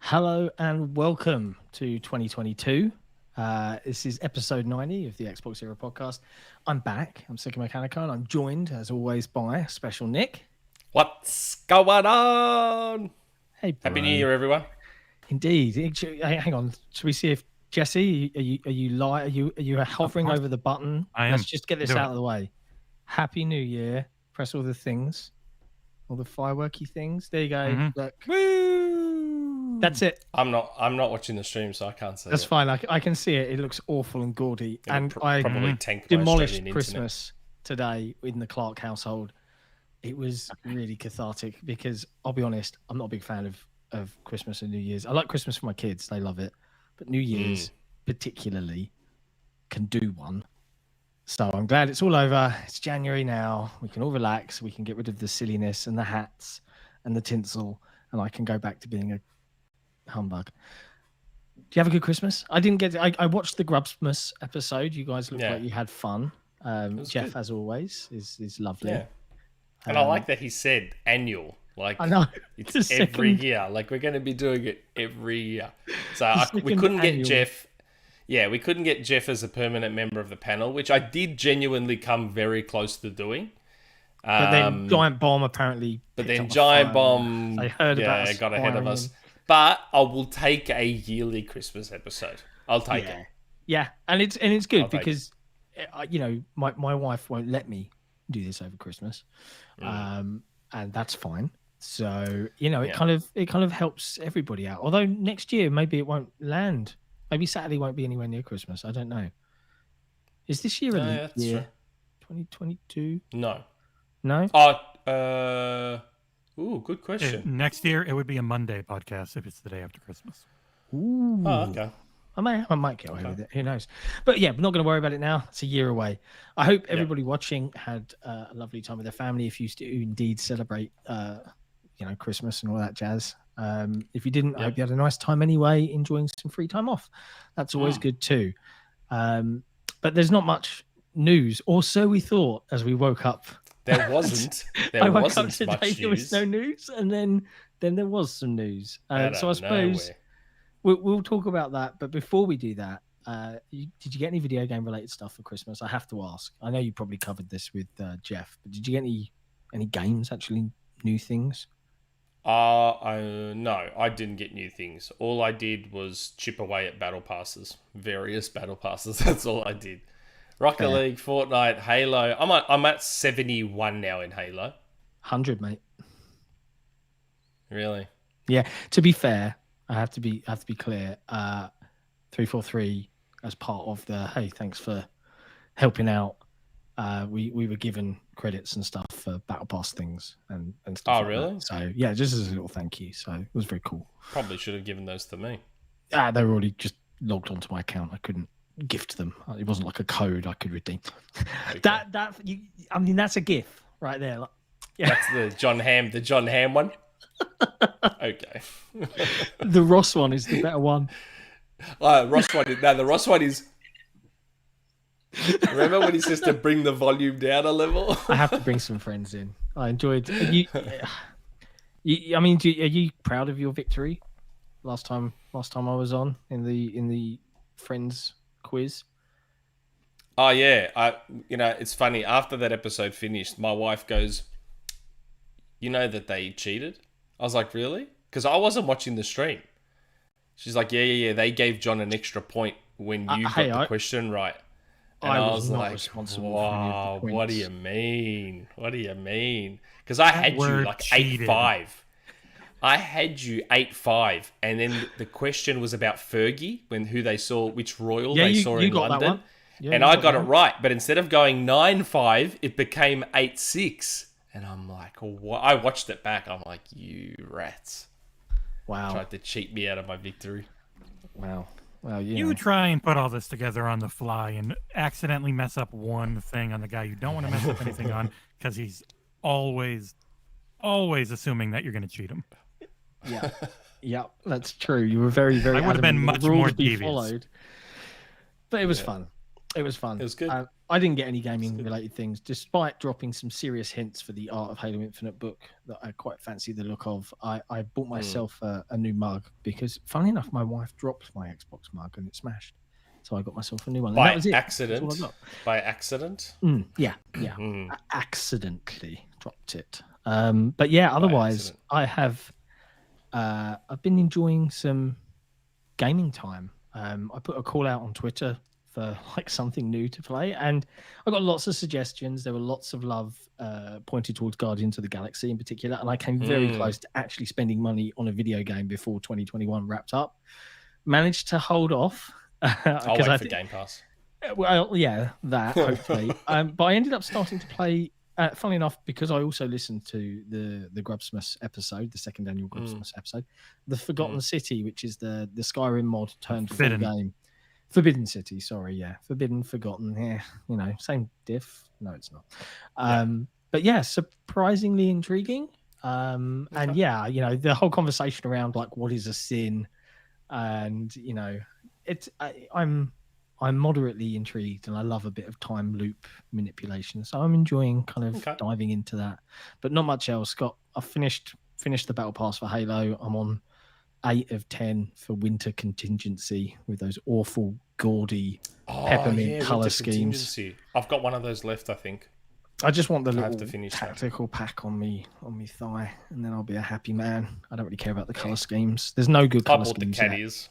Hello and welcome to 2022. This is episode 90 of the Xbox Era podcast. I'm back. I'm Sick Mechanica, and I'm joined, as always, by special Nick. What's going on? Hey, bro. Happy New Year, everyone. Indeed. Hang on. Should we see if Jesse, are you hovering over the button? I am. Let's just get this out of the way. Happy New Year. Press all the things, all the fireworky things. There you go. Mm-hmm. Look. Woo! That's it. I'm not watching the stream, so I can't see. That's it. fine. I can see it. It looks awful and gaudy. And I probably tanked my demolished Australian Christmas today in the Clark household. It was really cathartic because I'll be honest, I'm not a big fan of Christmas and New Year's. I like Christmas for my kids. They love it. But New Year's particularly can do one. So I'm glad it's all over. It's January now. We can all relax. We can get rid of the silliness and the hats and the tinsel. And I can go back to being a humbug. Do you have a good Christmas? I didn't get I watched the Grubsmas episode. You guys looked like you had fun. Jeff, good. as always, is lovely. Yeah. And I like that he said annual. Like, I know. It's every year. Like, we're going to be doing it every year. So we couldn't annual. get Jeff. Yeah, we couldn't get Jeff as a permanent member of the panel, which I did genuinely come very close to doing. But then Giant Bomb apparently. But then Giant Bomb I heard about got ahead of us. But I will take a yearly Christmas episode. I'll take it. Yeah, and it's good because my wife won't let me do this over Christmas, and that's fine. So it kind of helps everybody out. Although next year maybe it won't land. Maybe Saturday won't be anywhere near Christmas. I don't know. Is this year a leap year? 2022? No. No? Ooh, good question. Next year, it would be a Monday podcast if it's the day after Christmas. Ooh. Oh, okay. I might get away with it. Who knows? But yeah, we're not going to worry about it now. It's a year away. I hope everybody watching had a lovely time with their family. If you do indeed celebrate, Christmas and all that jazz. If you didn't, I hope you had a nice time anyway, enjoying some free time off. That's always good too. But there's not much news, or so we thought as we woke up. There wasn't. I woke up today, there was no news, and then there was some news. So I suppose we'll talk about that. But before we do that, did you get any video game related stuff for Christmas? I have to ask. I know you probably covered this with Jeff, but did you get any games, actually new things? No, I didn't get new things. All I did was chip away at battle passes, various battle passes. That's all I did. Rocket League, Fortnite, Halo. I'm at 71 now in Halo. 100, mate. Really? Yeah. To be fair, I have to be clear. 343 as part of the thanks for helping out. We were given credits and stuff for battle pass things and stuff. Oh, really? That. So yeah, just as a little thank you. So it was very cool. Probably should have given those to me. They were already just logged onto my account. I couldn't gift them. It wasn't like a code I could redeem. Okay. That's a gift right there. That's the John Hamm one. Okay. The Ross one is the better one. The Ross one is. Remember when he says to bring the volume down a level? I have to bring some friends in. I enjoyed. Are you proud of your victory? Last time I was on in the friends quiz. Oh yeah, it's funny. After that episode finished, my wife goes, "You know that they cheated?" I was like, "Really?" Because I wasn't watching the stream. She's like, "Yeah. They gave John an extra point when you got the question right." And I was like, "Wow, what do you mean? What do you mean?" Because I had you like 8-5. I had you 8-5, and then the question was about Fergie, which royal they saw in London, and I got it right. But instead of going 9-5, it became 8-6, and I'm like, what? I watched it back. I'm like, you rats! Wow! Tried to cheat me out of my victory. Wow! Well, yeah. You try and put all this together on the fly and accidentally mess up one thing on the guy you don't want to mess up anything on because he's always assuming that you're going to cheat him. Yeah, that's true. You were very, very. I would have been much more devious. But it was fun. It was fun. It was good. I didn't get any gaming related things, despite dropping some serious hints for the Art of Halo Infinite book that I quite fancy the look of. I bought myself a new mug because, funnily enough, my wife dropped my Xbox mug and it smashed. So I got myself a new one. And that was it. Accident? That's all I got. By accident? Yeah. I accidentally dropped it. But yeah, otherwise, I've been enjoying some gaming time. I put a call out on Twitter for like something new to play, and I got lots of suggestions. There were lots of love pointed towards Guardians of the Galaxy in particular, and I came very close to actually spending money on a video game before 2021 wrapped up. Managed to hold off. I'll wait for Game Pass. Well, yeah, that hopefully. But I ended up starting to play. Funnily enough, because I also listened to the Grubsmas episode, the second annual Grubsmas episode, the Forgotten City, which is the Skyrim mod turned full game. Forbidden City, sorry, yeah, Forbidden, Forgotten, yeah, same diff. No, it's not. But yeah, surprisingly intriguing. And yeah, the whole conversation around like what is a sin, and I'm moderately intrigued, and I love a bit of time loop manipulation, so I'm enjoying kind of diving into that. But not much else. I've finished the battle pass for Halo. I'm on 8 of 10 for Winter Contingency with those awful gaudy peppermint color schemes. I've got one of those left, I think. I just want the little tactical pack on me thigh, and then I'll be a happy man. I don't really care about the color schemes. There's no good color schemes. The caddies.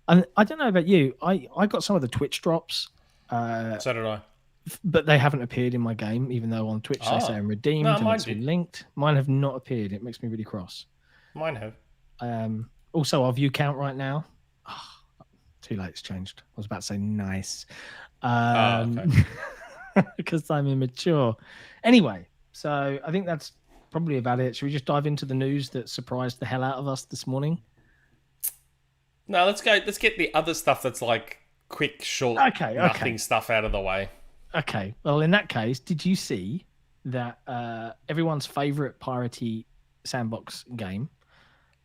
And I don't know about you. I got some of the Twitch drops. So did I. But they haven't appeared in my game, even though on Twitch they say I'm redeemed and it's been linked. Mine have not appeared. It makes me really cross. Mine have. Also, our view count right now. Oh, too late. It's changed. I was about to say nice. Because I'm immature. Anyway, so I think that's probably about it. Should we just dive into the news that surprised the hell out of us this morning? No, let's go. Let's get the other stuff that's like quick, short, nothing stuff out of the way. Okay. Well, in that case, did you see that everyone's favorite piratey sandbox game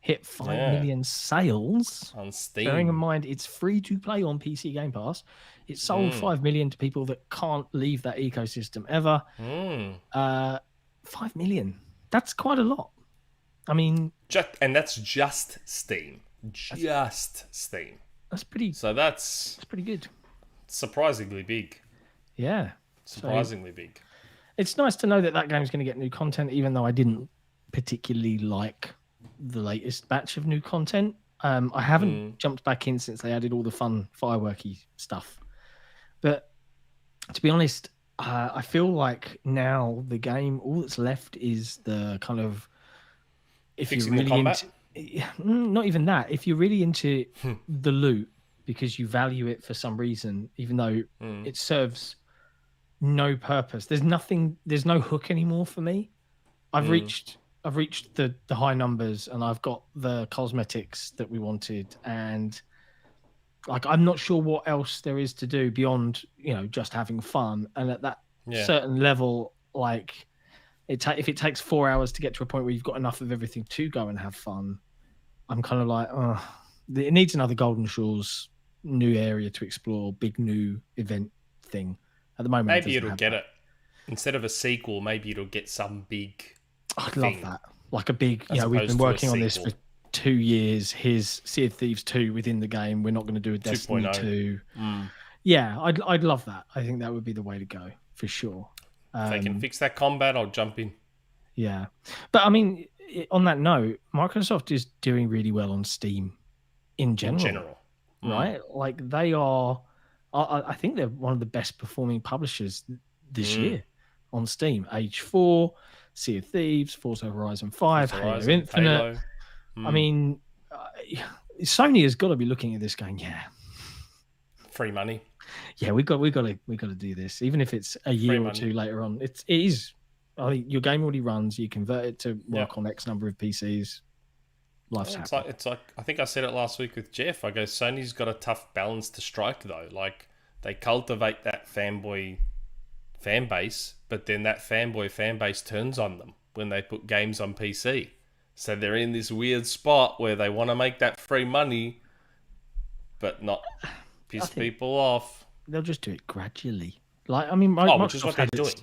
hit 5 million sales on Steam? Bearing in mind it's free to play on PC Game Pass. It sold 5 million to people that can't leave that ecosystem ever. 5 million. That's quite a lot. I mean, and that's just Steam. Steam. That's pretty. So that's pretty good. Surprisingly big. Yeah. Surprisingly big. It's nice to know that game's going to get new content, even though I didn't particularly like the latest batch of new content. I haven't jumped back in since they added all the fun fireworky stuff. But to be honest, I feel like now the game, all that's left is the kind of fixing the combat. Not even that. If you're really into the loot because you value it for some reason, even though it serves no purpose, there's no hook anymore for me. I've reached the high numbers, and I've got the cosmetics that we wanted, and like I'm not sure what else there is to do beyond just having fun. And at that certain level, like if it takes 4 hours to get to a point where you've got enough of everything to go and have fun, I'm kind of like, it needs another Golden Shores new area to explore, big new event thing. At the moment, maybe it'll get it instead of a sequel. Maybe it'll get some big. I'd love that, like a big. We've been working on this for 2 years. Here's Sea of Thieves 2 within the game. We're not going to do a Destiny 2. Yeah, I'd love that. I think that would be the way to go for sure. If they can fix that combat, I'll jump in. Yeah, but I mean, on that note, Microsoft is doing really well on Steam in general. Right? Like they are. I think they're one of the best performing publishers this year on Steam. Age 4, Sea of Thieves, Forza Horizon 5, Halo Infinite. I mean, Sony has got to be looking at this going, free money. Yeah, we got to do this, even if it's a year or two later on. It is. I think your game already runs. You convert it to work on X number of PCs. Life's happy. It's like I think I said it last week with Jeff. I go, Sony's got a tough balance to strike though. Like they cultivate that fanboy fan base, but then that fanboy fan base turns on them when they put games on PC. So they're in this weird spot where they want to make that free money, but not piss people off. They'll just do it gradually. Like, I mean, which is what they're doing.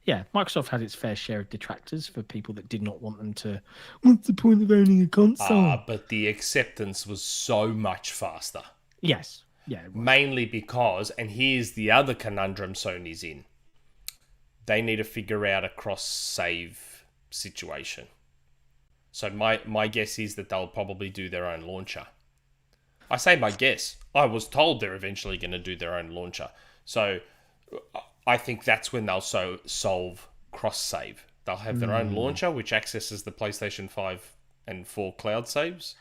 Yeah, Microsoft had its fair share of detractors for people that did not want them to. What's the point of owning a console? But the acceptance was so much faster. Yes. Yeah. Mainly because, and here's the other conundrum Sony's in, they need to figure out a cross-save situation. So my guess is that they'll probably do their own launcher. I say my guess. I was told they're eventually going to do their own launcher. So I think that's when they'll solve cross-save. They'll have their own launcher, which accesses the PlayStation 5 and 4 cloud saves.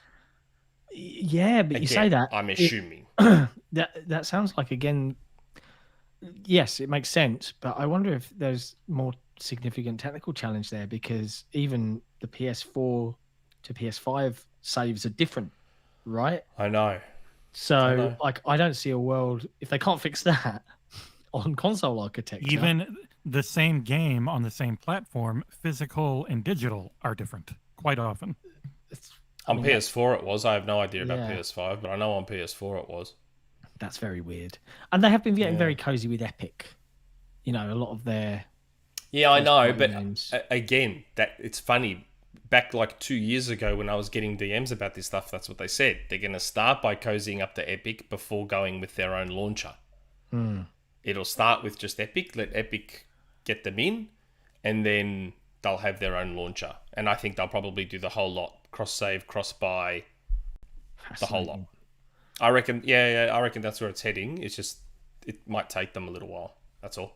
Yeah, but you say that. I'm assuming. That sounds like, again, yes, it makes sense. But I wonder if there's more significant technical challenge there, because even the PS4 to PS5 saves are different, right? I know. So, like, I don't see a world, if they can't fix that on console architecture. Even the same game on the same platform, physical and digital, are different quite often. On PS4 it was. I have no idea about PS5, but I know on PS4 it was. That's very weird. And they have been getting very cozy with Epic. You know, a lot of their... Yeah, I know, but again, that it's funny. Back like 2 years ago when I was getting DMs about this stuff, that's what they said. They're going to start by cozying up to Epic before going with their own launcher. It'll start with just Epic, let Epic get them in, and then they'll have their own launcher. And I think they'll probably do the whole lot. Cross-save, cross-buy, the whole lot. I reckon, I reckon that's where it's heading. It's just, it might take them a little while. That's all.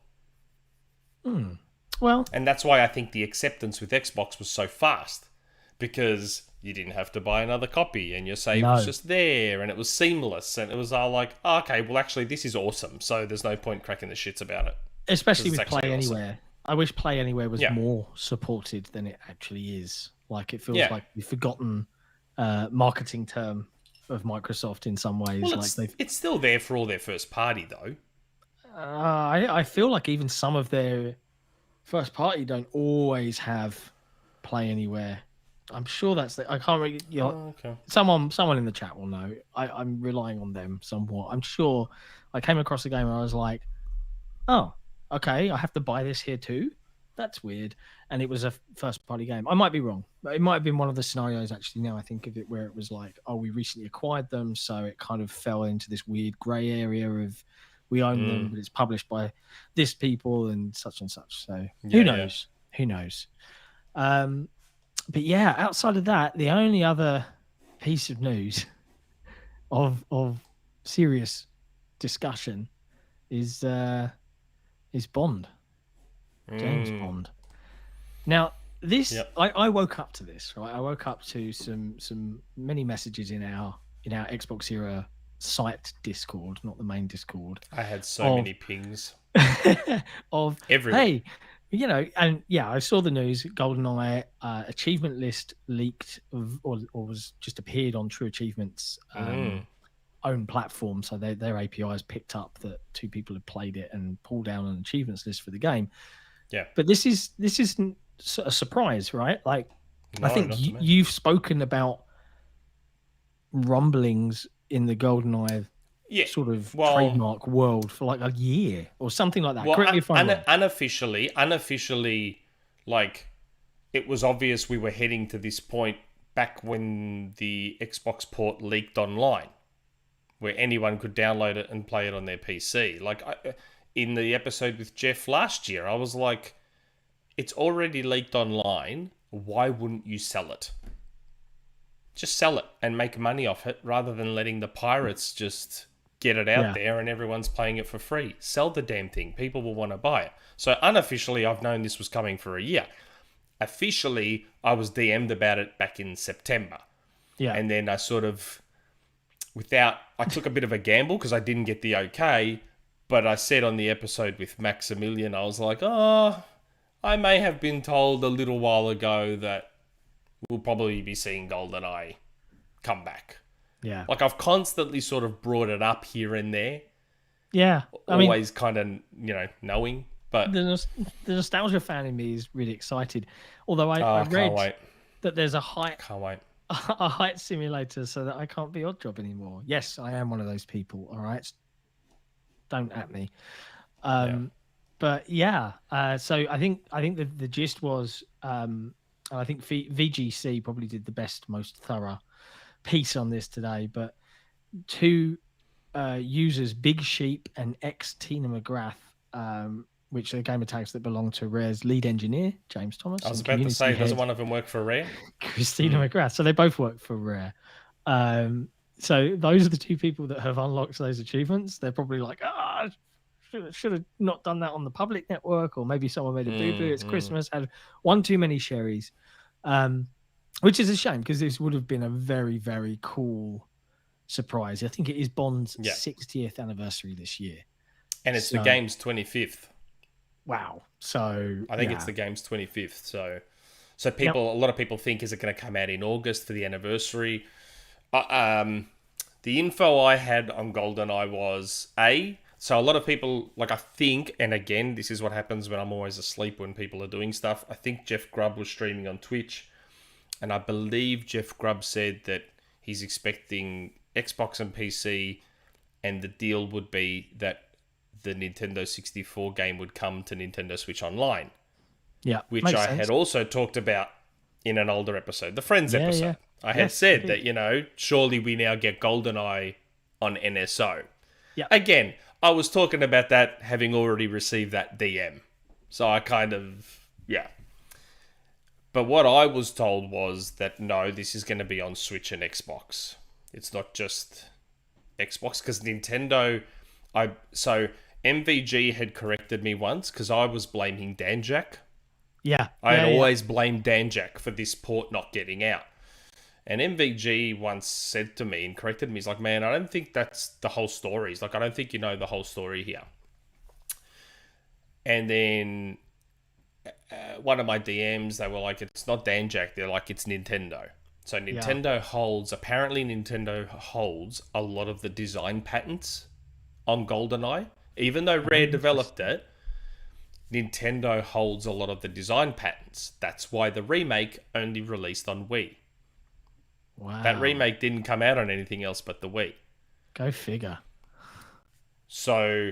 Well, and that's why I think the acceptance with Xbox was so fast, because you didn't have to buy another copy and your save was just there and it was seamless and it was all like, oh, okay, well, actually, this is awesome. So there's no point cracking the shits about it. Especially with Play Anywhere. I wish Play Anywhere was more supported than it actually is. Like, it feels like the forgotten marketing term of Microsoft in some ways. Well, like it's still there for all their first party, though. I feel like even some of their first party don't always have Play Anywhere. I'm sure that's I can't really. You know, someone in the chat will know. I'm relying on them somewhat. I'm sure I came across a game and I was like, oh, okay, I have to buy this here too. That's weird. And it was a first party game. I might be wrong, but it might have been one of the scenarios, actually, now I think of it, where it was like, oh, we recently acquired them, so it kind of fell into this weird grey area of we own them, but it's published by this people and such. So who knows? Who knows? But yeah, outside of that, the only other piece of news of serious discussion is Bond. James Bond. Now, this I woke up to this, right? I woke up to some many messages in our XboxEra site Discord, not the main Discord. I had so many pings of everywhere. Hey, you know, and I saw the news. Goldeneye achievement list leaked, or was just appeared on True Achievements own platform. So their APIs picked up that 2 people had played it and pulled down an achievements list for the game. Yeah, but this isn't a surprise, right? Like, no, I think you've spoken about rumblings in the Goldeneye sort of trademark world for like a year or something like that. Well, correct me if I'm wrong. Unofficially, like, it was obvious we were heading to this point back when the Xbox port leaked online, where anyone could download it and play it on their PC. Like, in the episode with Jeff last year, I was like, it's already leaked online. Why wouldn't you sell it? Just sell it and make money off it rather than letting the pirates just get it out there and everyone's playing it for free. Sell the damn thing. People will want to buy it. So unofficially, I've known this was coming for a year. Officially, I was DM'd about it back in September. Yeah. And then I sort of, I took a bit of a gamble because I didn't get the okay, but I said on the episode with Maximilian, I was like, I may have been told a little while ago that we'll probably be seeing GoldenEye come back. Yeah. Like, I've constantly sort of brought it up here and there. Yeah. Always kind of, knowing. But the nostalgia fan in me is really excited. Although I read that there's a height simulator so that I can't be Oddjob anymore. Yes, I am one of those people, all right? Don't at me. But yeah, so I think the gist was, and I think VGC probably did the best, most thorough piece on this today. But two users, Big Sheep and X Tina McGrath, which are gamer tags that belong to Rare's lead engineer, James Thomas. I was about to say, doesn't one of them work for Rare? Christina McGrath. So they both work for Rare. So those are the two people that have unlocked those achievements. They're probably like, should have not done that on the public network, or maybe someone made a boo-boo. It's Christmas, had one too many sherries, which is a shame because this would have been a very, very cool surprise. I think it is Bond's 60th anniversary this year. And it's the game's 25th. Wow. So I think it's the game's 25th. So people, a lot of people think, is it going to come out in August for the anniversary? The info I had on Goldeneye was so a lot of people, like, I think, and again, this is what happens when I'm always asleep when people are doing stuff. I think Jeff Grubb was streaming on Twitch, and I believe Jeff Grubb said that he's expecting Xbox and PC, and the deal would be that the Nintendo 64 game would come to Nintendo Switch Online. Yeah, which I had also talked about in an older episode, the Friends episode. Yeah. I had said that, surely we now get GoldenEye on NSO. Yeah. Again, I was talking about that having already received that DM. So I kind of, But what I was told was that, no, this is going to be on Switch and Xbox. It's not just Xbox, because Nintendo... So MVG had corrected me once because I was blaming Danjak. Yeah. I had always blamed Danjak for this port not getting out. And MVG once said to me and corrected me, he's like, man, I don't think that's the whole story. He's like, I don't think you know the whole story here. And then one of my DMs, they were like, it's not Danjak. They're like, it's Nintendo. So Nintendo holds a lot of the design patents on GoldenEye. Even though Rare developed it, Nintendo holds a lot of the design patents. That's why the remake only released on Wii. Wow. That remake didn't come out on anything else but the Wii. Go figure. So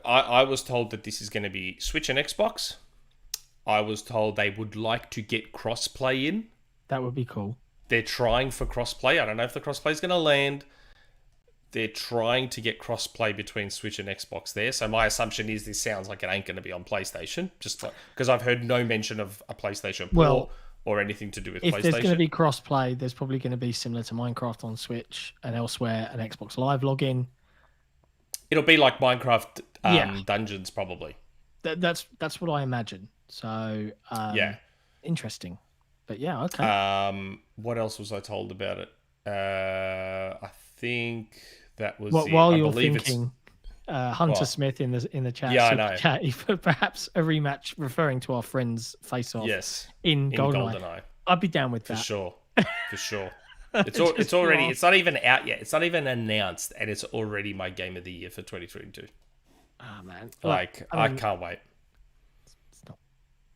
I was told that this is going to be Switch and Xbox. I was told they would like to get crossplay in. That would be cool. They're trying for crossplay. I don't know if the crossplay is going to land. They're trying to get crossplay between Switch and Xbox there. So my assumption is this sounds like it ain't going to be on PlayStation, just because I've heard no mention of a PlayStation port or anything to do with PlayStation. If there's going to be crossplay, there's probably going to be similar to Minecraft on Switch and elsewhere, an Xbox Live login. It'll be like Minecraft Dungeons, probably. That's what I imagine. So interesting. But yeah, okay. What else was I told about it? I think that was while you're thinking, Hunter Smith in the chat. Yeah, I know. Chat, perhaps a rematch referring to our friends face off. Yes, in GoldenEye. I'd be down with that for sure. It's already. It's not even out yet. It's not even announced, and it's already my game of the year for 2022. Oh man! I can't wait. It's not.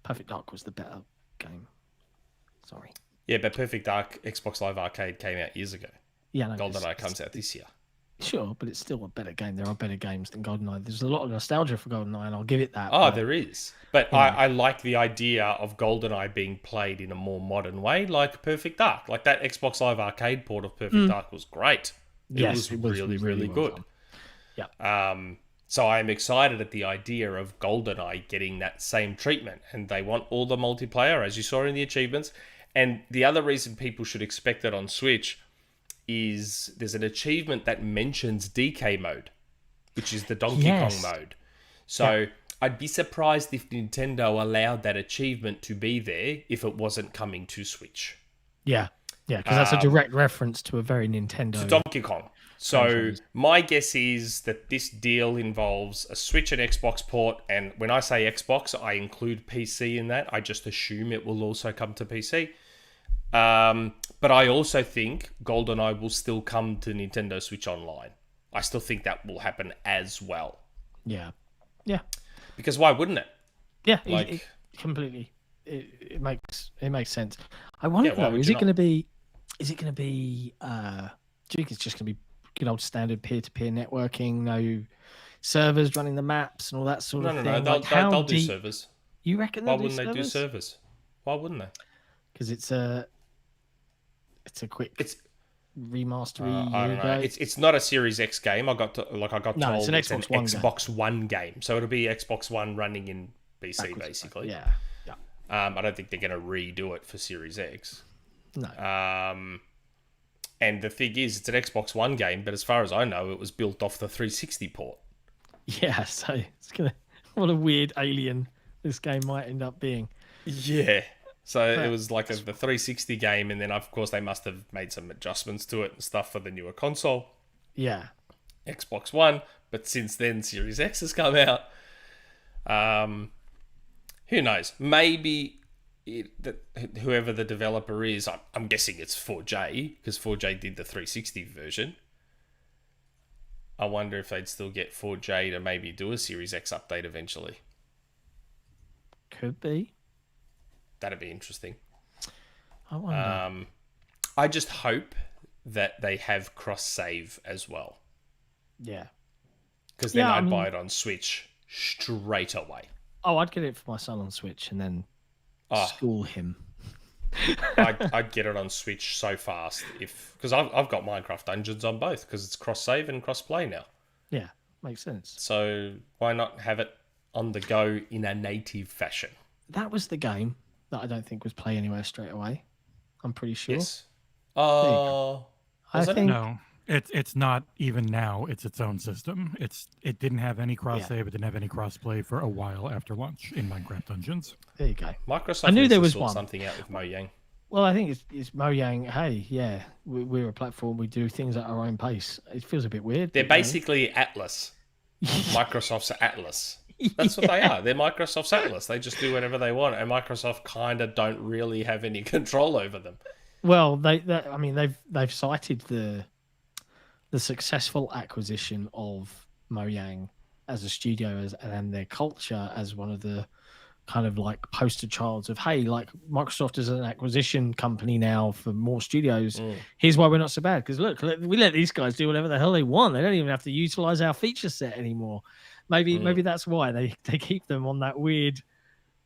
Perfect Dark was the better game. Sorry. Yeah, but Perfect Dark Xbox Live Arcade came out years ago. Yeah, no, GoldenEye comes out this year. Sure, but it's still a better game. There are better games than GoldenEye. There's a lot of nostalgia for GoldenEye, and I'll give it that. Oh, there is. But I like the idea of GoldenEye being played in a more modern way, like Perfect Dark. Like that Xbox Live Arcade port of Perfect Dark was great. It was really good. Well done. So I'm excited at the idea of GoldenEye getting that same treatment, and they want all the multiplayer, as you saw in the achievements. And the other reason people should expect it on Switch is there's an achievement that mentions DK mode, which is the Donkey Kong mode. So I'd be surprised if Nintendo allowed that achievement to be there if it wasn't coming to Switch. Yeah, because that's a direct reference to a very Nintendo... To Donkey Kong. So my guess is that this deal involves a Switch and Xbox port, and when I say Xbox, I include PC in that. I just assume it will also come to PC. But I also think GoldenEye will still come to Nintendo Switch Online. I still think that will happen as well. Yeah. Because why wouldn't it? Yeah, it completely. It makes sense. I wonder though, is it going to be? Do you think it's just going to be good old standard peer-to-peer networking, no servers running the maps and all that sort of thing. They'll do servers. You reckon Why they'll wouldn't they do servers? Why wouldn't they? Because it's a quick remastery. I don't know. It's not a Series X game. I got told it's an Xbox One game. So it'll be Xbox One running in PC basically. Yeah. I don't think they're going to redo it for Series X. No. And the thing is, it's an Xbox One game, but as far as I know, it was built off the 360 port. Yeah, so it's gonna. What a weird alien this game might end up being. Yeah. So it was like the 360 game, and then of course they must have made some adjustments to it and stuff for the newer console. Yeah. Xbox One, but since then Series X has come out. Who knows? Maybe whoever the developer is, I'm guessing it's 4J, because 4J did the 360 version. I wonder if they'd still get 4J to maybe do a Series X update eventually. Could be. That'd be interesting. I wonder. I just hope that they have cross-save as well. Yeah. Because then I'd buy it on Switch straight away. Oh, I'd get it for my son on Switch and then school him. I'd get it on Switch so fast because I've got Minecraft Dungeons on both because it's cross-save and cross-play now. Yeah, makes sense. So why not have it on the go in a native fashion? That was the game that I don't think was Play Anywhere straight away. I'm pretty sure. Yes. I think no. It's not even now. It's its own system. It didn't have any cross save. It didn't have any cross play for a while after launch in Minecraft Dungeons. There you go. Microsoft I knew needs there to was sort one. something out with Mojang. Well, I think it's Mojang. Hey, yeah, we're a platform. We do things at our own pace. It feels a bit weird. They're basically Atlas. Microsoft's Atlas. That's what they are. They're Microsoft's Atlas. They just do whatever they want, and Microsoft kind of don't really have any control over them. Well, they've cited the successful acquisition of Mojang as a studio and their culture as one of the kind of like poster childs of, hey, like Microsoft is an acquisition company now for more studios. Here's why we're not so bad. Because look, we let these guys do whatever the hell they want. They don't even have to utilize our feature set anymore. Maybe that's why they keep them on that weird,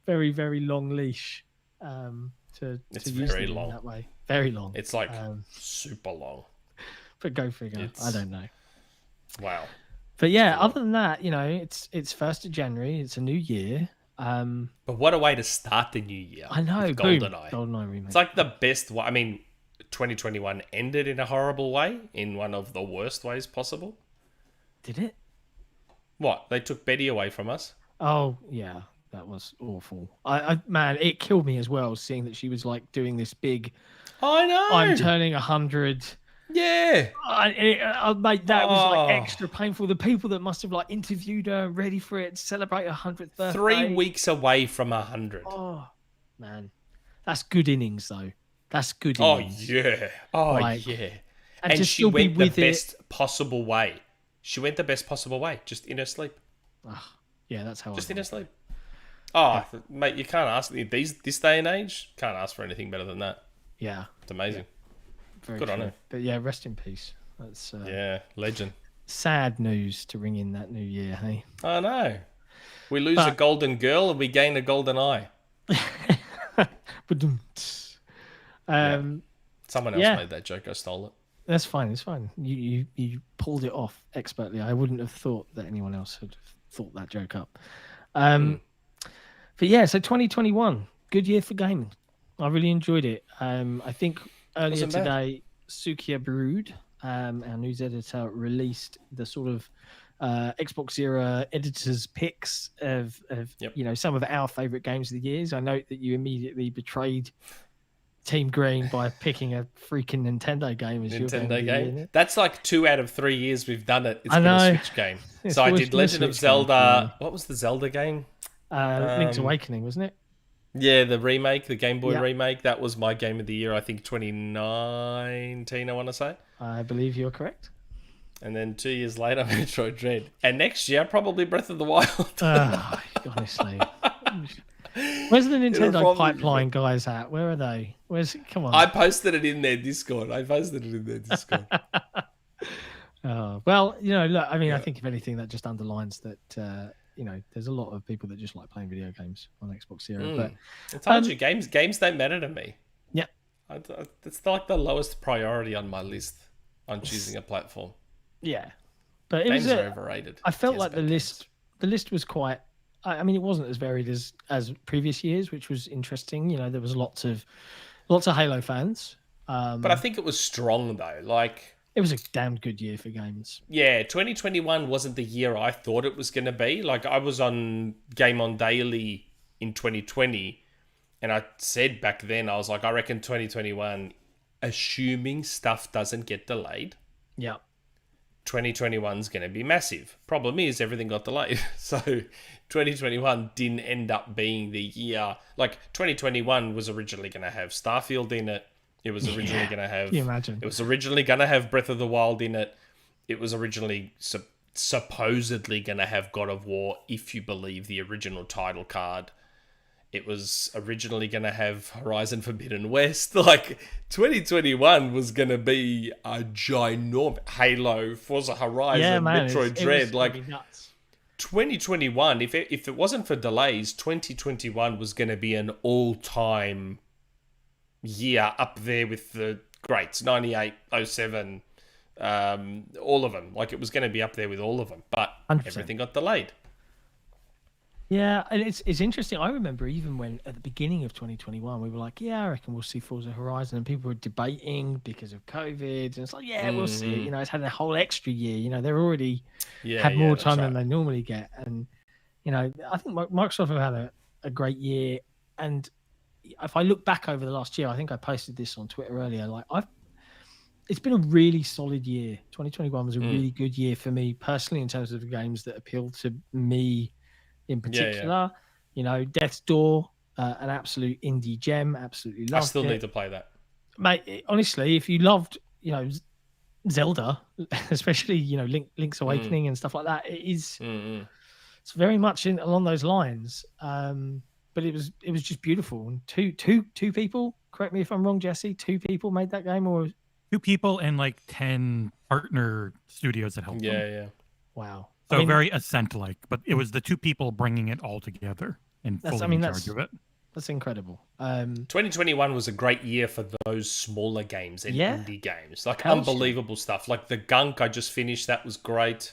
very, very long leash. It's very long. that way. Very long. It's like super long. But go figure. I don't know. Wow. But yeah, other than that, it's 1st of January. It's a new year. But what a way to start the new year. I know. With Goldeneye. Goldeneye remake. It's like the best one. I mean, 2021 ended in a horrible way, in one of the worst ways possible. Did it? What? They took Betty away from us? Oh, yeah. That was awful. Man, it killed me as well, seeing that she was like doing this big. I know. I'm turning 100. Yeah. Mate, that was like extra painful. The people that must have like interviewed her, ready for it, to celebrate her 100th birthday. 3 weeks away from 100. Oh, man. That's good innings, though. That's good innings. Oh, yeah. And she went the best possible way. She went the best possible way, just in her sleep. Yeah, that's how Just in her sleep. Oh, mate, you can't ask this day and age. Can't ask for anything better than that. Yeah, it's amazing. Very good true. on her. But yeah, rest in peace. That's legend. Sad news to ring in that new year. Hey, I know. We lose a golden girl and we gain a golden eye. Someone else made that joke. I stole it. That's fine. It's fine. You pulled it off expertly. I wouldn't have thought that anyone else had thought that joke up. But yeah, so 2021, good year for gaming. I really enjoyed it. I think earlier today, Sukia Brood, our news editor, released the sort of XboxEra editors' picks of some of our favourite games of the years. I note that you immediately betrayed Team Green by picking a freaking Nintendo game as your game. That's like 2 out of 3 years we've done it. It's been a Switch game. So I did Legend of Zelda. What was the Zelda game? Link's Awakening, wasn't it? Yeah, the remake, the Game Boy remake. That was my game of the year, I think 2019, I want to say. I believe you're correct. And then 2 years later, Metroid Dread. And next year, probably Breath of the Wild. Honestly. Where's the Nintendo pipeline guys at? Where are they? Come on. I posted it in their Discord. Well, look, I mean, Yeah. I think if anything, that just underlines that there's a lot of people that just like playing video games on Xbox Era. But I told you, games don't matter to me. yeah, It's like the lowest priority on my list on choosing a platform. yeah, but Games are overrated. I felt Cares like the about list was quite. I mean, it wasn't as varied as previous years, which was interesting. There was lots of Halo fans. But I think it was strong though. Like, It was a damn good year for games. yeah, 2021 wasn't the year I thought it was going to be. Like, I was on Game On Daily in 2020, and I said back then, I was like, I reckon 2021, assuming stuff doesn't get delayed, Yeah. 2021 is going to be massive. Problem is, everything got delayed. So 2021 didn't end up being the year. Like, 2021 was originally going to have Starfield in it. It was originally going to have... Can you imagine? It was originally going to have Breath of the Wild in it. It was originally supposedly going to have God of War, if you believe the original title card. It was originally going to have Horizon Forbidden West. Like, 2021 was going to be a ginormous Halo, Forza Horizon, Metroid Dread. Like, nuts. 2021, if it wasn't for delays, 2021 was going to be an all-time year up there with the greats, 98, 07, all of them. Like, it was going to be up there with all of them, but 100%. everything got delayed. Yeah, and it's interesting. I remember even when at the beginning of 2021, we were like, yeah, I reckon we'll see Forza Horizon, and people were debating because of COVID, and it's like, yeah, we'll see. It's had a whole extra year. They're already had more time than they normally get, and I think Microsoft have had a great year. And if I look back over the last year, I think I posted this on Twitter earlier. Like, it's been a really solid year. 2021 was a really good year for me personally in terms of the games that appealed to me. In particular, Death's Door, an absolute indie gem. Absolutely loved it. I still need to play that, mate. Honestly, if you loved, Zelda, especially Link's Awakening and stuff like that, it is. It's very much along those lines. But it was just beautiful. And two people. Correct me if I'm wrong, Jesse. 2 people made that game, or 2 people and like 10 partner studios that helped them. Yeah. Wow. So very Ascent-like, but it was the 2 people bringing it all together and fully in charge of it. That's incredible. 2021 was a great year for those smaller games and indie games. Like, Hell's unbelievable stuff. Like the Gunk I just finished, that was great.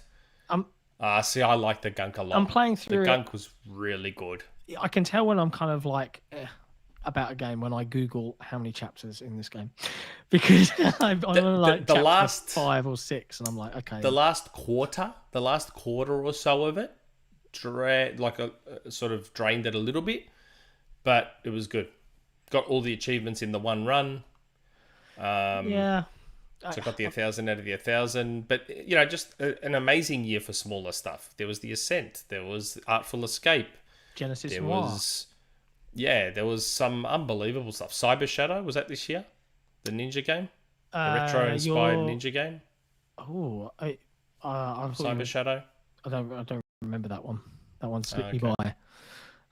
See, I like the Gunk a lot. I'm playing through the Gunk was really good. I can tell when I'm kind of like about a game when I Google how many chapters in this game, because I'm on like the last 5 or 6, and I'm like, okay. The last quarter or so of it, sort of drained it a little bit, but it was good. Got all the achievements in the one run. Yeah. So I got the 1,000 out of the 1,000, but just an amazing year for smaller stuff. There was the Ascent, there was Artful Escape, Genesis there Noir. there was some unbelievable stuff. Cyber Shadow, was that this year? The ninja game, the retro-inspired ninja game. Oh, Cyber Shadow. I don't remember that one. That one slipped me Okay. by.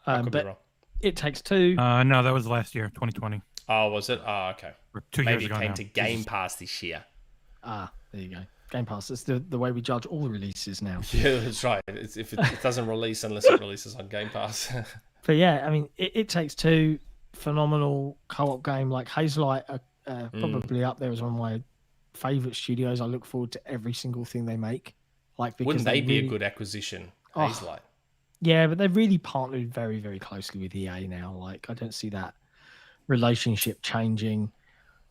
I could be but wrong. It Takes Two. No, that was last year, 2020. Oh, was it? Oh, okay. Or 2 Maybe years it ago came now. to Game Pass this year. There you go. Game Pass. It's the way we judge all the releases now. Yeah, that's right. It doesn't release unless it releases on Game Pass. But yeah, I mean, It Takes Two, phenomenal co-op game. Like Hazelight, probably up there as one of my favorite studios. I look forward to every single thing they make. Like, because Wouldn't they be a good acquisition? Hazelight. Yeah, but they've really partnered very, very closely with EA now. Like, I don't see that relationship changing.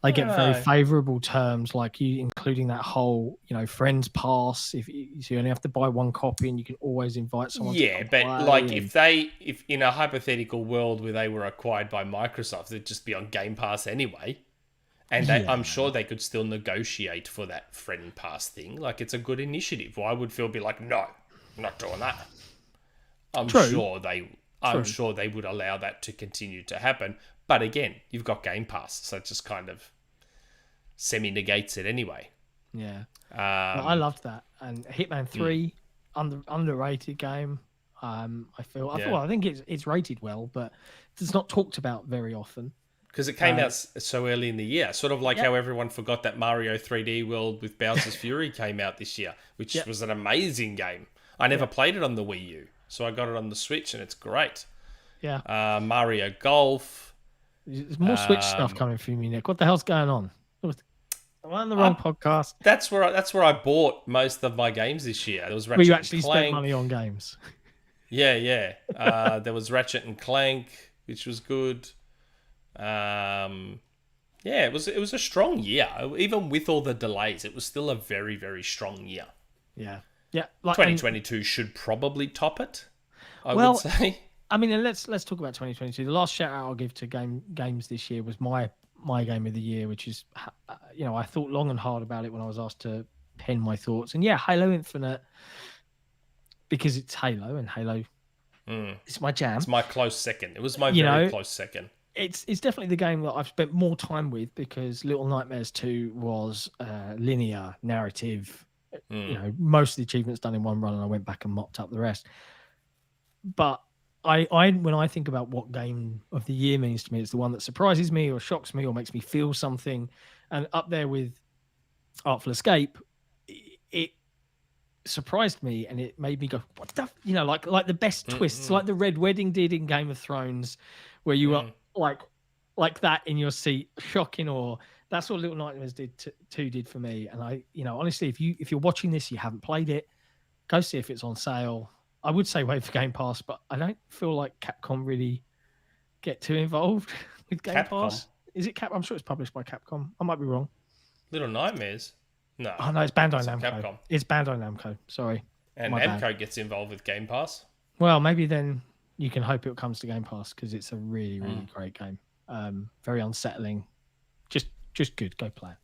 They get very favourable terms, like you including that whole, friends pass. So you only have to buy 1 copy, and you can always invite someone. Yeah, but like if in a hypothetical world where they were acquired by Microsoft, it'd just be on Game Pass anyway. And I'm sure they could still negotiate for that friend pass thing. Like, it's a good initiative. Why would Phil be like, no, I'm not doing that? I'm sure they would allow that to continue to happen. But again, you've got Game Pass, so it just kind of semi-negates it anyway. Yeah. I loved that. And Hitman 3, underrated game. I think it's rated well, but it's not talked about very often. because it came out so early in the year. Sort of like how everyone forgot that Mario 3D World with Bowser's Fury came out this year, which was an amazing game. I never played it on the Wii U, so I got it on the Switch, and it's great. Yeah. Mario Golf. There's more Switch stuff coming from you, Nick. What the hell's going on? Am I on the wrong podcast? That's where I bought most of my games this year. There was Ratchet Where you actually and Clank. spent money on games. Yeah. There was Ratchet and Clank, which was good. It was a strong year. Even with all the delays, it was still a very, very strong year. Yeah. 2022 should probably top it, I would say. I mean, and let's talk about 2022. The last shout out I'll give to games this year was my game of the year, which is, I thought long and hard about it when I was asked to pen my thoughts. And Halo Infinite, because it's Halo, and Halo it's my jam. It's my close second. It was my very close second. It's definitely the game that I've spent more time with, because Little Nightmares 2 was linear narrative. Most of the achievements done in one run, and I went back and mopped up the rest. But I when I think about what game of the year means to me, it's the one that surprises me or shocks me or makes me feel something. And up there with Artful Escape, it surprised me, and it made me go, what the like the best twists, like the Red Wedding did in Game of Thrones, where you were like that in your seat, shocking awe. That's what Little Nightmares did for me. And I, honestly, if you're watching this, you haven't played it, go see if it's on sale. I would say wait for Game Pass, but I don't feel like Capcom really get too involved with Game Pass. Is it Cap? I'm sure it's published by Capcom. I might be wrong. Little Nightmares? No. Oh no, it's Bandai Namco. Capcom. It's Bandai Namco. Sorry. And Namco gets involved with Game Pass. Well, maybe then you can hope it comes to Game Pass, because it's a really, really great game. Very unsettling. Just good. Go play it.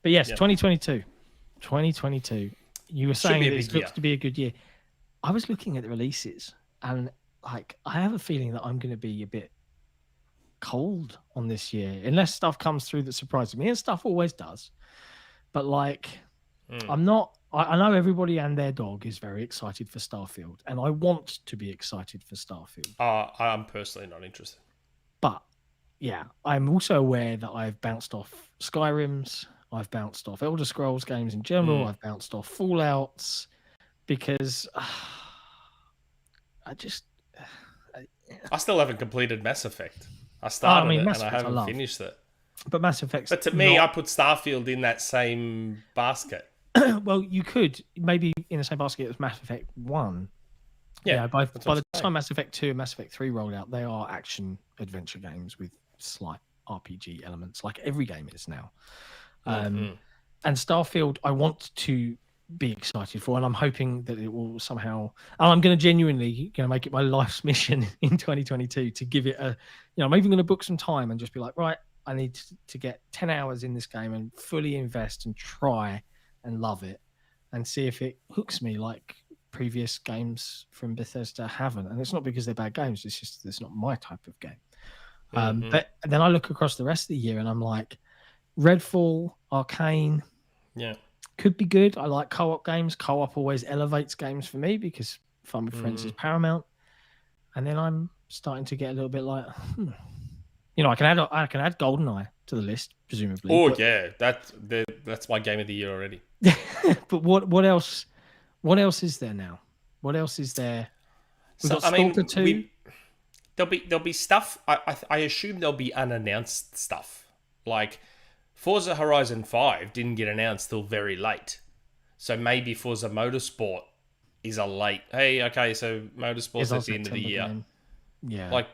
But yes, 2022. You were saying that it looks to be a good year. I was looking at the releases, and I have a feeling that I'm going to be a bit cold on this year, unless stuff comes through that surprises me, and stuff always does. But I'm not. I know everybody and their dog is very excited for Starfield, and I want to be excited for Starfield. I'm personally not interested. But I'm also aware that I've bounced off Skyrims, I've bounced off Elder Scrolls games in general, I've bounced off Fallouts, because I still haven't completed Mass Effect. I started it and I haven't finished it. But Mass Effect. But to me, I put Starfield in that same basket. Well, you could maybe in the same basket as Mass Effect 1. Yeah, by the time Mass Effect 2 and Mass Effect 3 rolled out, they are action adventure games with slight RPG elements, like every game is now. And Starfield, I want to be excited for, and I'm hoping that it will somehow. And I'm going to genuinely make it my life's mission in 2022 to give it a. I'm even going to book some time and just be like, right, I need to get 10 hours in this game and fully invest and try and love it, and see if it hooks me like previous games from Bethesda haven't. And it's not because they're bad games, it's just it's not my type of game. But then I look across the rest of the year and I'm like, Redfall, Arcane, could be good. I like co-op games. Co-op always elevates games for me, because fun with friends is paramount. And then I'm starting to get a little bit like, I can add GoldenEye to the list, presumably. Oh, that's my game of the year already. But what else? What else is there now? What else is there? We've got Stalker 2. There'll be stuff. I assume there'll be unannounced stuff. Like Forza Horizon 5 didn't get announced till very late, so maybe Forza Motorsport is a late. Hey, okay, so Motorsport's at the end of the year. Game. Yeah, like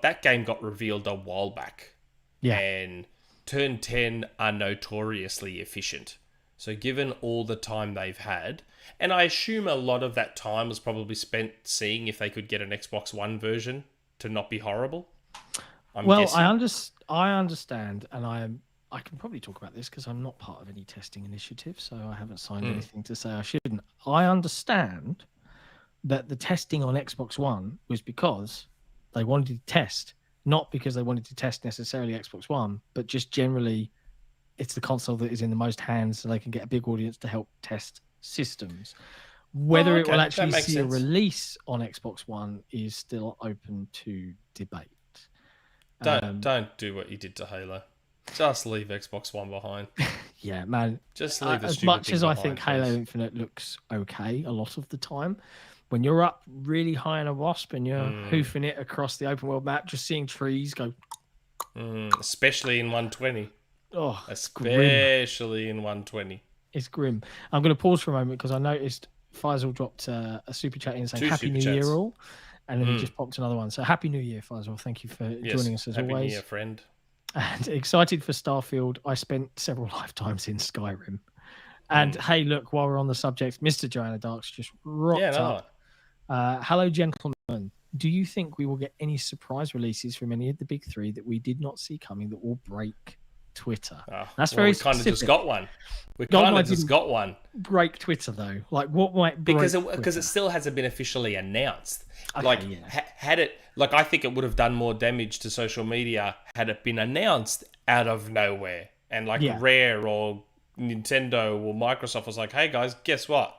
that game got revealed a while back. Yeah, and Turn 10 are notoriously efficient. So given all the time they've had, and I assume a lot of that time was probably spent seeing if they could get an Xbox One version to not be horrible. I'm guessing. I understand, and I can probably talk about this because I'm not part of any testing initiative, so I haven't signed anything to say I shouldn't. I understand that the testing on Xbox One was because they wanted to test, not because they wanted to test necessarily Xbox One, but just generally it's the console that is in the most hands, so they can get a big audience to help test systems. Whether it will actually see a release on Xbox One is still open to debate. Don't do what you did to Halo. Just leave Xbox One behind. Yeah, man. Just leave the as stupid much thing as I behind, think Halo please. Infinite looks okay a lot of the time, when you're up really high in a wasp and you're hoofing it across the open world map, just seeing trees go. Especially in 120. Oh, especially in 120. It's grim. I'm going to pause for a moment because I noticed Faisal dropped a super chat in saying 2 Happy super New chats. Year all. And then he just popped another one. So Happy New Year, Faisal. Thank you for joining us as Happy always. New Year, friend. And excited for Starfield. I spent several lifetimes in Skyrim. And hey, look, while we're on the subject, Mr. Joanna Darks just rocked up. Hello, gentlemen. Do you think we will get any surprise releases from any of the big three that we did not see coming that will break Twitter? That's very specific. We kind of just got one. We kind of just got one. Break Twitter, though. Like, what might break because it still hasn't been officially announced. Okay, had it, like, I think it would have done more damage to social media had it been announced out of nowhere. And like Rare or Nintendo or Microsoft was like, hey guys, guess what?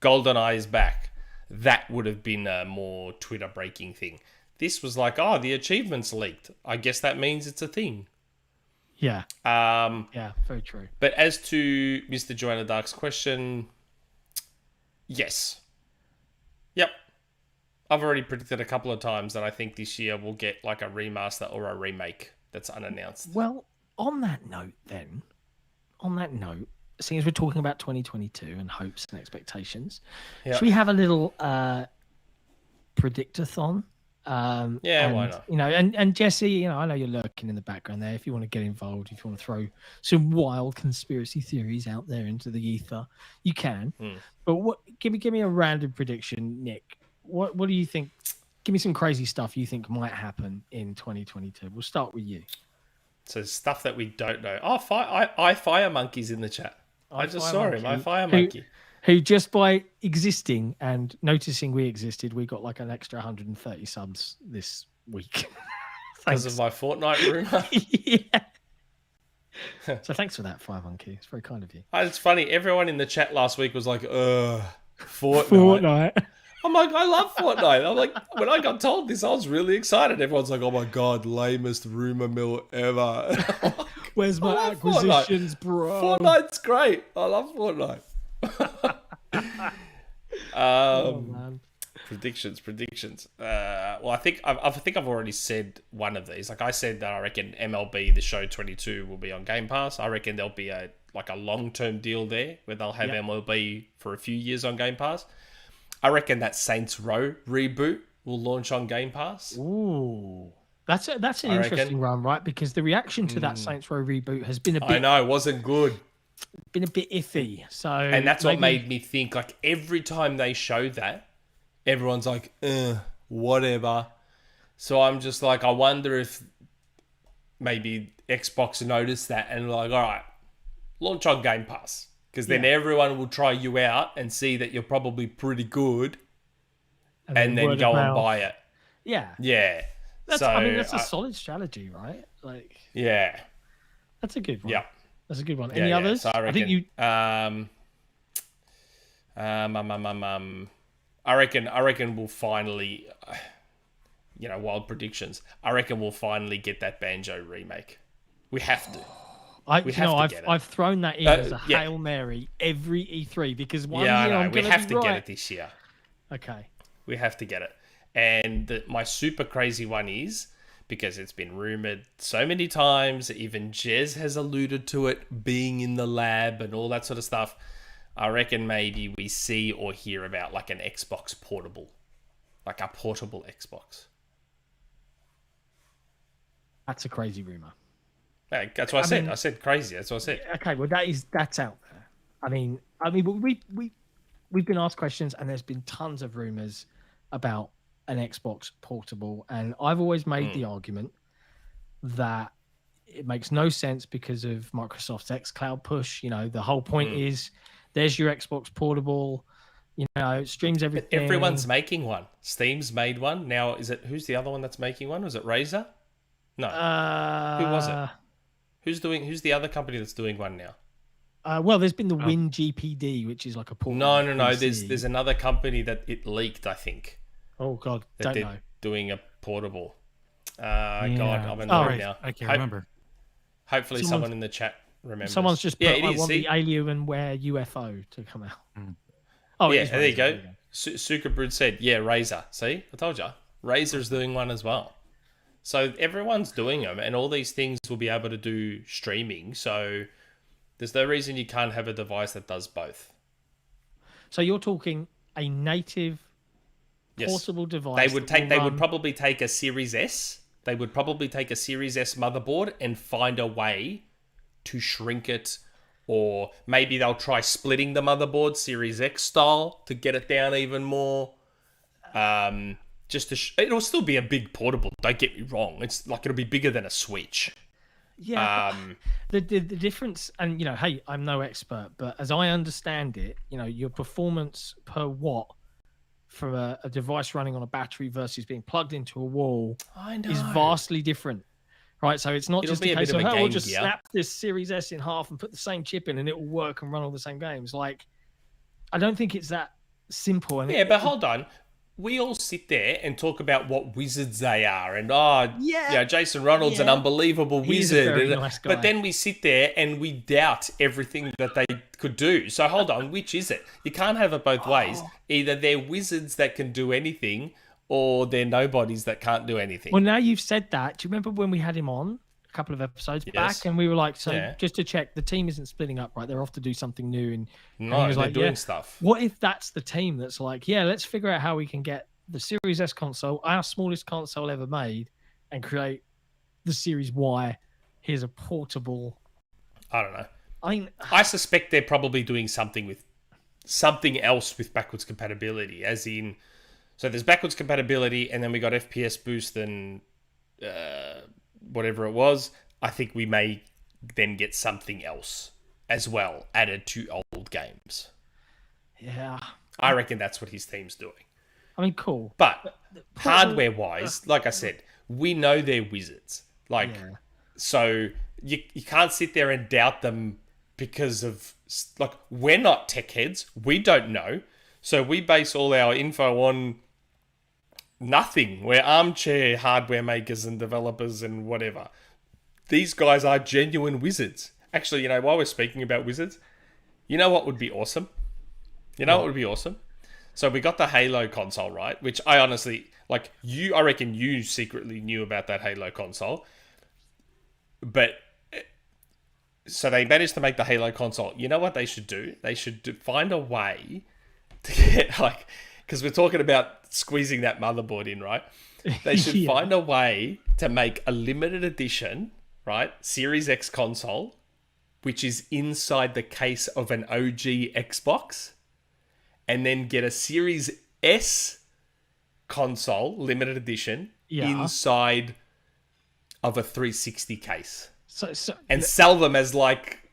GoldenEye is back. That would have been a more Twitter breaking thing. This was like, oh, the achievements leaked. I guess that means it's a thing. Yeah. Yeah, very true. But as to Mr. Joanna Dark's question, yes. Yep. I've already predicted a couple of times that I think this year we'll get like a remaster or a remake that's unannounced. Well, on that note, seeing as we're talking about 2022 and hopes and expectations, should we have a little predictathon? Why not? You know, and Jesse, you know, I know you're lurking in the background there. If you want to get involved, if you want to throw some wild conspiracy theories out there into the ether, you can. But give me a random prediction, Nick. What do you think? Give me some crazy stuff you think might happen in 2022. We'll start with you. So stuff that we don't know. Oh, Fire Monkey's in the chat. I just saw him. Fire Monkey. Who just by existing and noticing we existed, we got like an extra 130 subs this week. Because of my Fortnite rumor. Yeah. So thanks for that, Fire Monkey. It's very kind of you. It's funny. Everyone in the chat last week was like, Fortnite. I'm like, I love Fortnite. I'm like, when I got told this, I was really excited. Everyone's like, oh my God, lamest rumor mill ever. Where's my acquisitions, Fortnite. bro? Fortnite's great. I love Fortnite. Man. Predictions. Well, I think I've already said one of these. Like I said that I reckon MLB The Show 22 will be on Game Pass. I reckon there'll be a long-term deal there where they'll have MLB for a few years on Game Pass. I reckon that Saints Row reboot will launch on Game Pass. Ooh. That's an interesting run, right? Because the reaction to that Saints Row reboot has been a bit... I know, it wasn't good. Been a bit iffy. So, and that's what made me think, like, every time they show that, everyone's like, whatever. So I'm just like, I wonder if maybe Xbox noticed that and like, all right, launch on Game Pass. Because then everyone will try you out and see that you're probably pretty good and then go and buy it. Yeah. Yeah. That's a solid strategy, right? Like, yeah. That's a good one. Yeah. That's a good one. Any others? So I reckon, think you... I reckon we'll finally, wild predictions. I reckon we'll finally get that Banjo remake. We have to. I've thrown that in as a Hail Mary every E3 because one year I'm we have to get it this year. Okay. We have to get it. And my super crazy one is, because it's been rumored so many times, even Jez has alluded to it being in the lab and all that sort of stuff. I reckon maybe we see or hear about like an Xbox portable. Like a portable Xbox. That's a crazy rumor. That's what I said. I said crazy. That's what I said. Okay, well that's out there. I mean, we've been asked questions, and there's been tons of rumors about an Xbox portable, and I've always made the argument that it makes no sense because of Microsoft's xCloud push. You know, the whole point is there's your Xbox portable. You know, it streams everything. But everyone's making one. Steam's made one now. Who's the other one that's making one? Was it Razer? No. Who was it? Who's the other company that's doing one now? Well, there's been the Win GPD, which is like a portable. No. There's another company that it leaked, I think. Oh God, don't know. Doing a portable. God, I'm annoyed right. now. I can't remember. Hopefully someone in the chat remembers. Someone's just put, yeah, I want the Alienware UFO to come out. Oh, yeah, there you go. Superbrood said, yeah, Razer. See, I told you. Razer's doing one as well. So everyone's doing them, and all these things will be able to do streaming. So there's no reason you can't have a device that does both. So you're talking a native portable device. They would probably take a Series S. They would probably take a Series S motherboard and find a way to shrink it, or maybe they'll try splitting the motherboard Series X style to get it down even more. It'll still be a big portable. Don't get me wrong. It's like it'll be bigger than a Switch. Yeah. The difference, and hey, I'm no expert, but as I understand it, your performance per watt from a device running on a battery versus being plugged into a wall is vastly different. Right, so it's not just a case of, we'll just snap this Series S in half and put the same chip in and it will work and run all the same games. Like, I don't think it's that simple. And but hold on. We all sit there and talk about what wizards they are, and Jason Ronald's an unbelievable wizard. A very nice guy. But then we sit there and we doubt everything that they could do. So hold on, which is it? You can't have it both ways. Either they're wizards that can do anything, or they're nobodies that can't do anything. Well, now you've said that. Do you remember when we had him on a couple of episodes back, and we were like, just to check, the team isn't splitting up, right? They're off to do something new, and he was they're like, doing stuff. What if that's the team that's like, let's figure out how we can get the Series S console, our smallest console ever made, and create the Series Y. Here's a portable. I don't know. I suspect they're probably doing something else with backwards compatibility, as in, so there's backwards compatibility, and then we got FPS boost and whatever it was. I think we may then get something else as well added to old games. Yeah. I reckon that's what his team's doing. I mean, cool. But hardware-wise, like I said, we know they're wizards. So you can't sit there and doubt them because of, we're not tech heads. We don't know. So we base all our info on nothing. We're armchair hardware makers and developers and whatever. These guys are genuine wizards. Actually, while we're speaking about wizards, you know what would be awesome? What would be awesome? So we got the Halo console, right? Which I honestly, I reckon you secretly knew about that Halo console. But, so they managed to make the Halo console. You know what they should do? They should find a way to get, because we're talking about squeezing that motherboard in, right? They should find a way to make a limited edition, right? Series X console, which is inside the case of an OG Xbox, and then get a Series S console, limited edition, inside of a 360 case. And sell them as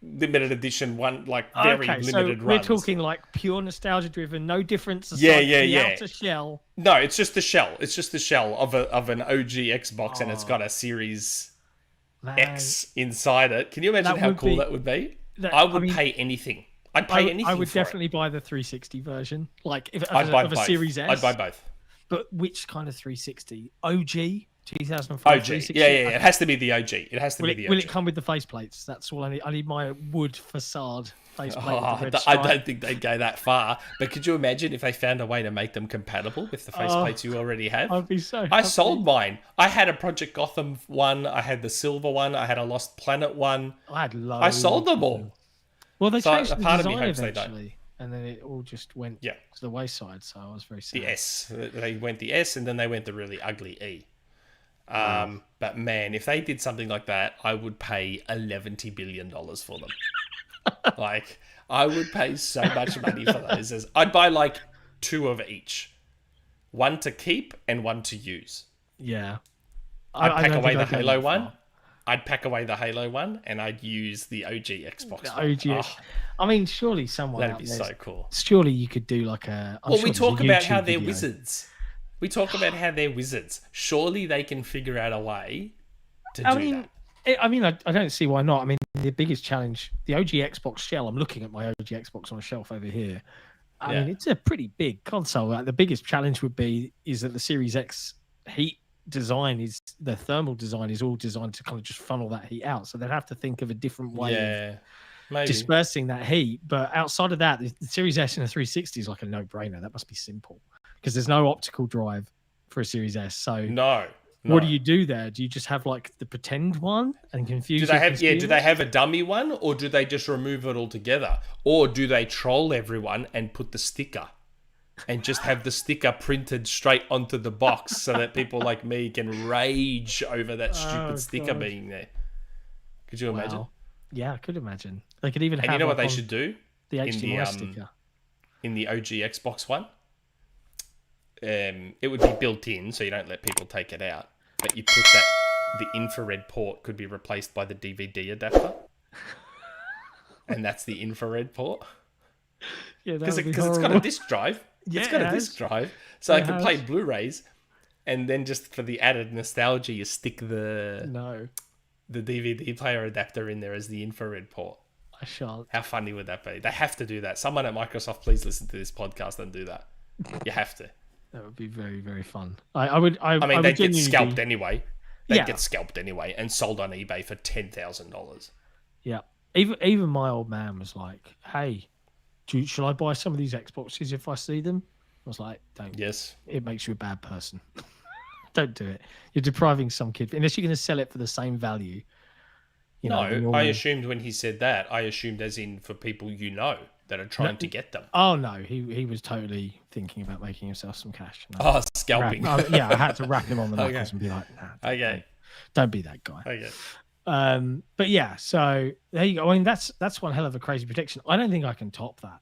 limited edition very limited runs. We're talking pure nostalgia driven, no difference. Outer shell. No, it's just the shell. It's just the shell of an OG Xbox, and it's got a Series X inside it. Can you imagine how cool that would be? I would pay anything. I'd pay anything. I would for definitely it. buy the 360 version, I'd buy of a both. Series S. I'd buy both. But which kind of 360? OG 2005. OG. 360? Yeah. It has to be the OG. It has to be the OG. Will it come with the faceplates? That's all I need. I need my wood facade faceplate. I don't think they'd go that far. But could you imagine if they found a way to make them compatible with the faceplates you already have? I'd be so happy. I sold mine. I had a Project Gotham one. I had the silver one. I had a Lost Planet one. I had loads. I sold them all. Well, they changed the design eventually, and then it all just went to the wayside. So I was very sad. The S. They went the S, and then they went the really ugly E. But man, if they did something like that, I would pay $11 billion for them. I would pay so much money for those. I'd buy two of each, one to keep and one to use. Yeah, I'd pack away the Halo one. I'd pack away the Halo one, and I'd use the OG Xbox. The OG. I mean, surely someone that'd be so cool. Surely you could do a. We talk about how they're wizards. We talk about how they're wizards. Surely they can figure out a way to do that. I don't see why not. I mean, the biggest challenge, the OG Xbox shell. I'm looking at my OG Xbox on a shelf over here. I mean, it's a pretty big console. The biggest challenge is that the Series X heat design is the thermal design is all designed to kind of just funnel that heat out. So they'd have to think of a different way of maybe. dispersing that heat. But outside of that, the Series S and the 360 is like a no-brainer. That must be simple because there's no optical drive for a Series S. So No. what do you do there? Do you just have like the pretend one and confuse? Do they have a dummy one, or do they just remove it altogether, or do they troll everyone and put the sticker, and just have the sticker printed straight onto the box so that people like me can rage over that stupid sticker being there? Could you imagine? Wow. Yeah, I could imagine. They could even have. And you know what like they should do? The HDMI sticker in the OG Xbox One. It would be built in, so you don't let people take it out. But you put that the infrared port could be replaced by the DVD adapter, and that's the infrared port. Yeah, because it's got a disc drive. Yeah, it's got a disc drive, so I can play Blu-rays, and then just for the added nostalgia, you stick the DVD player adapter in there as the infrared port. I shan't. How funny would that be? They have to do that. Someone at Microsoft, please listen to this podcast and do that. You have to. That would be very, very fun. I mean, they'd get scalped anyway. They'd get scalped anyway and sold on eBay for $10,000. Yeah. Even my old man was like, hey, should I buy some of these Xboxes if I see them? I was like, don't. Yes. It makes you a bad person. Don't do it. You're depriving some kid. Unless you're going to sell it for the same value. I assumed when he said that, I assumed as in for people that are trying to get them. Oh, no. He was totally thinking about making himself some cash. No. Scalping. I had to wrap him on the knuckles and be like, nah, don't be that guy. Okay. But yeah, so there you go. I mean, that's one hell of a crazy prediction. I don't think I can top that.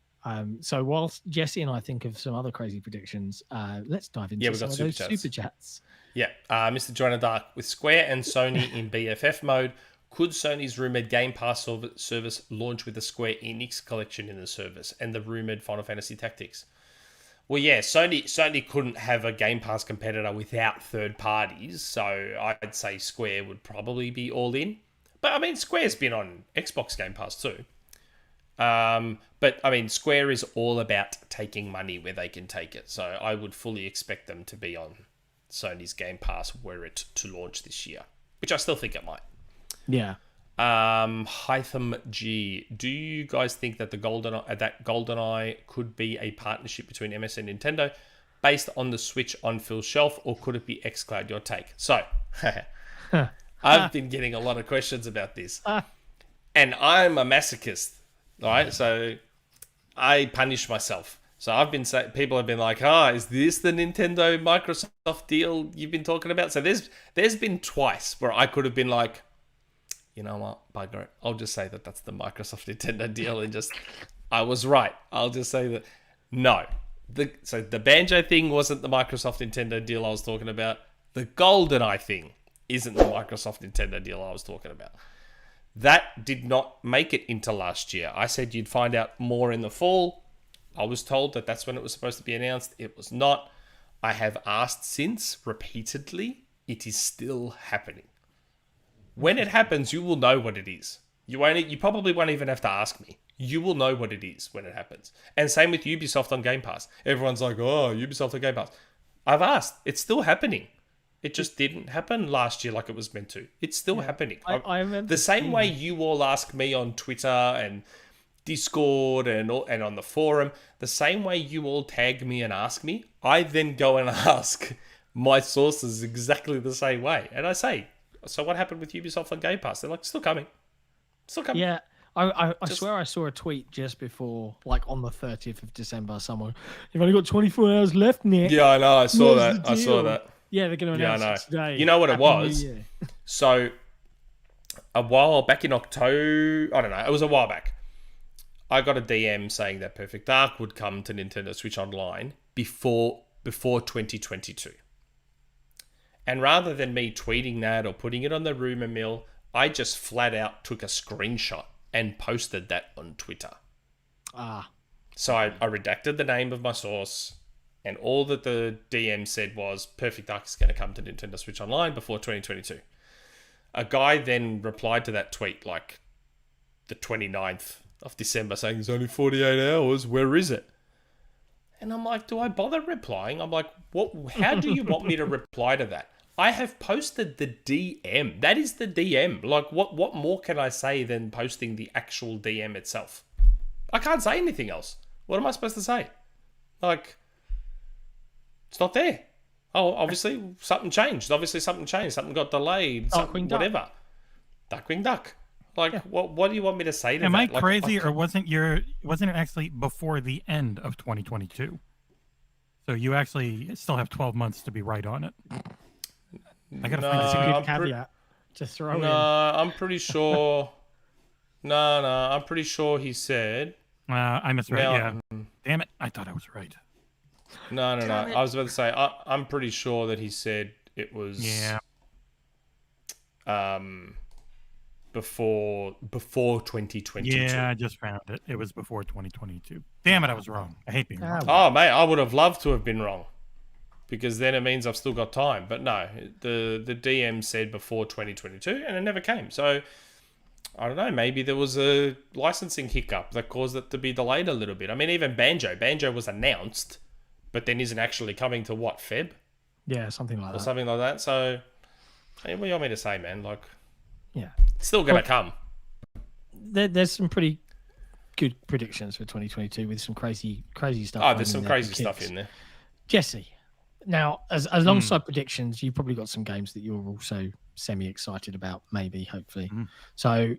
So whilst Jesse and I think of some other crazy predictions, let's dive into some of those super chats. Yeah. Mr. Joanna Dark, with Square and Sony in BFF mode, could Sony's rumoured Game Pass service launch with the Square Enix collection in the service and the rumoured Final Fantasy Tactics? Well, yeah, Sony couldn't have a Game Pass competitor without third parties, so I'd say Square would probably be all in. But, I mean, Square's been on Xbox Game Pass too. But, I mean, Square is all about taking money where they can take it, so I would fully expect them to be on Sony's Game Pass were it to launch this year, which I still think it might. Yeah. Hytham G, do you guys think that Goldeneye could be a partnership between MS and Nintendo based on the Switch on Phil's shelf, or could it be xCloud? Your take. So, I've been getting a lot of questions about this, and I'm a masochist, right? So I punish myself. So I've been saying, people have been like, is this the Nintendo Microsoft deal you've been talking about? So there's been twice where I could have been like, you know what, bugger it. I'll just say that that's the Microsoft Nintendo deal and I was right. I'll just say that, no. So the Banjo thing wasn't the Microsoft Nintendo deal I was talking about. The Goldeneye thing isn't the Microsoft Nintendo deal I was talking about. That did not make it into last year. I said you'd find out more in the fall. I was told that that's when it was supposed to be announced. It was not. I have asked since repeatedly. It is still happening. When it happens, you will know what it is. You probably won't even have to ask me. You will know what it is when it happens. And same with Ubisoft on Game Pass. Everyone's like, Ubisoft on Game Pass. I've asked. It's still happening. It just didn't happen last year like it was meant to. It's still happening. I remember the same way you all ask me on Twitter and Discord and on the forum, the same way you all tag me and ask me, I then go and ask my sources exactly the same way. And I say, so what happened with Ubisoft on Game Pass? They're like, still coming. Yeah, I swear I saw a tweet just before, like on the 30th of December, someone, you've only got 24 hours left, Nick. Yeah, I know. I saw that. Yeah, they're going to announce it today. You know what it was? So, a while back in October, I don't know, it was a while back, I got a DM saying that Perfect Dark would come to Nintendo Switch Online before 2022. And rather than me tweeting that or putting it on the rumor mill, I just flat out took a screenshot and posted that on Twitter. So I redacted the name of my source, and all that the DM said was Perfect Dark is going to come to Nintendo Switch Online before 2022. A guy then replied to that tweet like the 29th of December saying it's only 48 hours, where is it? And I'm like, do I bother replying? I'm like, what? How do you want me to reply to that? I have posted the DM. That is the DM. Like, what more can I say than posting the actual DM itself? I can't say anything else. What am I supposed to say? Like, it's not there. Oh, obviously something changed. Something got delayed. Whatever. Duckwing Duck. Like, what do you want me to say to that? Am I like, crazy, or wasn't it actually before the end of 2022? So you actually still have 12 months to be right on it. I gotta find That's this a good out. caveat to throw in. I'm pretty sure. I'm pretty sure he said. I misread. Now, Yeah. Damn it! I thought I was right. No. I was about to say. I'm pretty sure that he said it was. Yeah. Before 2022. Yeah, I just found it. It was before 2022. Damn it, I was wrong. I hate being wrong. Oh, mate, I would have loved to have been wrong, because then it means I've still got time. But no, the DM said before 2022, and it never came. So I don't know. Maybe there was a licensing hiccup that caused it to be delayed a little bit. I mean, even Banjo was announced, but then isn't actually coming to what, Feb? Yeah, something like that. Or something like that. So, hey, what do you want me to say, man? Like, yeah, it's still gonna come. There's some pretty good predictions for 2022 with some crazy stuff. Oh, there's some crazy stuff in there. Jesse, now as alongside predictions, you've probably got some games that you're also semi excited about, maybe, hopefully. So,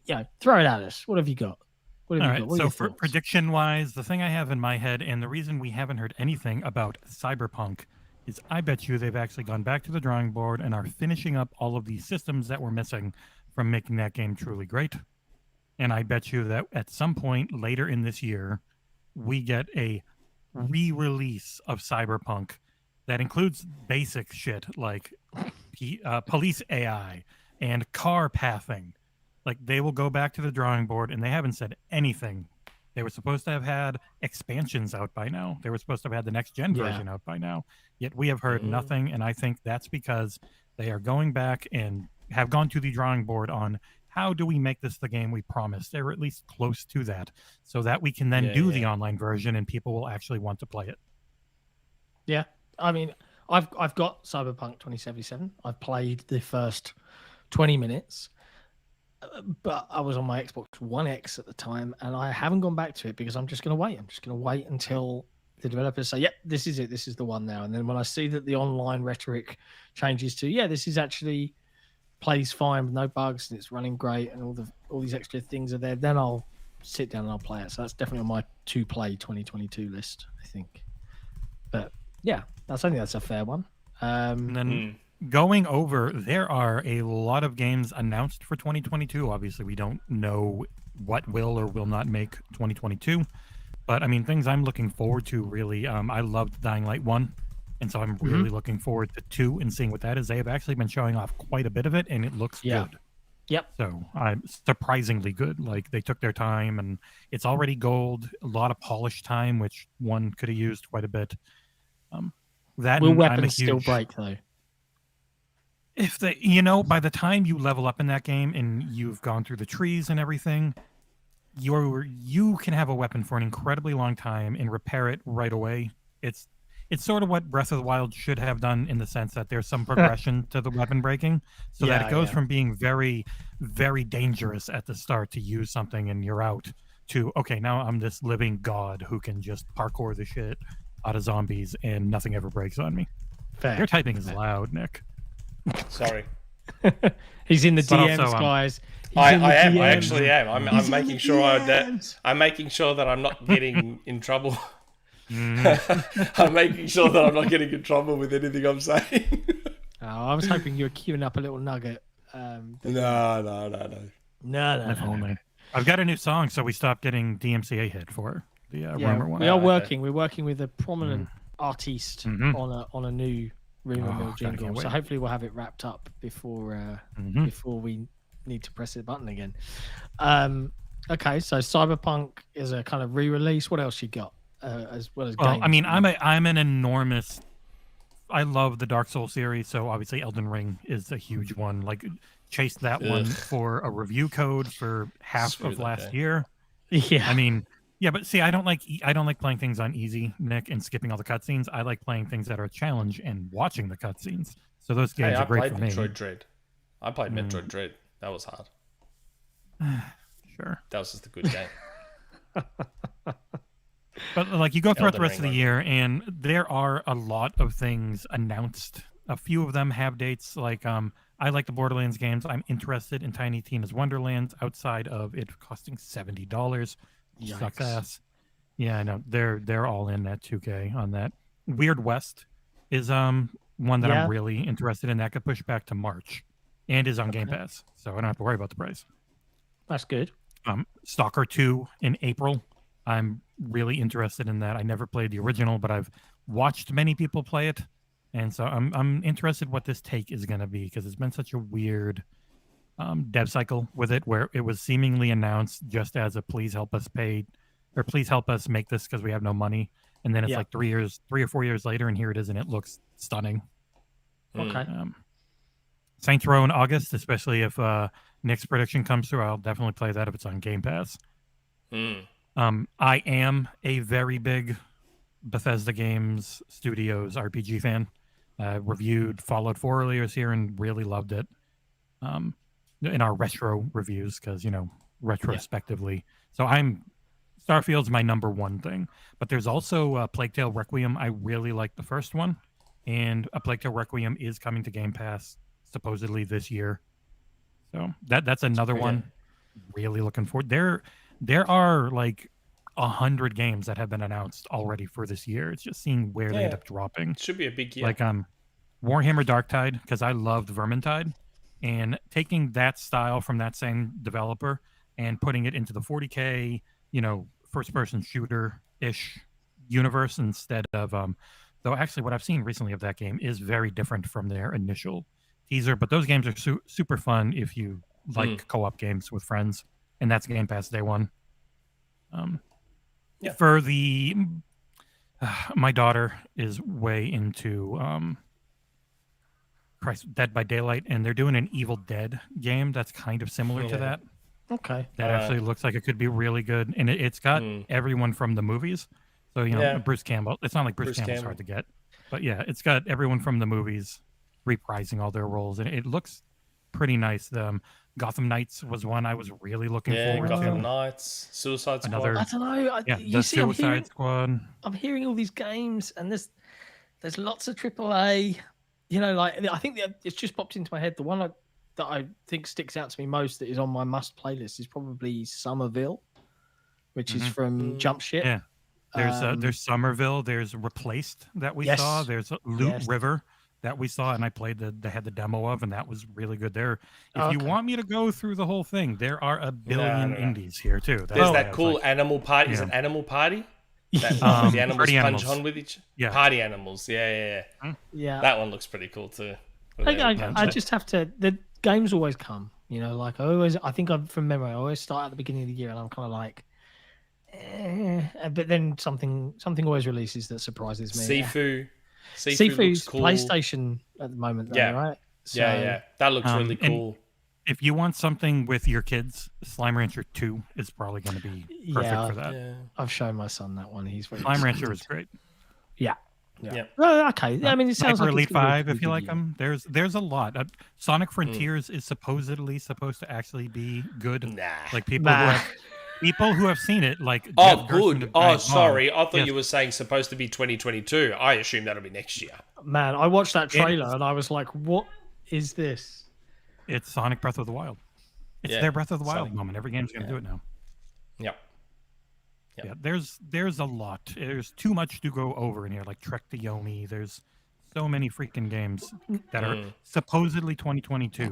yeah, throw it at us. What have you got? What have you got? What are So your for thoughts? prediction-wise, the thing I have in my head, and the reason we haven't heard anything about Cyberpunk, is I bet you they've actually gone back to the drawing board and are finishing up all of the systems that were missing from making that game truly great. And I bet you that at some point later in this year, we get a re-release of Cyberpunk that includes basic shit like police AI and car pathing. Like, they will go back to the drawing board, and they haven't said anything. They were supposed to have had expansions out by now. They were supposed to have had the next gen version out by now. Yet we have heard nothing, and I think that's because they are going back and have gone to the drawing board on how do we make this the game we promised, or at least close to that, so that we can then do the online version and people will actually want to play it. Yeah, I mean, I've got Cyberpunk 2077. I've played the first 20 minutes. But I was on my Xbox One X at the time, and I haven't gone back to it because I'm just going to wait. I'm just going to wait until the developers say, yep, this is it. This is the one now. And then when I see that the online rhetoric changes to, yeah, this is actually plays fine with no bugs and it's running great and all these extra things are there, then I'll sit down and I'll play it. So that's definitely on my to play 2022 list, I think. But yeah, that's a fair one. And then going over, there are a lot of games announced for 2022. Obviously, we don't know what will or will not make 2022. But, I mean, things I'm looking forward to, really. I loved Dying Light 1, and so I'm really looking forward to 2 and seeing what that is. They have actually been showing off quite a bit of it, and it looks good. Yep. So, I'm surprisingly good. Like, they took their time, and it's already gold. A lot of polish time, which 1 could have used quite a bit. That will weapons still break, though? If they, by the time you level up in that game and you've gone through the trees and everything, you can have a weapon for an incredibly long time and repair it right away. It's sort of what Breath of the Wild should have done, in the sense that there's some progression to the weapon breaking, so that it goes from being very, very dangerous at the start to use something and you're out, to, okay, now I'm this living god who can just parkour the shit out of zombies and nothing ever breaks on me. Fair. Your typing is loud, Nick. Sorry. He's in the But DMs, also, guys. I am. I actually am. I'm making sure I'm making sure that I'm not getting in trouble. I'm making sure that I'm not getting in trouble with anything I'm saying. I was hoping you were queuing up a little nugget. No. If only. I've got a new song, so we stopped getting DMCA hit for the rumor one. We are working. We're working with a prominent artiste on a new rumor mill jingle. So hopefully we'll have it wrapped up before we need to press the button again. Okay, so Cyberpunk is a kind of re-release. What else you got as well as games? I mean, I'm an enormous. I love the Dark Souls series, so obviously Elden Ring is a huge one. Like, chased that one for a review code for half of last year. Yeah, I mean, Yeah, but see, I don't like playing things on easy, Nick, and skipping all the cutscenes. I like playing things that are a challenge and watching the cutscenes. So those Hey, games I are great played for me. Metroid Dread. I played Metroid Dread. That was hard. Sure. That was just a good game. But like you go throughout the Elden rest Ring of the one. year, and there are a lot of things announced. A few of them have dates. Like I like the Borderlands games. I'm interested in Tiny Tina's Wonderlands outside of it costing $70. Sucks Yikes. ass. Yeah, I know. They're all in at 2K on that. Weird West is one that Yeah. I'm really interested in. That could push back to March, and is on Game Pass, so I don't have to worry about the price. That's good. Stalker 2 in April. I'm really interested in that. I never played the original, but I've watched many people play it, and so I'm interested what this take is going to be, because it's been such a weird dev cycle with it, where it was seemingly announced just as a please help us pay, or please help us make this because we have no money, and then it's Yeah. like 3 or 4 years later, and here it is, and it looks stunning. Okay. Saints Row in August, especially if Nick's prediction comes through, I'll definitely play that if it's on Game Pass. I am a very big Bethesda Games Studios RPG fan. Reviewed Fallout 4 earlier this year and really loved it in our retro reviews, because, retrospectively. So Starfield's my number one thing. But there's also Plague Tale Requiem. I really like the first one. And A Plague Tale Requiem is coming to Game Pass supposedly this year. So that's another one. Really looking forward. There are like 100 games that have been announced already for this year. It's just seeing where they end up dropping. It should be a big year. Like Warhammer Darktide, because I loved Vermintide, and taking that style from that same developer and putting it into the 40K, first person shooter ish universe instead of though actually what I've seen recently of that game is very different from their initial teaser. But those games are super fun if you like co-op games with friends, and that's Game Pass day one. For the my daughter is way into Dead by Daylight, and they're doing an Evil Dead game that's kind of similar to that. Okay. That actually looks like it could be really good, and it's got everyone from the movies. So Bruce Campbell. It's not like Bruce Campbell's hard to get, but yeah, it's got everyone from the movies reprising all their roles, and it looks pretty nice. Gotham Knights was one I was really looking forward to. Gotham Knights, Suicide Squad. I don't know. The Suicide Squad. I'm hearing all these games, and there's lots of AAA. I think it's just popped into my head. The one that I think sticks out to me most that is on my must playlist is probably Somerville, which is from Jump Ship. Yeah. There's Somerville. There's Replaced that we saw. There's Loot River that we saw, and I played they had the demo of, and that was really good. If you want me to go through the whole thing, there are a billion indies here too. There's that cool Animal Party. Is it Animal Party? That the animals punch on with each. Yeah. Party Animals. Yeah. That one looks pretty cool too. I just have to. The games always come. I think from memory, I always start at the beginning of the year, and I'm kind of like, but then something always releases that surprises me. Sifu looks cool. PlayStation at the moment, though, right? So, yeah. That looks really cool. If you want something with your kids, Slime Rancher 2 is probably going to be perfect for that. Yeah. I've shown my son that one. He's very Slime Rancher is great. Yeah. Okay. I mean, it sounds like Elite 5 if you like them. There's a lot. Sonic Frontiers is supposed to actually be good. Nah. Like people who have seen it, like good. Sorry. I thought you were saying supposed to be 2022. I assume that'll be next year. Man, I watched that trailer and I was like, what is this? It's Sonic Breath of the Wild. It's their Breath of the Wild moment. Every game's going to do it now. Yep. Yeah, there's a lot. There's too much to go over in here, like Trek to Yomi. There's so many freaking games that are supposedly 2022.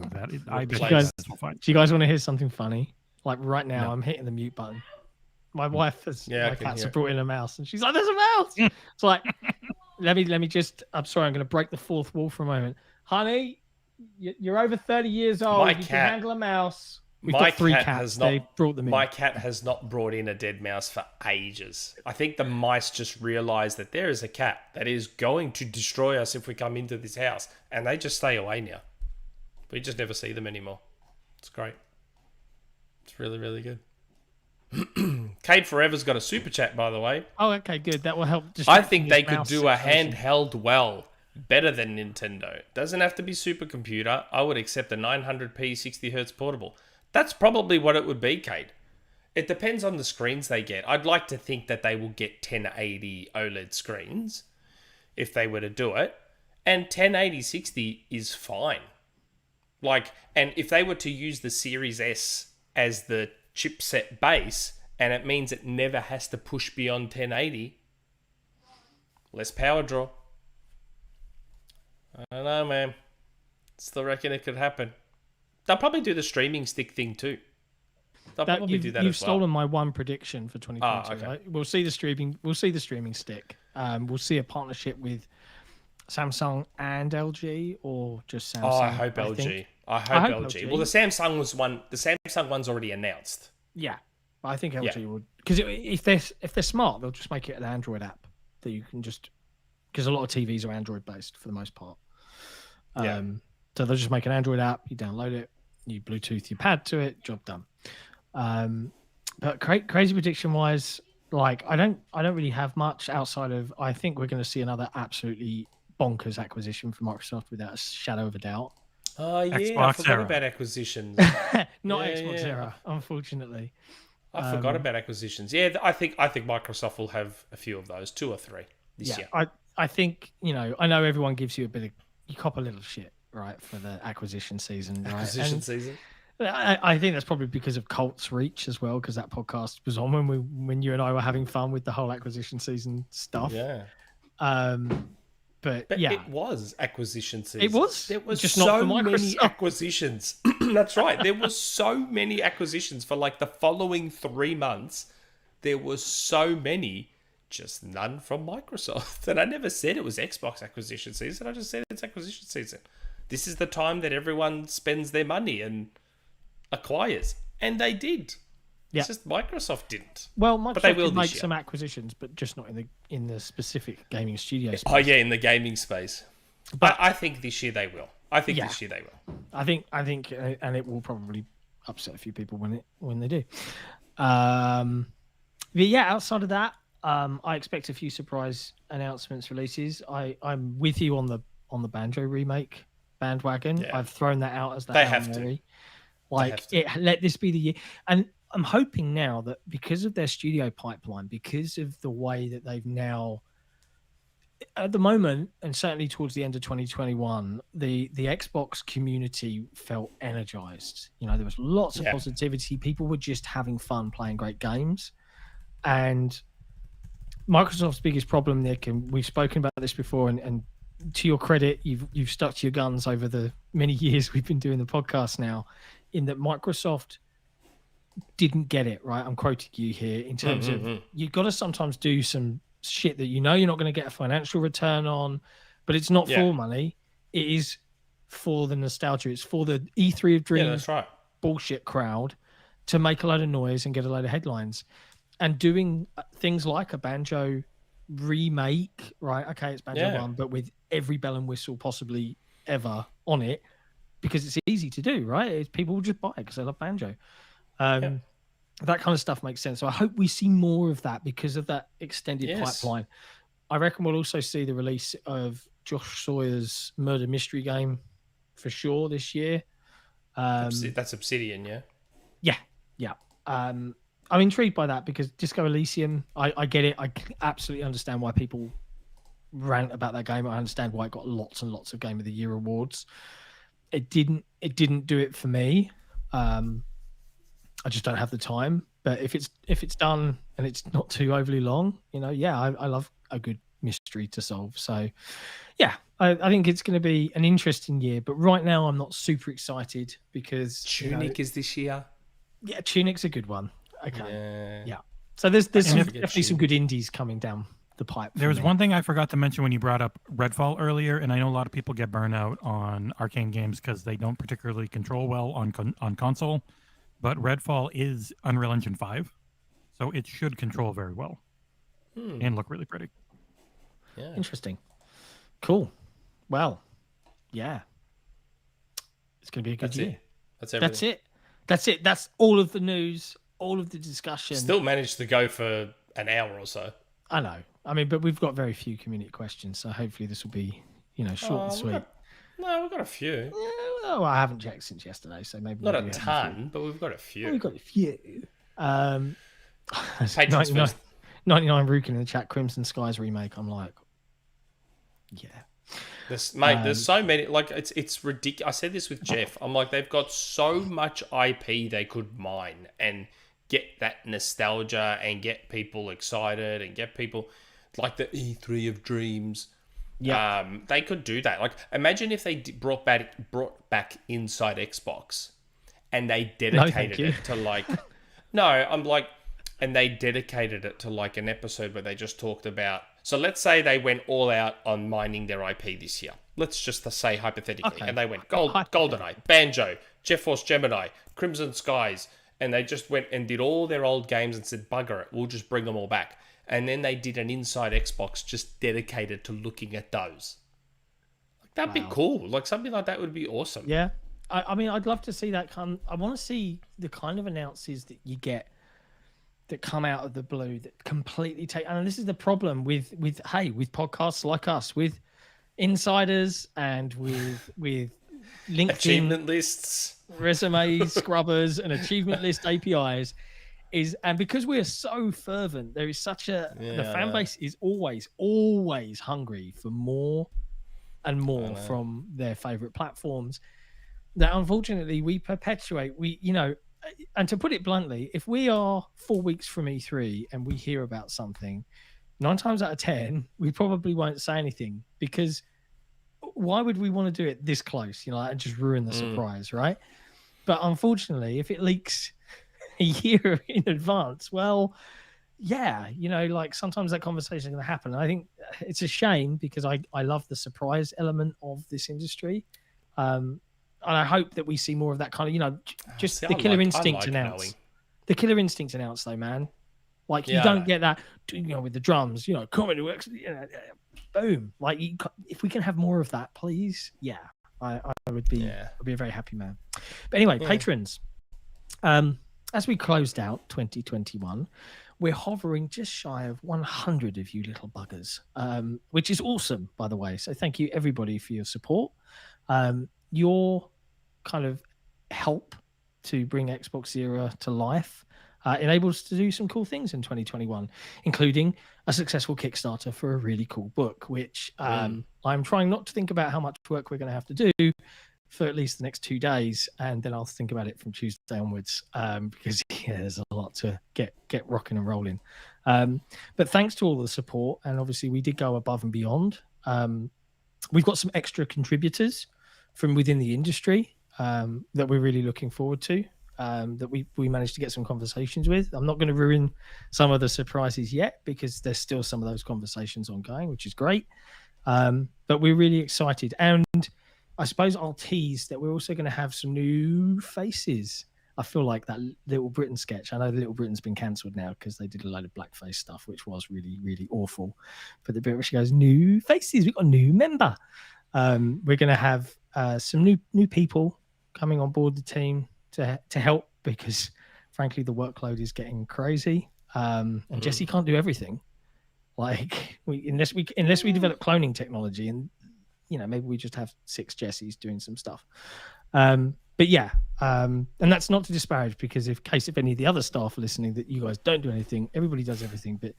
I bet you guys will find. Do you guys want to hear something funny? Like right now, I'm hitting the mute button. My wife my cats have brought in a mouse, and she's like, "There's a mouse." It's like, let me just. I'm sorry, I'm going to break the fourth wall for a moment, honey. You're over 30 years old. You can handle a mouse. We've got 3 cats. They brought them in. My cat has not brought in a dead mouse for ages. I think the mice just realized that there is a cat that is going to destroy us if we come into this house, and they just stay away now. We just never see them anymore. It's great. It's really, really good. Cade Forever's got a super chat, by the way. Oh, okay, good. That will help. I think they could do a handheld well better than Nintendo. Doesn't have to be supercomputer. I would accept a 900p 60Hz portable. That's probably what it would be, Cade. It depends on the screens they get. I'd like to think that they will get 1080 OLED screens if they were to do it. And 1080 60 is fine. And if they were to use the Series S as the chipset base, and it means it never has to push beyond 1080, less power draw. I don't know, man. Still reckon it could happen. They'll probably do the streaming stick thing too. They'll probably do that you've as well. stolen my one prediction for 2022. Okay. Right? We'll see the streaming. We'll see the streaming stick. We'll see a partnership with Samsung and LG, or just Samsung. Oh, I hope LG. I hope LG. Well, the Samsung one's already announced. Yeah, but I think LG would, because if they're smart, they'll just make it an Android app that you can just, because a lot of TVs are Android based for the most part. So they'll just make an Android app. You download it, you Bluetooth your pad to it, job done. But crazy prediction wise, I don't really have much outside of, I think we're going to see another absolutely bonkers acquisition from Microsoft without a shadow of a doubt. Oh yeah, Xbox I forgot Era. about acquisitions. Not Xbox Era, unfortunately. I forgot about acquisitions. Yeah, I think Microsoft will have a few of those, 2 or 3 this year. I think, I know everyone gives you you cop a little shit, right, for the acquisition season. Right? Acquisition season. I think that's probably because of Colt's reach as well, because that podcast was on when you and I were having fun with the whole acquisition season stuff. Yeah. But yeah, it was acquisition season. It was. There was just so not for many acquisitions. That's right. There was so many acquisitions for the following 3 months. There was so many, just none from Microsoft. And I never said it was Xbox acquisition season. I just said it's acquisition season. This is the time that everyone spends their money and acquires, and they did. Yeah. It's just Microsoft didn't. Well, Microsoft but they will did make this year. some acquisitions, but just not in the specific gaming studio space. Oh yeah, in the gaming space. But I think this year they will. This year they will. I think, and it will probably upset a few people when they do. But yeah, outside of that, I expect a few surprise announcements, releases. I'm with you on the Banjo remake bandwagon. Yeah. I've thrown that out as the They Hail have to. Mary. Let this be the year. And I'm hoping now that because of their studio pipeline, because of the way that they've now, at the moment, and certainly towards the end of 2021, the Xbox community felt energized. There was lots of positivity. People were just having fun playing great games. And Microsoft's biggest problem, Nick, and we've spoken about this before, and to your credit, you've stuck to your guns over the many years we've been doing the podcast now, in that Microsoft didn't get it, right? I'm quoting you here in terms of you've got to sometimes do some shit that you're not going to get a financial return on, but it's not for money. It is for the nostalgia. It's for the E3 of Dreams that's right. bullshit crowd to make a load of noise and get a load of headlines. And doing things like a Banjo remake, right? Okay, it's Banjo 1, but with every bell and whistle possibly ever on it, because it's easy to do, right? People will just buy it because they love Banjo. That kind of stuff makes sense. So I hope we see more of that because of that extended pipeline. I reckon we'll also see the release of Josh Sawyer's murder mystery game for sure this year. That's Obsidian, yeah? Yeah. I'm intrigued by that because Disco Elysium, I get it. I absolutely understand why people rant about that game. I understand why it got lots and lots of Game of the Year awards. It didn't do it for me. I just don't have the time. But if it's done and it's not too overly long, I love a good mystery to solve. So, yeah, I think it's going to be an interesting year. But right now, I'm not super excited because Tunic is this year. Yeah, Tunic's a good one. Okay. Yeah. So there's definitely some good indies coming down the pipe. There was one thing I forgot to mention when you brought up Redfall earlier, and I know a lot of people get burned out on arcane games because they don't particularly control well on console. But Redfall is Unreal Engine 5, so it should control very well and look really pretty. Yeah. Interesting. Cool. Well, yeah. It's going to be a good year. That's everything. That's it. That's all of the news all of the discussion. Still managed to go for an hour or so. I know. I mean, but we've got very few community questions, so hopefully this will be, short and sweet. We've got a few. Well, I haven't checked since yesterday, so maybe not a ton, but we've got a few. We've got a few. Patrons 99 Rukin in the chat. Crimson Skies remake. I'm like, yeah. There's so many. Like it's ridiculous. I said this with Jeff. I'm like, they've got so much IP they could mine and get that nostalgia and get people excited and get people like the E3 of dreams. Yeah, they could do that. Like, imagine if they brought back Inside Xbox, and they dedicated it to like, and they dedicated it to like an episode where they just talked about. So let's say they went all out on mining their IP this year. Let's just say hypothetically, and they went Goldeneye, Banjo, Jet Force Gemini, Crimson Skies, and they just went and did all their old games and said, bugger it, we'll just bring them all back. And then they did an Inside Xbox just dedicated to looking at those. Like, that'd be cool. Like, something like that would be awesome. Yeah. I mean, I'd love to see that come. I want to see the kind of announces that you get that come out of the blue that completely take. And this is the problem with podcasts like us, with insiders and with LinkedIn achievement lists, resume scrubbers, and achievement list APIs. And because we're so fervent, there is such the fan base is always hungry for more and more from their favorite platforms, that unfortunately we perpetuate. And to put it bluntly, if we are 4 weeks from E3 and we hear about something, 9 times out of 10 we probably won't say anything, because why would we want to do it this close, and just ruin the surprise, right? But unfortunately, if it leaks a year in advance, well, yeah, like sometimes that conversation is going to happen. And I think it's a shame, because I love the surprise element of this industry. And I hope that we see more of that kind of, just the Killer Instinct announced. The Killer Instinct announced, though, man. Like, you don't get that, with the drums, comedy works, boom. Like, if we can have more of that, please. Yeah, I would be, I'd be a very happy man. But anyway, patrons, as we closed out 2021, we're hovering just shy of 100 of you little buggers, which is awesome, by the way. So thank you, everybody, for your support. Your kind of help to bring XboxEra to life enables us to do some cool things in 2021, including a successful Kickstarter for a really cool book, which I'm trying not to think about how much work we're going to have to do for at least the next 2 days, and then I'll think about it from Tuesday onwards, because there's a lot to get rocking and rolling. But thanks to all the support, and obviously we did go above and beyond. We've got some extra contributors from within the industry that we're really looking forward to, that we managed to get some conversations with. I'm not going to ruin some of the surprises yet, because there's still some of those conversations ongoing, which is great. But we're really excited. And I suppose I'll tease that we're also going to have some new faces. I feel like that Little Britain sketch. I know Little Britain's been cancelled now because they did a load of blackface stuff, which was really, really awful. But the bit where she goes, new faces, we've got a new member. We're going to have some new people coming on board the team to help, because frankly the workload is getting crazy. And Jesse can't do everything. Like, unless we develop cloning technology, and maybe we just have 6 Jessies doing some stuff. But yeah, and that's not to disparage, because in case if any of the other staff are listening, that you guys don't do anything, everybody does everything. But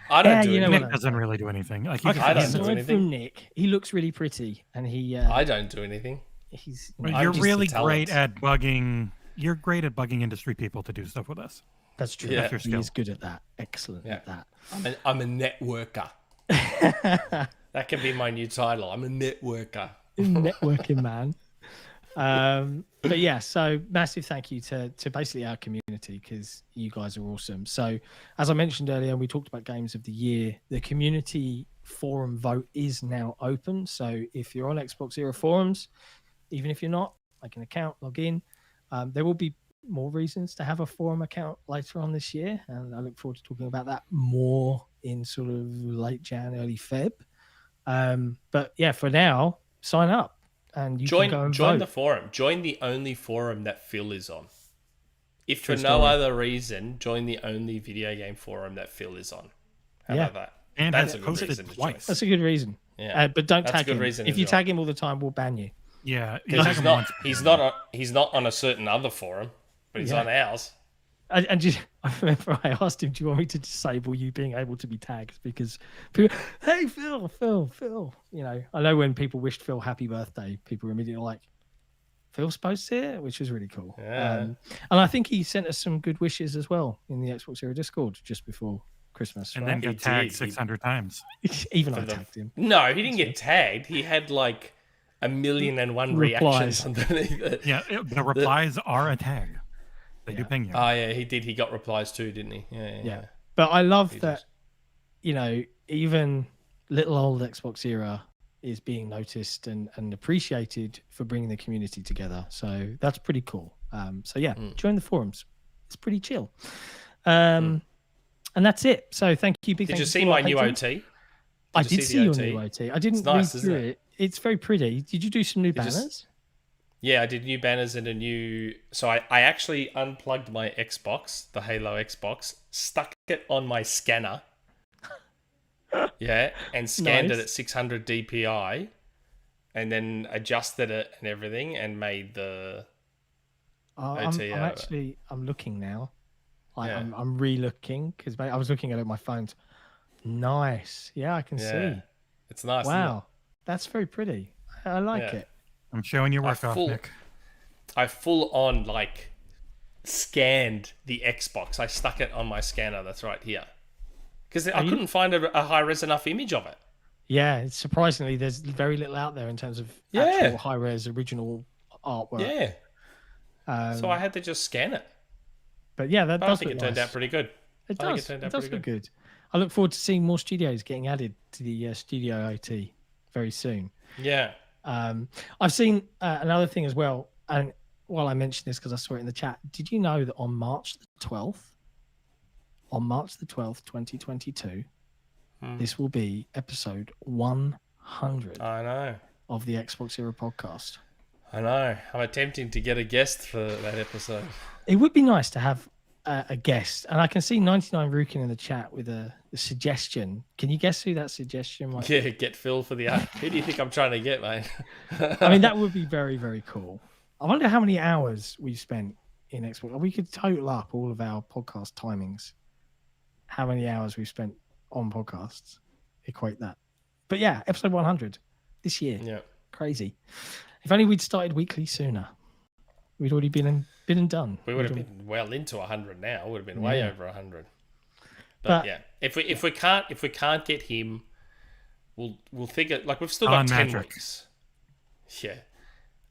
I don't do anything. Nick doesn't really do anything. Like, I don't do anything. From Nick, he looks really pretty, and he. I don't do anything. You're really great at bugging. You're great at bugging industry people to do stuff with us. That's true. Yeah. He is good at that. Excellent at that. I'm a networker. That can be my new title. I'm a networker. Networking man. But yeah, so massive thank you to basically our community, because you guys are awesome. So as I mentioned earlier, we talked about games of the year. The community forum vote is now open. So if you're on XboxEra forums, even if you're not, make an account, log in. There will be more reasons to have a forum account later on this year, and I look forward to talking about that more in sort of late Jan, early Feb. But yeah, for now, sign up and you can go and join vote. the forum. Join the only forum that Phil is on. if for no other reason, join the only video game forum that Phil is on. How about that? And That's has a good posted reason to twice. join. That's a good reason. Yeah, but don't that's a tag good him. reason If to you join. tag him all the time, we'll ban you. Yeah, Because he's not on a certain other forum, but he's on ours. And just, I remember I asked him, "Do you want me to disable you being able to be tagged?" Because people, hey Phil, you know, I know when people wished Phil happy birthday, people were immediately like, "Phil's supposed to it," which was really cool. Yeah. And I think he sent us some good wishes as well in the Xbox Era Discord just before Christmas. and right? then got tagged 600 times. Even I tagged him. No, he didn't get tagged. He had like 1,000,001 reactions underneath it. Yeah, the replies are a tag. They do ping you. Oh yeah, he did. He got replies too, didn't he? Yeah. But I love that, you know, even little old Xbox Era is being noticed and appreciated for bringing the community together. So that's pretty cool. So yeah, join the forums. It's pretty chill. And that's it. So thank you. Did you see my new OT? I did see your new OT. I didn't read through it. It's very pretty. Did you do some new banners? Yeah, I did new banners and a new... So I actually unplugged my Xbox, the Halo Xbox, stuck it on my scanner. Yeah, and scanned it at 600 DPI, and then adjusted it and everything, and made the OT out of it. I'm looking now. I'm re-looking because I was looking at it on my phone. Nice. Yeah, I can see. It's nice. Wow, that's very pretty. I like it. I'm showing your work off, Nick. I full on like scanned the Xbox. I stuck it on my scanner that's right here. Because I couldn't find a high-res enough image of it. Yeah, surprisingly, there's very little out there in terms of actual high-res original artwork. Yeah. So I had to just scan it. But yeah, that does think it turned out pretty good. It does. It does look good. I look forward to seeing more studios getting added to the Studio OT very soon. Yeah. I've seen another thing as well, and while I mention this because I saw it in the chat, did you know that on March the 12th, 2022, this will be episode 100 I know. of the Xbox Era podcast. I know. I'm attempting to get a guest for that episode. It would be nice to have a guest, and I can see 99 Rukin in the chat with a suggestion. Can you guess who that suggestion might be? Get Phil for the art. Who do you think I'm trying to get, mate? I mean, that would be very, very cool. I wonder how many hours we've spent in Xbox. We could total up all of our podcast timings. How many hours we've spent on podcasts. Equate that. But yeah, episode 100 this year. Yeah. Crazy. If only we'd started weekly sooner. We'd already been and done. We would have been well into 100 now. Would have been way over 100. But yeah, if we can't get him, we'll figure. Like we've still got 10 weeks. Yeah.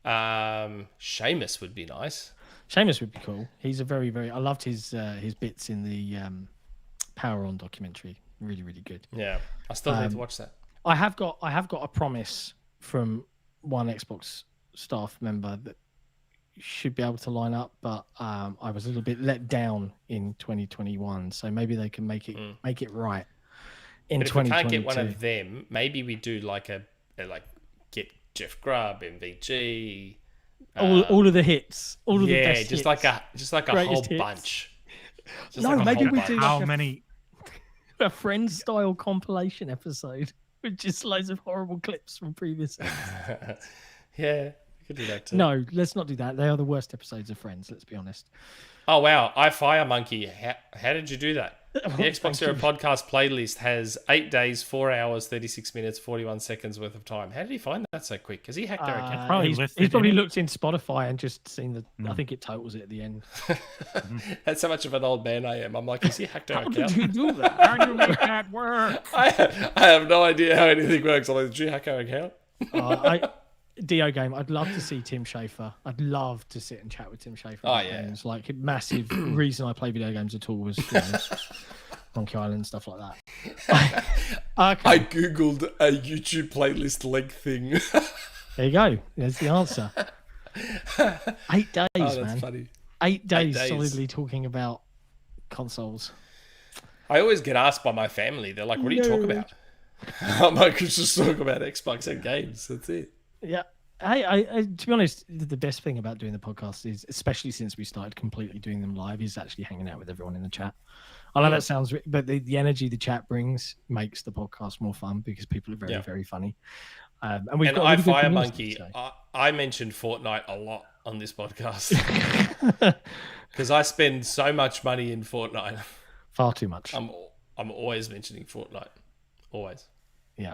Seamus would be nice. Seamus would be cool. He's a very, very. I loved his bits in the Power On documentary. Really, really good. Yeah, I still need to watch that. I have got a promise from one Xbox staff member that should be able to line up, but I was a little bit let down in 2021, so maybe they can make it right in 2022. If we can't get one of them, maybe we do like get Jeff Grubb, MVG, all of the hits, all of the best just hits. like a whole hits. bunch. Maybe we do how many a friend style compilation episode with just loads of horrible clips from previous episodes. Yeah. Could do that too. No, let's not do that. They are the worst episodes of Friends, let's be honest. Oh, wow. iFire Monkey. How did you do that? The Xbox Era podcast playlist has 8 days, 4 hours, 36 minutes, 41 seconds worth of time. How did he find that so quick? Because he hacked our account. He's probably looked in Spotify and just seen I think it totals it at the end. That's how much of an old man I am. I'm like, has he hacked our account? How did you do that? How do you make that work? I have no idea how anything works. I'm like, did you hack our account? DeoGame, I'd love to see Tim Schafer. I'd love to sit and chat with Tim Schafer. Oh, yeah. It's like a massive reason I play video games at all was Monkey Island, stuff like that. Okay. I Googled a YouTube playlist link thing. There you go. There's the answer. 8 days, that's man. Funny. 8 days solidly talking about consoles. I always get asked by my family, they're like, what do you talk about? I'm like, just talk about Xbox and games. That's it. Yeah. to be honest, the best thing about doing the podcast is, especially since we started completely doing them live, is actually hanging out with everyone in the chat. I know that sounds, but the energy the chat brings makes the podcast more fun because people are very, very funny. And we've got a really Fire good Monkey, so. I mentioned Fortnite a lot on this podcast because I spend so much money in Fortnite. Far too much. I'm always mentioning Fortnite. Always. Yeah.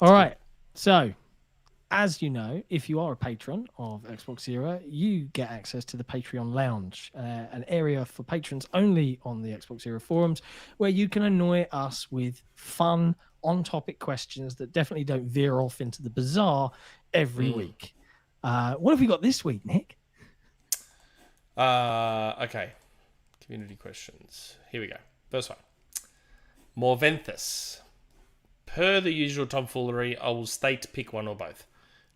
All right. So, as you know, if you are a patron of XboxEra, you get access to the Patreon Lounge, an area for patrons only on the XboxEra forums, where you can annoy us with fun, on-topic questions that definitely don't veer off into the bizarre every week. What have we got this week, Nick? Okay. Community questions. Here we go. First one. Morventhus. Per the usual tomfoolery, I will state pick one or both.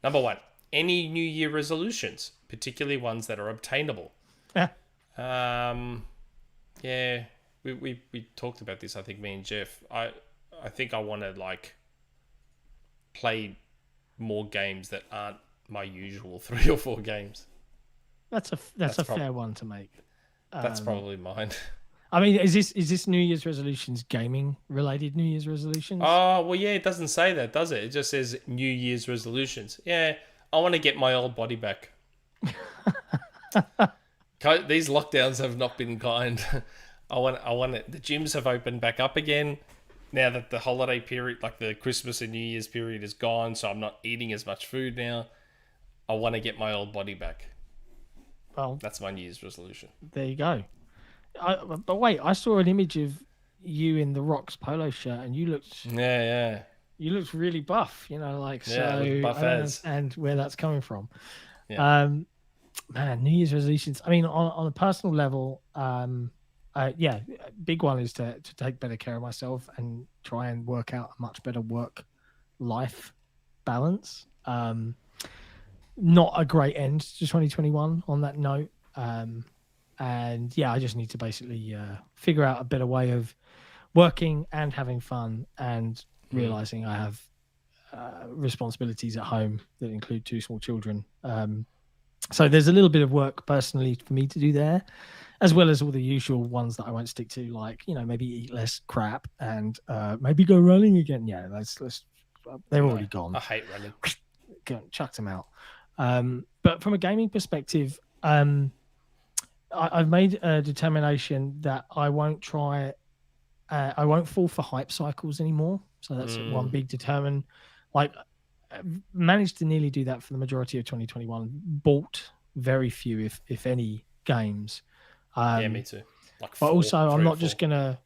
Number 1, any New Year resolutions, particularly ones that are obtainable. Yeah. Yeah, we talked about this. I think me and Jeff. I think I want to play more games that aren't my usual 3 or 4 games. That's a fair one to make. That's probably mine. I mean, is this New Year's resolutions gaming related New Year's resolutions? Oh, well, yeah, it doesn't say that, does it? It just says New Year's resolutions. Yeah, I want to get my old body back. These lockdowns have not been kind. I want it. The gyms have opened back up again now that the holiday period, like the Christmas and New Year's period, is gone. So I'm not eating as much food now. I want to get my old body back. Well, that's my New Year's resolution. There you go. But wait, I saw an image of you in the Rock's polo shirt, and you looked you looked really buff. You know, like so. Buff as. And where that's coming from. Yeah. Man, New Year's resolutions. I mean, on a personal level, big one is to take better care of myself and try and work out a much better work-life balance. Not a great end to 2021 on that note. And yeah, I just need to basically figure out a better way of working and having fun and realizing I have responsibilities at home that include 2 small children. So there's a little bit of work personally for me to do there, as well as all the usual ones that I won't stick to, like, you know, maybe eat less crap and maybe go running again. Yeah, let's they're already gone. I hate running. Chucked them out. But from a gaming perspective, I've made a determination that I won't fall for hype cycles anymore. So that's one big determine. Like, managed to nearly do that for the majority of 2021. Bought very few, if any, games. Yeah, me too. Like but also, I'm not just gonna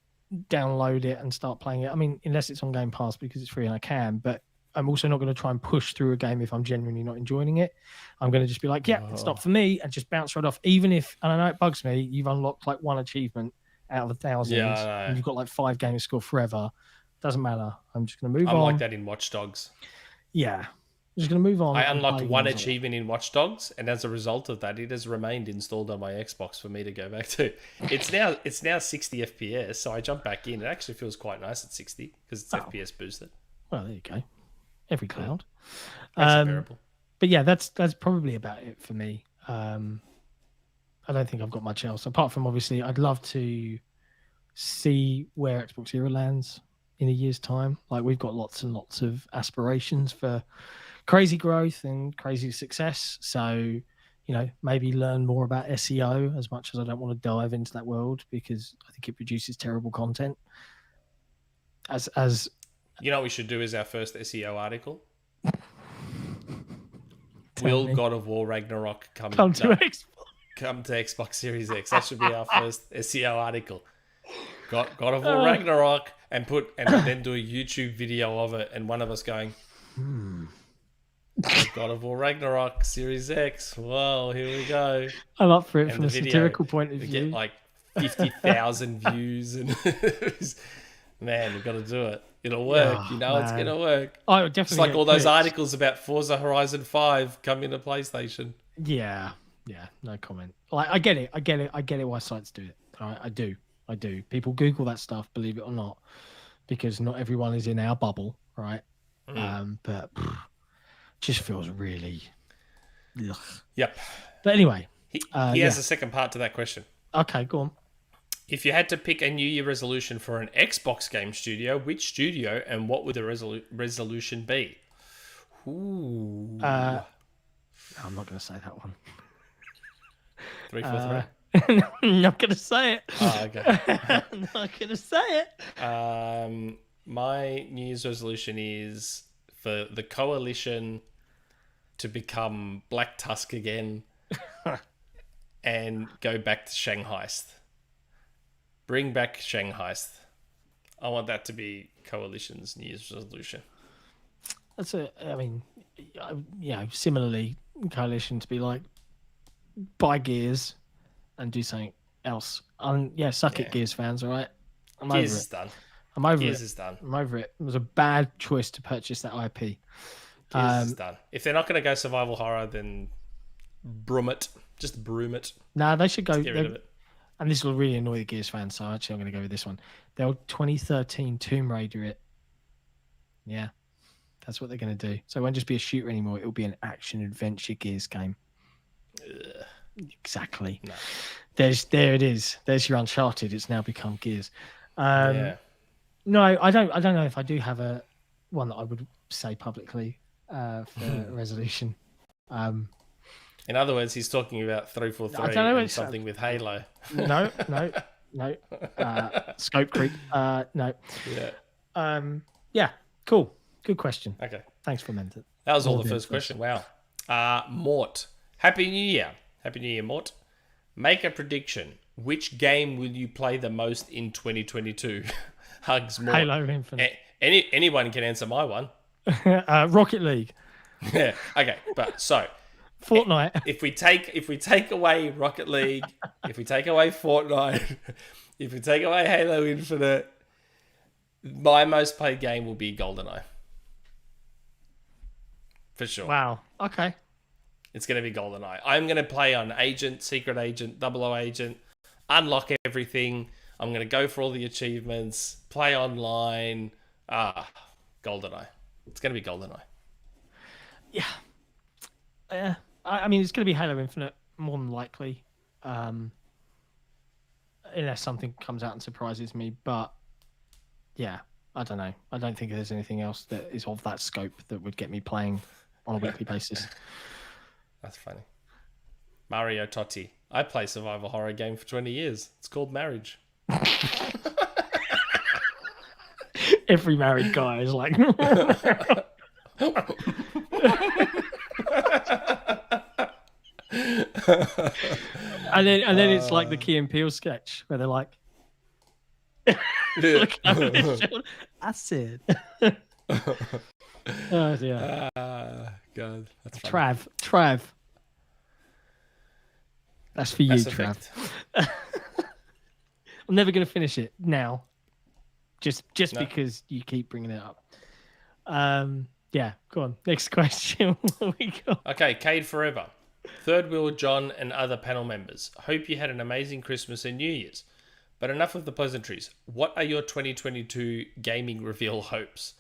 download it and start playing it. I mean, unless it's on Game Pass because it's free and I can. But I'm also not going to try and push through a game if I'm genuinely not enjoying it. I'm going to just be like, yeah, it's not for me, and just bounce right off. Even if, and I know it bugs me, you've unlocked like 1 achievement out of 1,000, and you've got like 5 games score forever. Doesn't matter. I'm just going to move on. I'm like that in Watch Dogs. Yeah. I'm just going to move on. I unlocked 1 achievement in Watch Dogs, and as a result of that, it has remained installed on my Xbox for me to go back to. It's now 60 FPS, so I jump back in. It actually feels quite nice at 60 because it's FPS boosted. Well, there you go. Every cloud. But yeah, that's probably about it for me. I don't think I've got much else apart from, obviously, I'd love to see where XboxEra lands in a year's time. Like, we've got lots and lots of aspirations for crazy growth and crazy success. So, you know, maybe learn more about SEO, as much as I don't want to dive into that world because I think it produces terrible content. As you know what we should do as our first SEO article? Will God of War Ragnarok come to Xbox Series X? That should be our first SEO article. God of War Ragnarok, and then do a YouTube video of it, and one of us going, God of War Ragnarok Series X. Whoa, here we go. I'm up for it from a satirical point of view. Get like 50,000 views, and man, we've got to do it. It'll work, it's gonna work. Oh, definitely. It's like all those articles about Forza Horizon 5 coming to PlayStation. Yeah, no comment. Like, I get it why sites do it. I do. People Google that stuff, believe it or not, because not everyone is in our bubble, right? But just feels really. Ugh. Yep. But anyway, he has a second part to that question. Okay, go on. If you had to pick a New Year resolution for an Xbox game studio, which studio and what would the resolution be? Ooh. I'm not going to say that one. 3, 4, 3. I'm not going to say it. Oh, okay. I'm not going to say it. My New Year's resolution is for the Coalition to become Black Tusk again and go back to Shanghaiist. Bring back Shanghaiist. I want that to be Coalition's New Year's resolution. That's similarly, Coalition to be like, buy Gears and do something else. Suck it, Gears fans, all right? I'm Gears over is it. done. I'm over Gears it. is done. I'm over it. It was a bad choice to purchase that IP. Gears is done. If they're not going to go survival horror, then broom it. Just broom it. Nah, they should go. Just get rid of it. And this will really annoy the Gears fans, so actually I'm going to go with this one. They'll 2013 Tomb Raider it. Yeah, that's what they're going to do. So it won't just be a shooter anymore. It'll be an action-adventure Gears game. Ugh. Exactly. No. There it is. There's your Uncharted. It's now become Gears. Yeah. No, I don't know if I do have one that I would say publicly for a resolution. In other words, he's talking about 343 and something with Halo. No. Scope creep. No. Yeah. Yeah. Cool. Good question. Okay. Thanks for mentoring. That was all the first question. Wow. Mort. Happy New Year. Happy New Year, Mort. Make a prediction. Which game will you play the most in 2022? Hugs, Mort. Halo Infinite. Anyone can answer my one. Rocket League. Yeah. Okay. But so Fortnite. If we take away Rocket League, if we take away Fortnite, if we take away Halo Infinite, my most played game will be GoldenEye. For sure. Wow. Okay. It's going to be GoldenEye. I'm going to play on Agent, Secret Agent, 00 Agent, unlock everything. I'm going to go for all the achievements, play online. GoldenEye. It's going to be GoldenEye. Yeah. I mean, it's going to be Halo Infinite, more than likely. Unless something comes out and surprises me. But, yeah, I don't know. I don't think there's anything else that is of that scope that would get me playing on a weekly basis. That's funny. Mario Totti. I play survival horror game for 20 years. It's called Marriage. Every married guy is like... and then it's like the Key and Peele sketch where they're like, look over his shoulder. I said, oh dear. God, that's funny. Trav. That's for you, Trav. I'm never going to finish it now, just because you keep bringing it up. Yeah, go on. Next question. What we got? Okay, Cade Forever. Third Wheel John and other panel members. Hope you had an amazing Christmas and New Year's. But enough of the pleasantries. What are your 2022 gaming reveal hopes?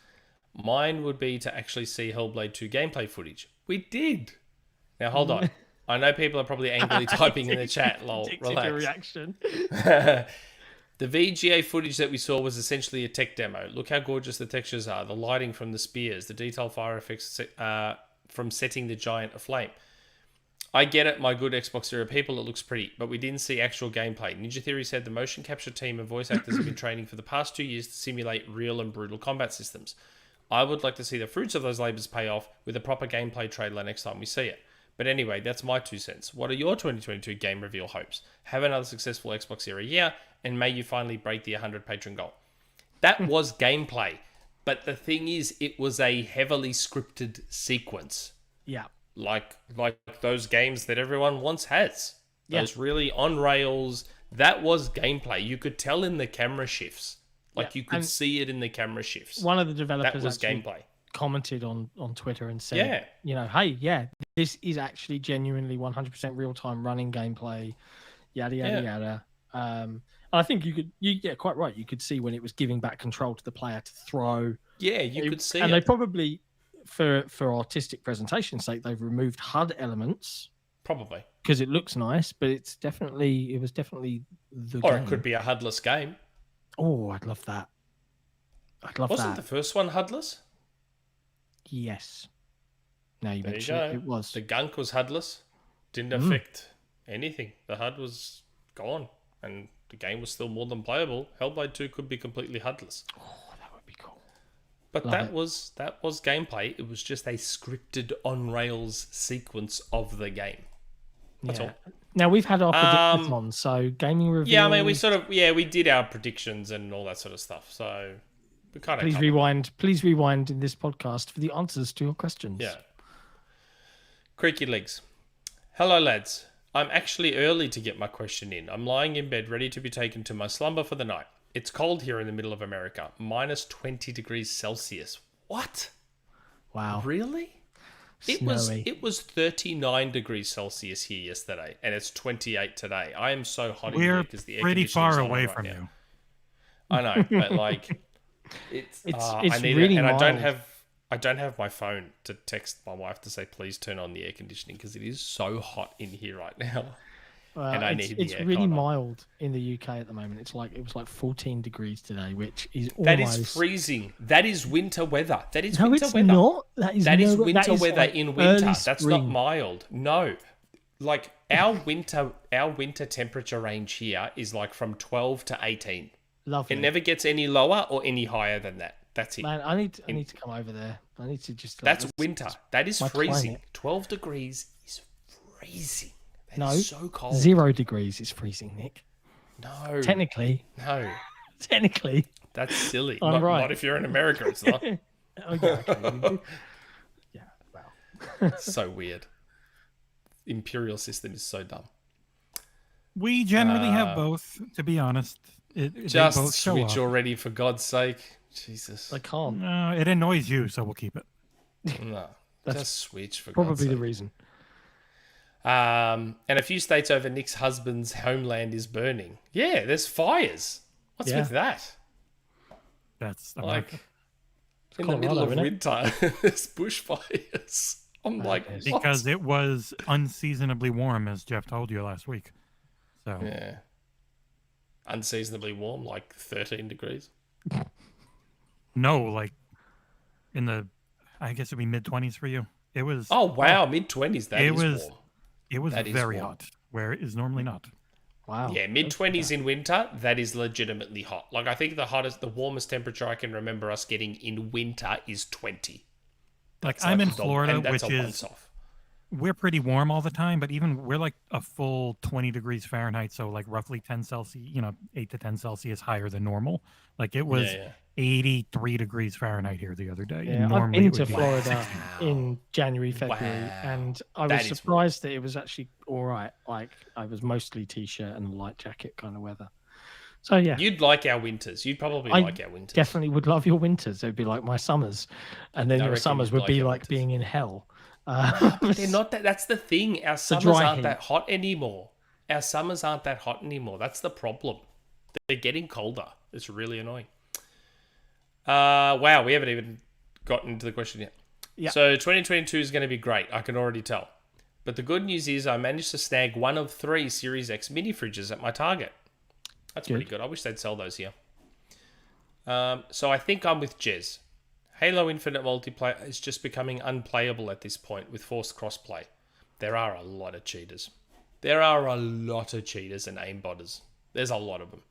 Mine would be to actually see Hellblade 2 gameplay footage. We did. Now, hold on. I know people are probably angrily typing in the chat. Lol, relax. Reaction. The VGA footage that we saw was essentially a tech demo. Look how gorgeous the textures are, the lighting from the spears, the detailed fire effects from setting the giant aflame. I get it, my good Xbox era people, it looks pretty, but we didn't see actual gameplay. Ninja Theory said the motion capture team and voice actors have been training for the past 2 years to simulate real and brutal combat systems. I would like to see the fruits of those labours pay off with a proper gameplay trailer next time we see it. But anyway, that's my 2 cents. What are your 2022 game reveal hopes? Have another successful Xbox era year, and may you finally break the 100 patron goal. That was gameplay, but the thing is, it was a heavily scripted sequence. Yeah. Like those games that everyone once has. Those really on rails. That was gameplay. You could tell in the camera shifts. You could see it in the camera shifts. One of the developers that was gameplay. Commented on Twitter and said, hey, this is actually genuinely 100% real-time running gameplay, yada, yada, yada. I think quite right. You could see when it was giving back control to the player to throw. Yeah, you could see and it. they probably for artistic presentation's sake, they've removed HUD elements Probably. because it looks nice, but it was definitely the Or game. it could be a HUDless game. Oh, I'd love that. Wasn't the first one HUDless? Yes. Now you There you mention go. it was. The gunk was HUDless. Didn't affect anything. The HUD was gone, and the game was still more than playable. Hellblade 2 could be completely HUDless. Oh, that would be cool. But Love that it. was gameplay. It was just a scripted on rails sequence of the game. That's all. Now we've had our Predictathon, so gaming review. Yeah, I mean, we did our predictions and all that sort of stuff. So we kind of Please rewind in this podcast for the answers to your questions. Yeah. Creaky legs. Hello, lads. I'm actually early to get my question in. I'm lying in bed ready to be taken to my slumber for the night. It's cold here in the middle of America. minus 20 degrees Celsius. What? Wow. Really? Snowy. It was 39 degrees Celsius here yesterday, and it's 28 today. I am so hot in here We're because the air pretty far conditioning's on away right from now. you. I know, but like, it's It's I need really it, and mild. I don't have my phone to text my wife to say please turn on the air conditioning because it is so hot in here right now. And I need the it's aircon really on. mild in the UK at the moment. It was like 14 degrees today, which is almost... That is freezing. That is winter weather. That is No, winter it's weather. not. That that is is winter weather like in winter. early That's not spring. mild. No. Like our winter temperature range here is like from 12 to 18. Lovely. It never gets any lower or any higher than that. That's it. Man, I need to come over there. I need to just... That's winter. That is my freezing. climate. 12 degrees is freezing. That No, is so cold. 0 degrees is freezing, Nick. No. Technically. That's silly. I'm Not, right. not if you're in America, it's not. Oh, yeah, okay. Yeah, wow. It's so weird. Imperial system is so dumb. We generally have both, to be honest. They both Just show switch up. already, for God's sake. Jesus. I can't. No, it annoys you, so we'll keep it. No. That's Just switch, for God's Probably sake. the reason. And a few states over Nick's husband's homeland is burning. Yeah, there's fires. What's Yeah. with that? That's Like, in Colorado, the middle of isn't it? winter, there's bushfires. I'm like, is. what? because it was unseasonably warm, as Jeff told you last week. So Yeah. Unseasonably warm, like 13 degrees. no, like in the, I guess it'd be mid-20s for you. It was. Oh, wow. Mid-20s. That It is was- warm. It was that is very warm. hot, where it is normally not. Wow. Yeah, mid-20s in winter, that is legitimately hot. Like, I think the warmest temperature I can remember us getting in winter is 20. Like It's I'm in the- Florida, and that's which a is once-off. we're pretty warm all the time, but even we're like a full 20 degrees Fahrenheit, so like roughly 10 Celsius, 8 to 10 Celsius higher than normal. Like it was Yeah. 83 degrees Fahrenheit here the other day. Yeah, and I've normally been it to would be Florida in January, February, Wow. and I That was is surprised that it was actually all right. Like I was mostly t-shirt and light jacket kind of weather. So yeah, You'd like our winters. You'd probably I like our winters. definitely would love your winters. It'd be like my summers, and then I your reckon summers you'd would like be your like winters. being in hell. But they're not that. That's the thing. Our summers dry aren't heat. that hot anymore. Our summers aren't that hot anymore. That's the problem. They're getting colder. It's really annoying. Wow, we haven't even gotten into the question yet. Yeah. So 2022 is going to be great. I can already tell. But the good news is I managed to snag one of 3 Series X mini fridges at my Target. That's pretty good. I wish they'd sell those here. So I think I'm with Jez. Halo Infinite multiplayer is just becoming unplayable at this point with forced crossplay. There are a lot of cheaters. There are a lot of cheaters and aimbotters. There's a lot of them.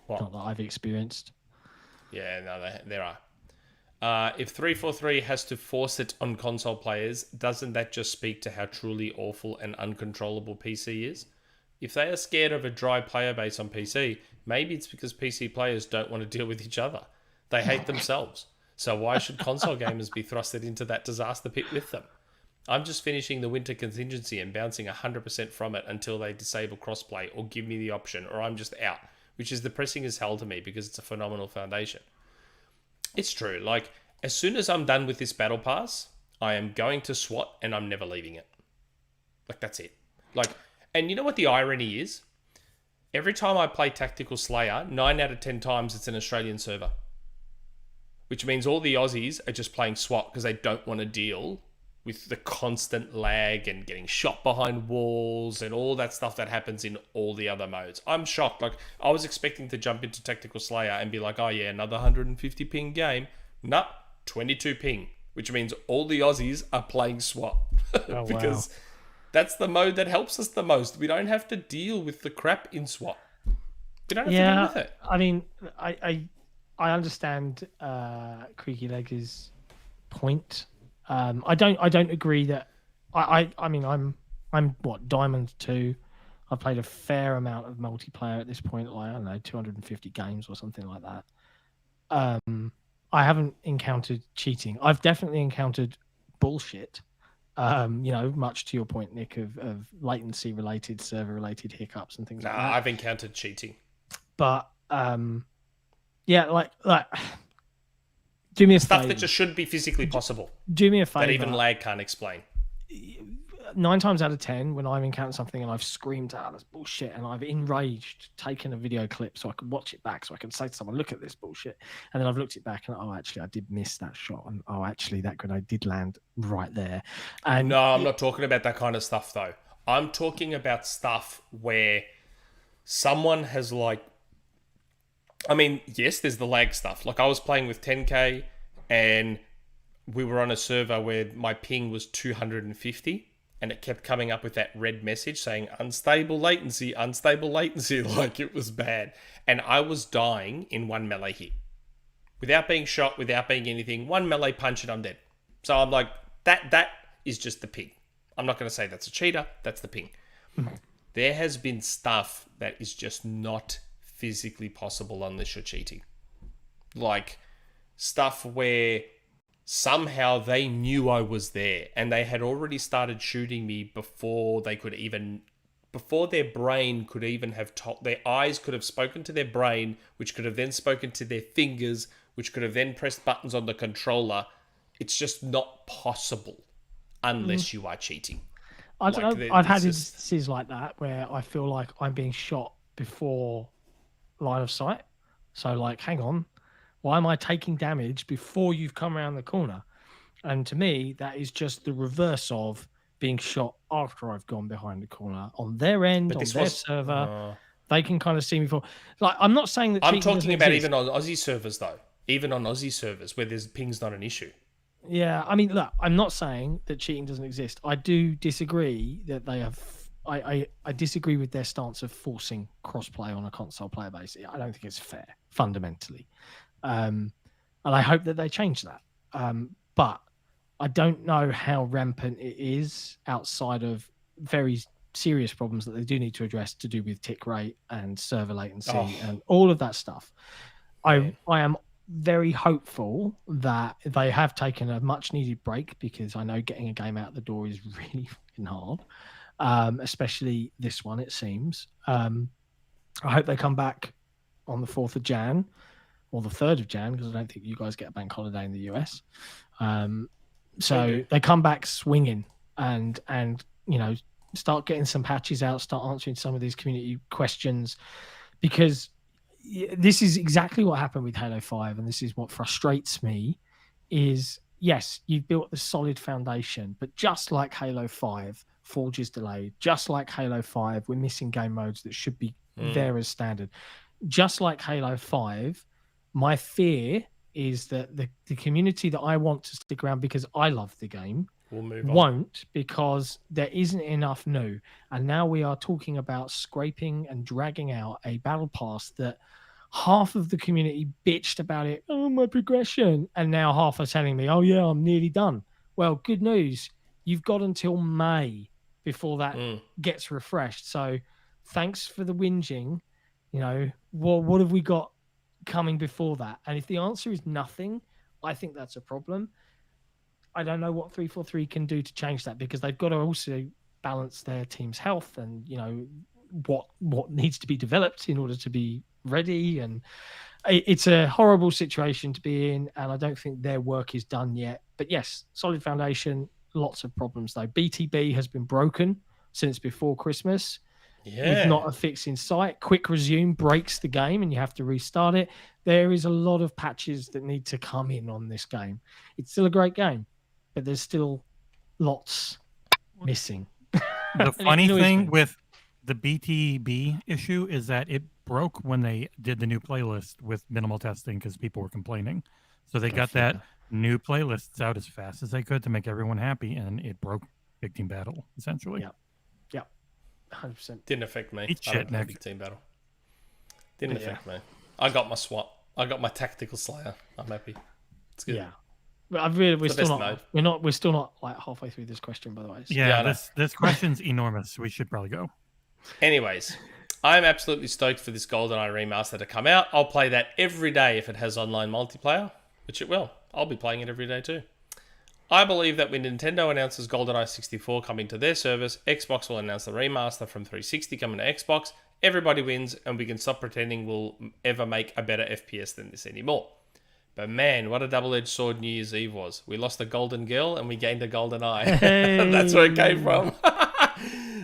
What? Not that I've experienced. Yeah, no, there are. If 343 has to force it on console players, doesn't that just speak to how truly awful and uncontrollable PC is? If they are scared of a dry player base on PC, maybe it's because PC players don't want to deal with each other. They hate themselves. So why should console gamers be thrusted into that disaster pit with them? I'm just finishing the winter contingency and bouncing 100% from it until they disable crossplay or give me the option, or I'm just out, which is depressing as hell to me because it's a phenomenal foundation. It's true. Like, as soon as I'm done with this battle pass, I am going to SWAT and I'm never leaving it. Like, that's it. Like, and you know what the irony is? Every time I play Tactical Slayer, 9 out of 10 times it's an Australian server. which means all the Aussies are just playing SWAT because they don't want to deal with the constant lag and getting shot behind walls and all that stuff that happens in all the other modes. I'm shocked. Like, I was expecting to jump into Tactical Slayer and be like, oh yeah, another 150 ping game. Nah, 22 ping, which means all the Aussies are playing SWAT. Oh, because that's the mode that helps us the most. We don't have to deal with the crap in SWAT. We don't have to deal with it. I mean, I understand Creaky Leg's point. I don't agree that I mean I'm what, Diamond 2. I've played a fair amount of multiplayer at this point, like I don't know, 250 games or something like that. I haven't encountered cheating. I've definitely encountered bullshit. Much to your point, Nick, of latency related, server related hiccups and things like that. I've encountered cheating. But yeah, like do me a stuff favor. that just shouldn't be physically possible. Do me a favor. That even lag can't explain. 9 times out of 10, when I've encountered something and I've screamed out, that's bullshit, and I've enraged, taken a video clip so I could watch it back, so I can say to someone, look at this bullshit. And then I've looked it back and, oh, actually, I did miss that shot. And, oh, actually, that grenade did land right there. And no, I'm not talking about that kind of stuff, though. I'm talking about stuff where someone has, like... I mean, yes, there's the lag stuff. Like, I was playing with 10K, and we were on a server where my ping was 250, and it kept coming up with that red message saying unstable latency, like it was bad. And I was dying in one melee hit. Without being shot, without being anything, one melee punch and I'm dead. So I'm like, that is just the ping. I'm not going to say that's a cheater, that's the ping. There has been stuff that is just not physically possible unless you're cheating. Like stuff where somehow they knew I was there and they had already started shooting me before their brain could even have told, their eyes could have spoken to their brain, which could have then spoken to their fingers, which could have then pressed buttons on the controller. It's just not possible unless you are cheating. I don't know. I've had instances like that where I feel like I'm being shot before line of sight. So like, hang on, why am I taking damage before you've come around the corner? And to me, that is just the reverse of being shot after I've gone behind the corner. On their end, on their server, they can kind of see me for. Like, I'm not saying that. I'm talking about even on Aussie servers, though. Even on Aussie servers where there's ping's not an issue. Yeah, I mean, look, I'm not saying that cheating doesn't exist. I do disagree that they have. I disagree with their stance of forcing crossplay on a console player base. I don't think it's fair, fundamentally. And I hope that they change that. But I don't know how rampant it is outside of very serious problems that they do need to address to do with tick rate and server latency and all of that stuff. I am very hopeful that they have taken a much needed break, because I know getting a game out the door is really fucking hard, especially this one, it seems. I hope they come back on the 4th of Jan or the 3rd of Jan, because I don't think you guys get a bank holiday in the US. So they come back swinging and start getting some patches out, start answering some of these community questions, because this is exactly what happened with Halo 5, and this is what frustrates me, is yes, you've built the solid foundation, but just like Halo 5, Forge is delayed. Just like Halo 5, we're missing game modes that should be there as standard. Just like Halo 5, my fear is that the community that I want to stick around because I love the game won't, because there isn't enough new. And now we are talking about scraping and dragging out a battle pass that half of the community bitched about it. Oh, my progression. And now half are telling me, oh yeah, I'm nearly done. Well, good news. You've got until May before that gets refreshed. So thanks for the whinging. What have we got coming before that? And if the answer is nothing, I think that's a problem. I don't know what 343 can do to change that, because they've got to also balance their team's health and what needs to be developed in order to be ready. And it's a horrible situation to be in, and I don't think their work is done yet. But yes, solid foundation, lots of problems though. BTB has been broken since before Christmas. Yeah. with not a fix in sight. Quick resume breaks the game and you have to restart it. There is a lot of patches that need to come in on this game. It's still a great game, but there's still lots missing. The funny annoys thing me. with the BTB issue is that it broke when they did the new playlist with minimal testing because people were complaining. So they got that new playlists out as fast as they could to make everyone happy, and it broke Big Team Battle, essentially. Yeah, 100%. Didn't affect me. Eat I don't shit, play Nick. Big Team Battle. Didn't affect me. I got my swap. I got my tactical slayer. I'm happy. It's good. Yeah. But we're the still best not we're still not like halfway through this question, by the way. So- Yeah, I know. this question's enormous. We should probably go. Anyways, I'm absolutely stoked for this GoldenEye remaster to come out. I'll play that every day if it has online multiplayer, which it will. I'll be playing it every day too. I believe that when Nintendo announces GoldenEye 64 coming to their service, Xbox will announce the remaster from 360 coming to Xbox. Everybody wins, and we can stop pretending we'll ever make a better FPS than this anymore. But man, what a double-edged sword New Year's Eve was. We lost a golden girl and we gained a golden eye. That's where it came from.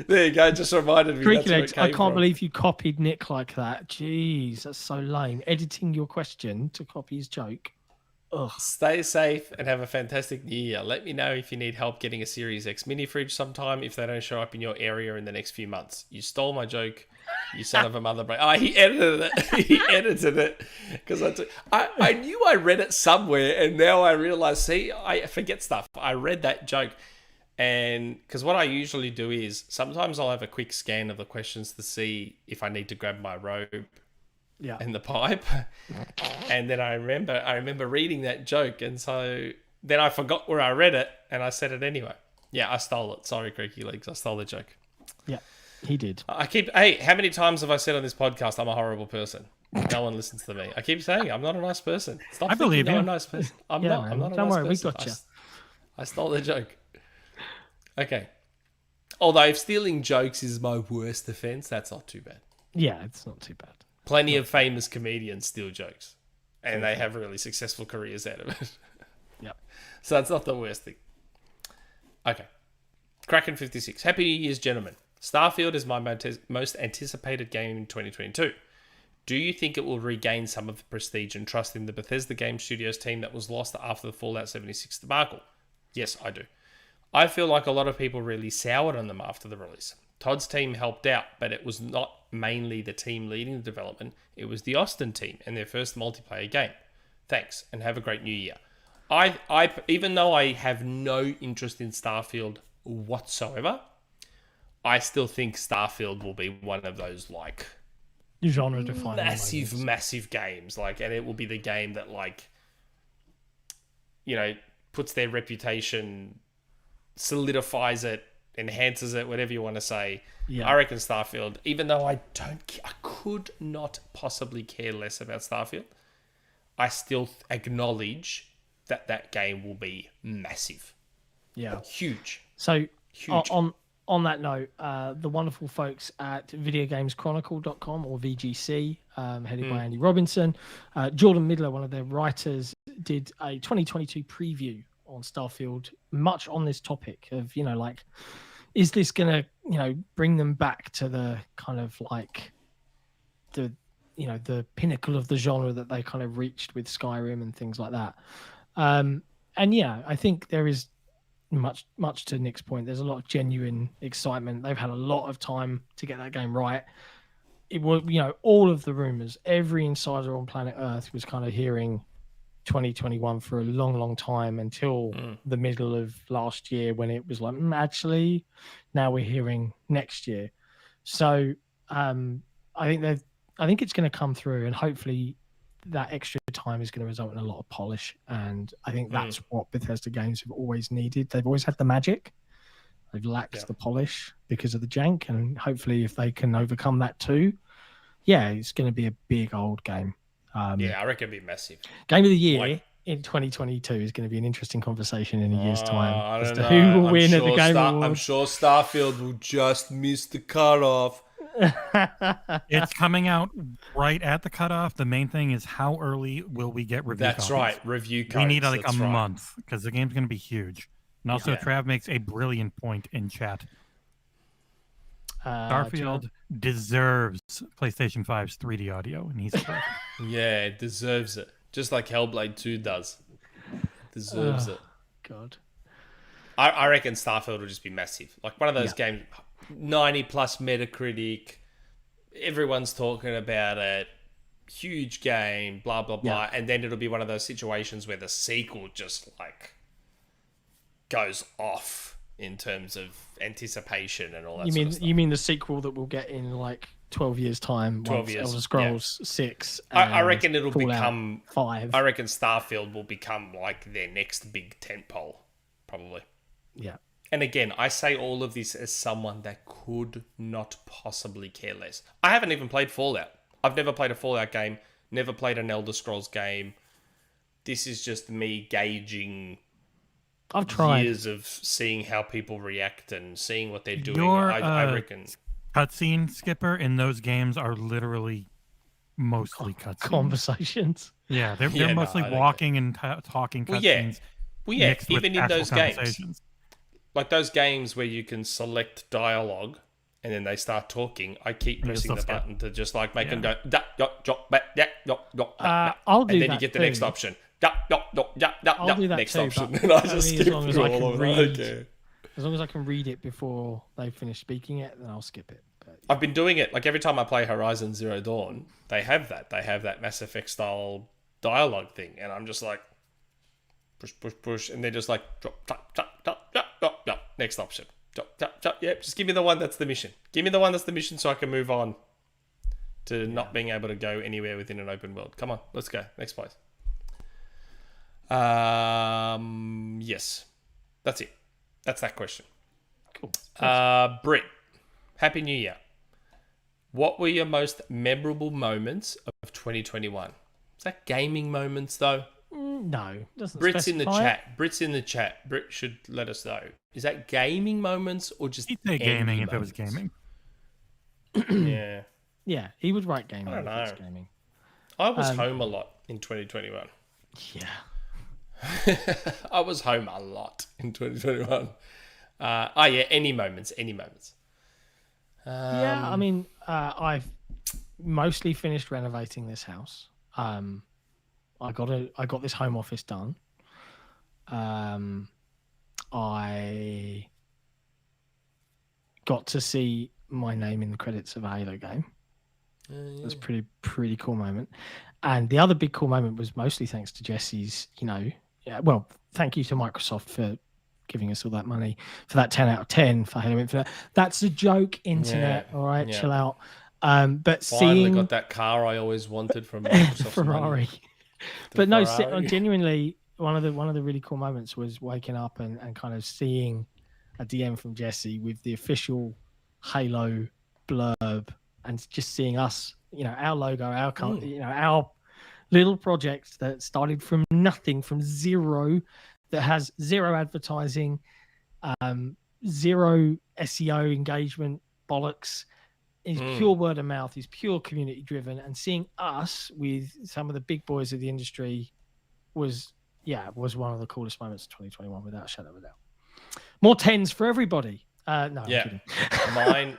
There you go, just reminded me. Creaky That's where it Legs, came I can't from. believe you copied Nick like that. Jeez, that's so lame. Editing your question to copy his joke. Ugh. Stay safe and have a fantastic new year. Let me know if you need help getting a Series X mini fridge sometime if they don't show up in your area in the next few months. You stole my joke, you son of a mother. Oh, he edited it. He edited it because I knew I read it somewhere, and now I realize. See, I forget stuff. I read that joke, and because what I usually do is sometimes I'll have a quick scan of the questions to see if I need to grab my robe. Yeah. And the pipe, and then I remember reading that joke, and so then I forgot where I read it, and I said it anyway. Yeah, I stole it. Sorry, Creaky Legs, I stole the joke. Yeah, he did. Hey, how many times have I said on this podcast I'm a horrible person? No one listens to me. I keep saying I'm not a nice person. Stop I believe thinking you. I'm a nice person. I'm Yeah, not. man. I'm not a Don't nice worry, we person. got you. I stole the joke. Okay. Although if stealing jokes is my worst offense, that's not too bad. Yeah, it's not too bad. Plenty of famous comedians steal jokes, and they have really successful careers out of it. Yep. So that's not the worst thing. Okay. Kraken56. Happy New Year's, gentlemen. Starfield is my most anticipated game in 2022. Do you think it will regain some of the prestige and trust in the Bethesda Game Studios team that was lost after the Fallout 76 debacle? Yes, I do. I feel like a lot of people really soured on them after the release. Todd's team helped out, but it was not mainly the team leading the development. It was the Austin team and their first multiplayer game. Thanks, and have a great new year. I even though I have no interest in Starfield whatsoever, I still think Starfield will be one of those like Genre defining. massive games. Like, and it will be the game that puts their reputation, solidifies it, enhances it, whatever you want to say. Yeah. I reckon Starfield, even though I could not possibly care less about Starfield, I still acknowledge that game will be massive. Yeah. Huge. So Huge. on that note, the wonderful folks at videogameschronicle.com or VGC, headed by Andy Robinson, Jordan Midler, one of their writers, did a 2022 preview on Starfield, much on this topic of, is this going to, bring them back to the kind of like the pinnacle of the genre that they kind of reached with Skyrim and things like that. And yeah, I think there is much to Nick's point. There's a lot of genuine excitement. They've had a lot of time to get that game right. It was, all of the rumors, every insider on planet Earth was kind of hearing 2021 for a long time until the middle of last year when it was like, actually, now we're hearing next year. So I think it's going to come through, and hopefully that extra time is going to result in a lot of polish. And I think that's what Bethesda games have always needed. They've always had the magic. They've lacked the polish because of the jank. And hopefully if they can overcome that too, yeah, it's going to be a big old game. I reckon it'd be massive. Game of the year in 2022 is going to be an interesting conversation in a year's time I as don't to know. who will win at the Game Awards. I'm sure Starfield will just miss the cutoff. It's coming out right at the cutoff. The main thing is how early will we get review That's copies? right, review codes. We need a that's right. month because the game's going to be huge. And also, Trav makes a brilliant point in chat. Starfield deserves PlayStation 5's 3D audio, and he's correct. Yeah, it deserves it. Just like Hellblade 2 does. Deserves it. God. I reckon Starfield will just be massive. Like one of those games, 90 plus Metacritic. Everyone's talking about it. Huge game, blah, blah, blah. And then it'll be one of those situations where the sequel just like goes off in terms of anticipation and all that sort of stuff. You mean the sequel that we'll get in like 12 years' time? 12 years. Elder Scrolls 6. I reckon it'll Fallout become 5. I reckon Starfield will become like their next big tentpole, probably. Yeah. And again, I say all of this as someone that could not possibly care less. I haven't even played Fallout. I've never played a Fallout game, never played an Elder Scrolls game. This is just me gauging I've tried years of seeing how people react and seeing what they're doing. Your I reckon cutscene skipper in those games are literally mostly cutscenes. conversations. Yeah, they're mostly walking and talking cutscenes. Well, yeah, mixed with even in those games. conversations. Like those games where you can select dialogue and then they start talking, I keep pressing the button to just like make them go, I'll do and then that you get the too. next option. I'll do that next too, option. but And I just only as skip long as through I all can of read. them. As long as I can read it before they finish speaking it, then I'll skip it. But, I've been doing it, like every time I play Horizon Zero Dawn, they have that. They have that Mass Effect style dialogue thing. And I'm just like, push, push, push. And they're just like, drop, next option. Drop. Yep, just give me the one that's the mission. Give me the one that's the mission so I can move on to not being able to go anywhere within an open world. Come on, let's go. Next place. Yes. That's it. That's that question. cool. BRiT, Happy New Year. What were your most memorable moments of 2021? Is that gaming moments though? No, doesn't BRiT's in the specify it. chat. BRiT's in the chat. BRiT should let us know. Is that gaming moments or just He'd say gaming if it was moments? gaming. Yeah. Yeah, he would write gaming. I don't if it's know. Gaming. I was home a lot in 2021. Yeah. I was home a lot in 2021. Any moments. Yeah, I mean, I've mostly finished renovating this house. I got this home office done. I got to see my name in the credits of a Halo game. It was a pretty cool moment. And the other big cool moment was mostly thanks to Jesse's, thank you to Microsoft for giving us all that money for that 10 out of 10 for Halo Infinite. That's a joke, internet. All right, chill out. But Finally got that car I always wanted from Microsoft's Ferrari. But no, Ferrari. genuinely, one of the really cool moments was waking up and kind of seeing a DM from Jesse with the official Halo blurb and just seeing us, our logo, our our little project that started from nothing, from zero, that has zero advertising, zero SEO engagement bollocks, is pure word of mouth, is pure community driven, and seeing us with some of the big boys of the industry was one of the coolest moments of 2021 without a shadow of a doubt. More tens for everybody. No, I'm kidding. Mine,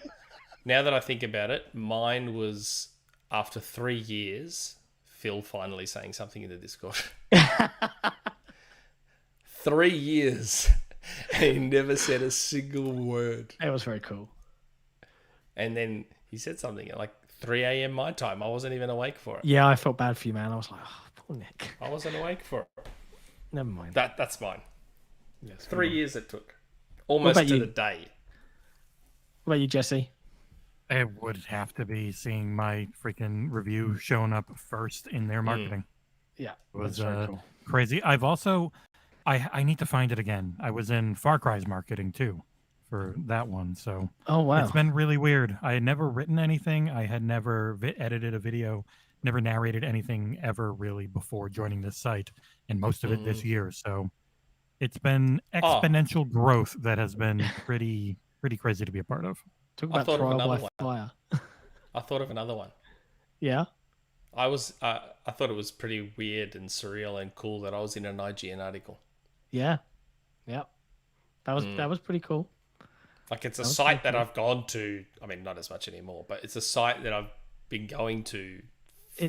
now that I think about it, mine was after 3 years, Phil finally saying something in the Discord. 3 years. And he never said a single word. It was very cool. And then he said something at like 3 a.m. my time. I wasn't even awake for it. Yeah, I felt bad for you, man. I was like, oh, poor Nick. I wasn't awake for it. Never mind. That's mine. Yes, 3 years it took. Almost to the day. What about you, Jesse? It would have to be seeing my freaking review showing up first in their marketing. Yeah, It was that's very cool. crazy. I've also, I need to find it again. I was in Far Cry's marketing too for that one. So Oh, wow. it's been really weird. I had never written anything. I had never edited a video, never narrated anything ever really before joining this site, and most of it this year. So it's been exponential growth that has been pretty crazy to be a part of. Talk I about thought of trial by another one. fire. I thought of another one. Yeah? I thought it was pretty weird and surreal and cool that I was in an IGN article. Yeah. Yeah. That was pretty cool. Like, it's a site that I've gone to. I mean, not as much anymore, but it's a site that I've been going to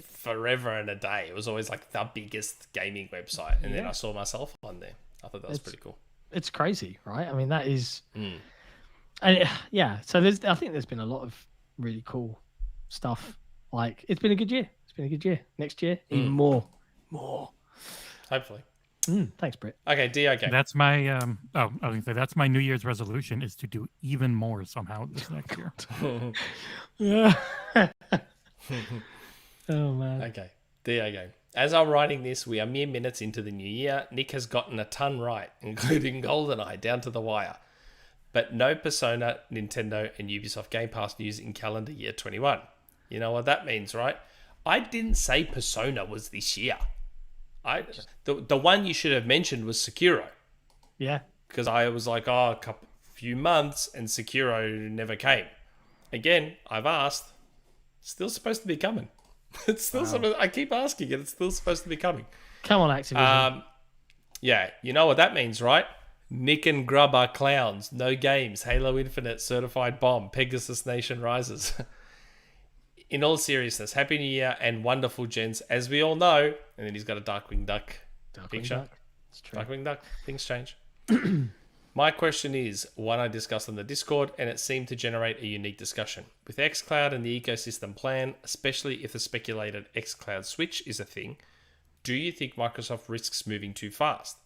forever and a day. It was always like the biggest gaming website, and then I saw myself on there. I thought that was pretty cool. It's crazy, right? I mean, that is, and so I think there's been a lot of really cool stuff. Like, it's been a good year. It's been a good year. Next year, even more. Hopefully. Thanks, BRiT. Okay, DeoGame. That's my I was gonna say that's my New Year's resolution is to do even more somehow this next year. Oh man. Okay, DeoGame. As I'm writing this, we are mere minutes into the new year. Nick has gotten a ton right, including GoldenEye down to the wire. But no Persona, Nintendo, and Ubisoft Game Pass news in calendar year 21. You know what that means, right? I didn't say Persona was this year. The one you should have mentioned was Sekiro. Yeah. Because I was like, few months, and Sekiro never came. Again, I've asked. Still supposed to be coming. It's still I keep asking it. It's still supposed to be coming. Come on, Activision. Yeah, you know what that means, right? Nick and Grub are clowns. No games. Halo Infinite, Certified Bomb, Pegasus Nation Rises. In all seriousness, Happy New Year and wonderful gents. As we all know, and then he's got a Darkwing Duck picture. It's true. Darkwing Duck. Things change. My question is one I discussed on the Discord, and it seemed to generate a unique discussion. With xCloud and the ecosystem plan, especially if the speculated xCloud switch is a thing, do you think Microsoft risks moving too fast?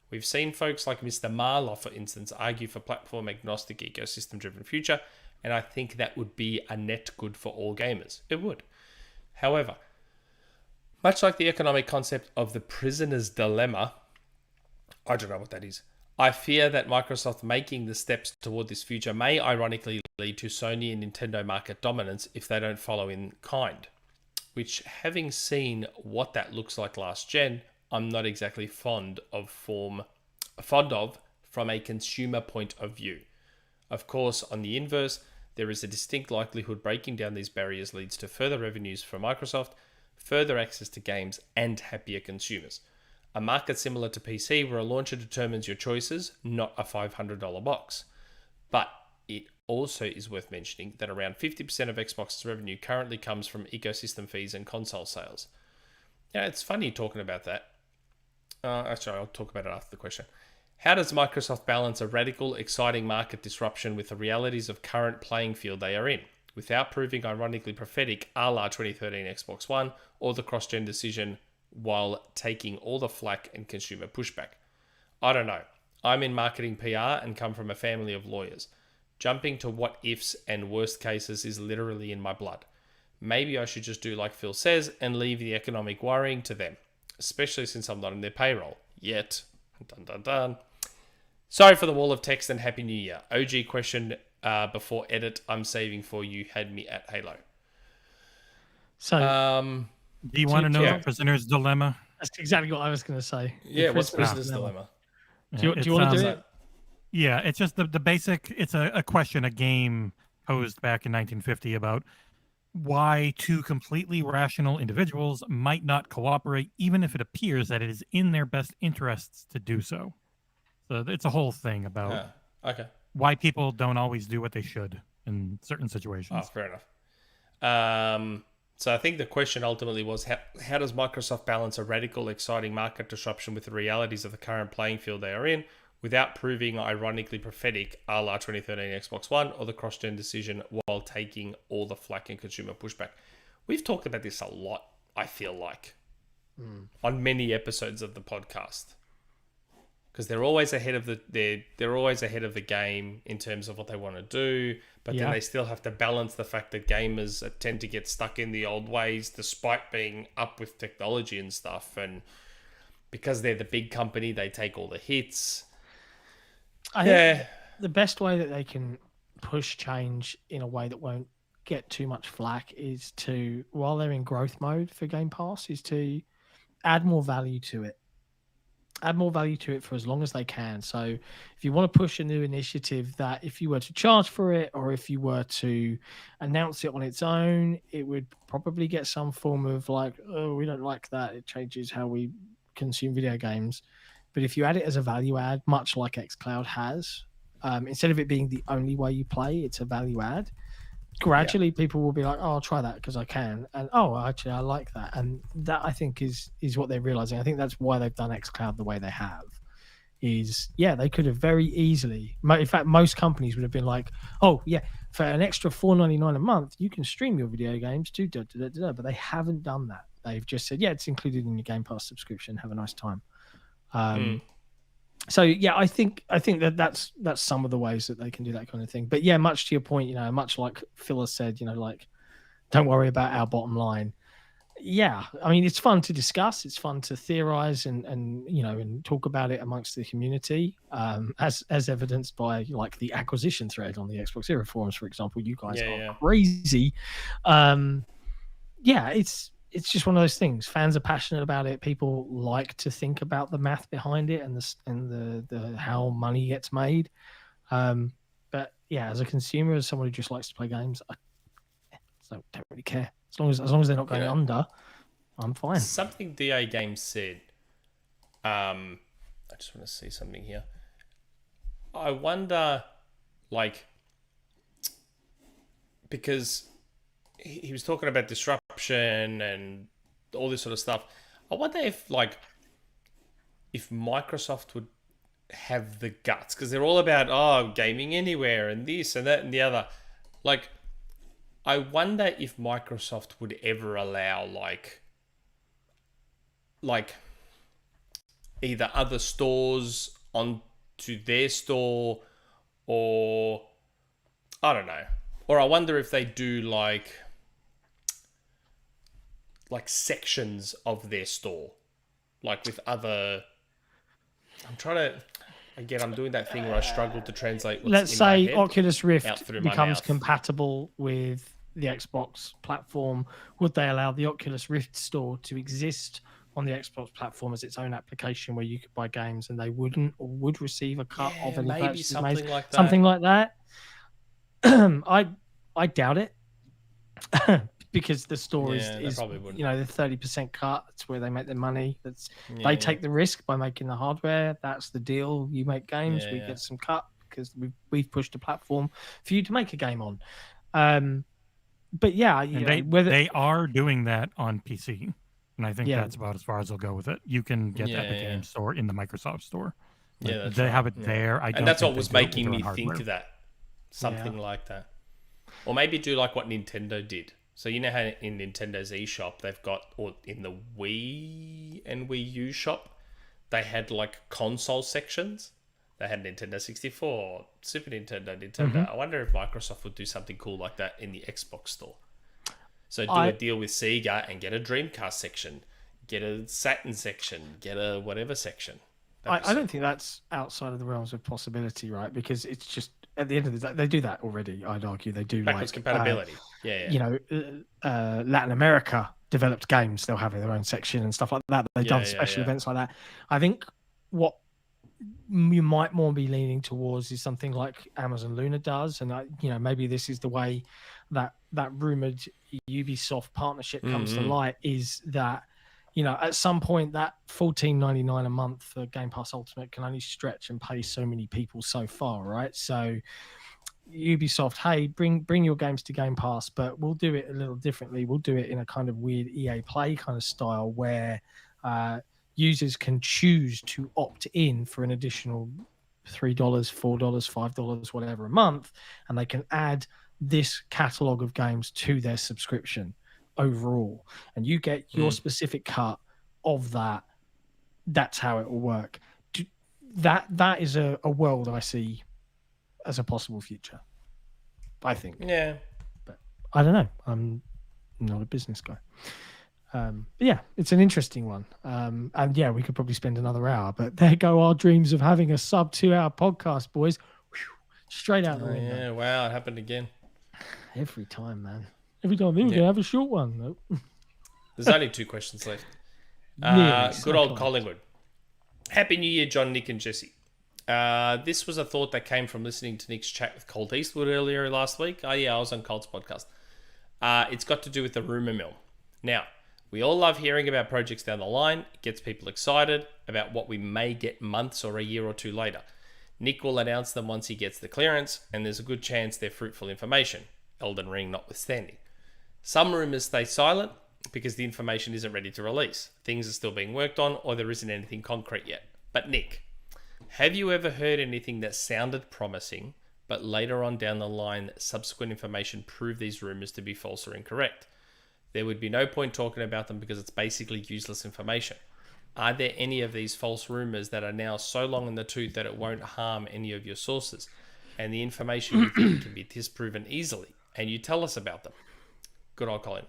We've seen folks like Mr. Marlow, for instance, argue for platform-agnostic, ecosystem-driven future, and I think that would be a net good for all gamers. It would. However, much like the economic concept of the prisoner's dilemma, I don't know what that is, I fear that Microsoft making the steps toward this future may ironically lead to Sony and Nintendo market dominance if they don't follow in kind. Which, having seen what that looks like last gen, I'm not exactly fond of from a consumer point of view. Of course, on the inverse, there is a distinct likelihood breaking down these barriers leads to further revenues for Microsoft, further access to games, and happier consumers. A market similar to PC where a launcher determines your choices, not a $500 box. But it also is worth mentioning that around 50% of Xbox's revenue currently comes from ecosystem fees and console sales. Yeah, it's funny talking about that. Actually, I'll talk about it after the question. How does Microsoft balance a radical, exciting market disruption with the realities of current playing field they are in, without proving ironically prophetic a la 2013 Xbox One or the cross-gen decision while taking all the flack and consumer pushback? I don't know. I'm in marketing PR and come from a family of lawyers. Jumping to what ifs and worst cases is literally in my blood. Maybe I should just do like Phil says and leave the economic worrying to them, especially since I'm not in their payroll yet. Dun dun dun. Sorry for the wall of text and Happy New Year. OG question before edit I'm saving for you had me at Halo. So, do you want to know Prisoner's Dilemma? That's exactly what I was going to say. Yeah, what's Prisoner's Dilemma? Do you want to do it? Yeah, it's just the basic, it's a question a game posed back in 1950 about why two completely rational individuals might not cooperate even if it appears that it is in their best interests to do so. So it's a whole thing about why people don't always do what they should in certain situations. Oh, fair enough. So I think the question ultimately was, how does Microsoft balance a radical, exciting market disruption with the realities of the current playing field they are in, without proving ironically prophetic a la 2013 Xbox One or the cross-gen decision while taking all the flack and consumer pushback? We've talked about this a lot, I feel like, on many episodes of the podcast. Because they're always ahead of they're always ahead of the game in terms of what they want to do, but then they still have to balance the fact that gamers tend to get stuck in the old ways despite being up with technology and stuff, and because they're the big company, they take all the hits. I think the best way that they can push change in a way that won't get too much flack is to, while they're in growth mode for Game Pass, is to add more value to it. Add more value to it for as long as they can. So if you want to push a new initiative that if you were to charge for it or if you were to announce it on its own, it would probably get some form of like, oh, we don't like that. It changes how we consume video games. But if you add it as a value add, much like xCloud has, instead of it being the only way you play, it's a value add. Gradually, people will be like, "Oh, I'll try that because I can," and "Oh, actually, I like that." And that, I think, is what they're realizing. I think that's why they've done xCloud the way they have. They could have very easily. In fact, most companies would have been like, "Oh, yeah, for an extra $4.99 a month, you can stream your video games to da, da, da, da." But they haven't done that. They've just said, "Yeah, it's included in your Game Pass subscription. Have a nice time." So yeah, I think that's some of the ways that they can do that kind of thing. But yeah, much to your point, much like Phil has said, like, don't worry about our bottom line. Yeah, I mean, it's fun to discuss, it's fun to theorize and talk about it amongst the community, as evidenced by like the acquisition thread on the XboxEra forums, for example. You guys are crazy. It's just one of those things. Fans are passionate about it. People like to think about the math behind it and the how money gets made. But yeah, as a consumer, as someone who just likes to play games, I don't really care. As long as they're not going under, I'm fine. Something DeoGame said. I just want to see something here. I wonder, like, because he was talking about disruption and all this sort of stuff. I wonder if Microsoft would have the guts, because they're all about gaming anywhere and this and that and the other. Like, I wonder if Microsoft would ever allow like either other stores onto their store, or I don't know. Or I wonder if they do like sections of their store, like with other. I'm doing that thing where I struggle to translate. Let's say Oculus Rift becomes compatible with the Xbox platform. Would they allow the Oculus Rift store to exist on the Xbox platform as its own application where you could buy games and they wouldn't, or would receive a cut of any purchases something made? like that. Something like that. I doubt it. Because the store is the 30% cut. That's where they make their money. They take the risk by making the hardware. That's the deal. You make games, we get some cut because we've pushed a platform for you to make a game on. But yeah, they are doing that on PC, and I think that's about as far as they'll go with it. You can get the Epic Games Store in the Microsoft Store. They have it there. And that's what was making me think of that. Something like that. Or maybe do like what Nintendo did. So you know how in Nintendo's eShop they've got, or in the Wii and Wii U shop, they had like console sections. They had Nintendo 64, Super Nintendo, Nintendo. I wonder if Microsoft would do something cool like that in the Xbox store. So do a deal with Sega and get a Dreamcast section, get a Saturn section, get a whatever section. I don't think that's outside of the realms of possibility, right? Because it's just, at the end of the day, they do that already. I'd argue they do backwards compatibility. Latin America developed games, they'll have their own section and stuff like that. They've done special events like that. I think what you might more be leaning towards is something like Amazon Luna does, and maybe this is the way that rumored Ubisoft partnership comes to light, is that at some point that $14.99 a month for Game Pass Ultimate can only stretch and pay so many people so far, right? So Ubisoft, hey, bring your games to Game Pass, but we'll do it a little differently. We'll do it in a kind of weird EA Play kind of style where users can choose to opt in for an additional $3, $4, $5, whatever a month, and they can add this catalog of games to their subscription overall, and you get your specific cut of that. That's how it will work. That is a world I see as a possible future, I think. But I don't know, I'm not a business guy. But yeah, it's an interesting one. And yeah, we could probably spend another hour, but there go our dreams of having a sub 2 hour podcast, boys. Straight out the window. Yeah, wow, it happened again. Every time, man. Every time. We're going to have a short one. Nope. There's only 2 questions left. Good old Collingwood. Happy New Year, John, Nick, and Jesse. This was a thought that came from listening to Nick's chat with Colt Eastwood earlier last week. Oh, yeah, I was on Colt's podcast. It's got to do with the rumour mill. Now, we all love hearing about projects down the line. It gets people excited about what we may get months or a year or two later. Nick will announce them once he gets the clearance, and there's a good chance they're fruitful information, Elden Ring notwithstanding. Some rumours stay silent because the information isn't ready to release. Things are still being worked on, or there isn't anything concrete yet. But Nick, have you ever heard anything that sounded promising, but later on down the line, subsequent information proved these rumours to be false or incorrect? There would be no point talking about them because it's basically useless information. Are there any of these false rumours that are now so long in the tooth that it won't harm any of your sources, and the information you think can be disproven easily, and you tell us about them? Good old Colin.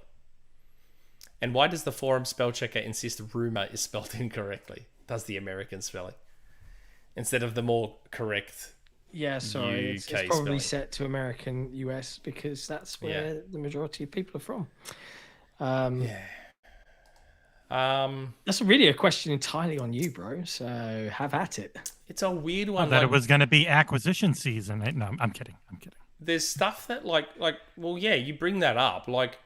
And why does the forum spell checker insist rumour is spelled incorrectly? Does the American spelling instead of the more correct? Yeah, sorry, it's UK probably spelling. set to American US because that's where the majority of people are from. That's really a question entirely on you, bro. So have at it. It's a weird one. That it was going to be acquisition season. No, I'm kidding. There's stuff that well, yeah, you bring that up. Like,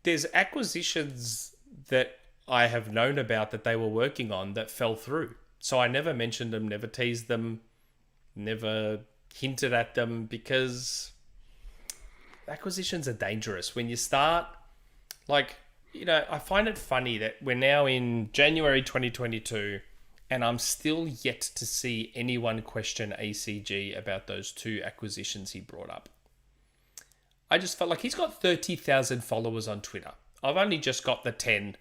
there's acquisitions that I have known about that they were working on that fell through. So I never mentioned them, never teased them, never hinted at them, because acquisitions are dangerous. When you start, I find it funny that we're now in January 2022 and I'm still yet to see anyone question ACG about those 2 acquisitions he brought up. I just felt like he's got 30,000 followers on Twitter. I've only just got the 10,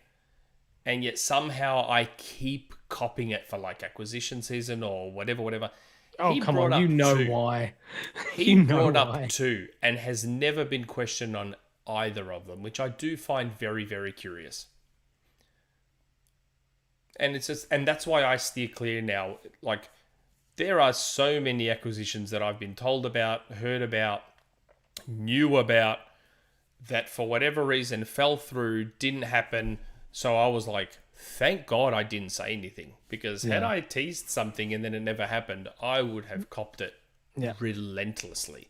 and yet somehow I keep copying it for acquisition season or whatever. Oh, He come brought on, up you know 2. why. He You know brought up why. 2 and has never been questioned on either of them, which I do find very, very curious. And that's why I steer clear now. There are so many acquisitions that I've been told about, heard about, knew about, that for whatever reason fell through, didn't happen. So I was like, thank God I didn't say anything, because had I teased something and then it never happened, I would have copped it relentlessly.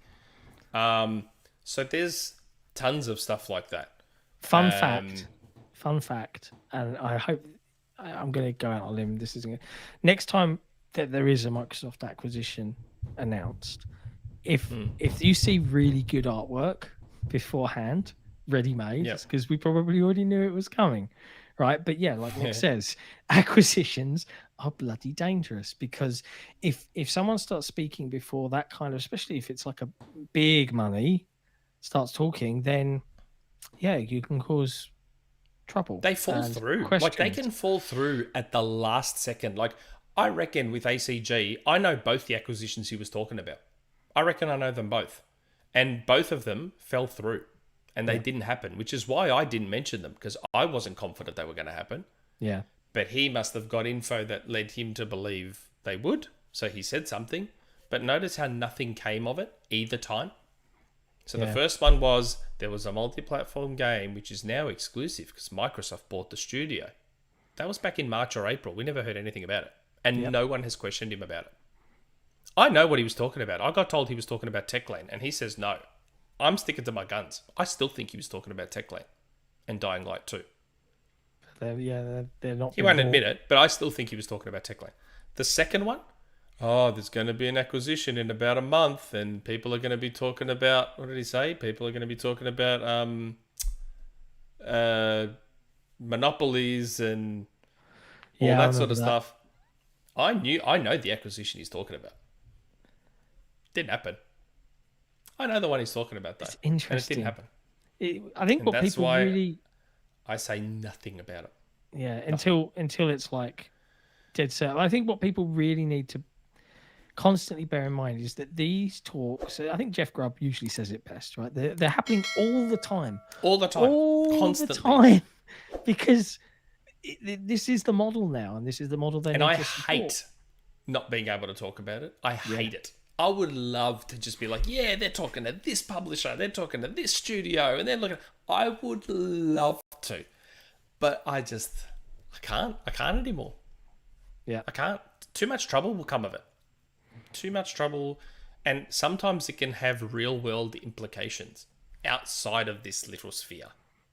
So there's tons of stuff like that. Fun fact, and I hope I'm going to go out on a limb. This isn't next time that there is a Microsoft acquisition announced. If you see really good artwork beforehand, ready-made, because we probably already knew it was coming, right? But yeah, like Nick says, acquisitions are bloody dangerous, because if someone starts speaking before that kind of, especially if it's like a big money, starts talking, then you can cause trouble. They fall through. They can fall through at the last second. I reckon with ACG, I know both the acquisitions he was talking about. I reckon I know them both. And both of them fell through. And they didn't happen, which is why I didn't mention them, because I wasn't confident they were going to happen. Yeah. But he must have got info that led him to believe they would. So he said something. But notice how nothing came of it either time. So the first one was, there was a multi-platform game which is now exclusive because Microsoft bought the studio. That was back in March or April. We never heard anything about it. And no one has questioned him about it. I know what he was talking about. I got told he was talking about Techland, and he says no. I'm sticking to my guns. I still think he was talking about Techland and Dying Light 2. They're not. He won't admit it, but I still think he was talking about Techland. The second one, there's going to be an acquisition in about a month, and people are going to be talking about, what did he say? People are going to be talking about monopolies and all that sort of stuff. I know the acquisition he's talking about. Didn't happen. I know the one he's talking about, though. It's interesting. And it didn't happen. I think what that's people why really... I say nothing about it. Yeah, until it's dead set. I think what people really need to constantly bear in mind is that these talks, I think Jeff Grubb usually says it best, right? They're happening all the time. All the time. Constantly. The time. Because this is the model now, and this is the model they need to support. And I hate not being able to talk about it. I hate it. I would love to just be like, yeah, they're talking to this publisher, they're talking to this studio, and they're looking. I would love to, but I can't. I can't anymore. Yeah, I can't. Too much trouble will come of it. Too much trouble, and sometimes it can have real world implications outside of this little sphere.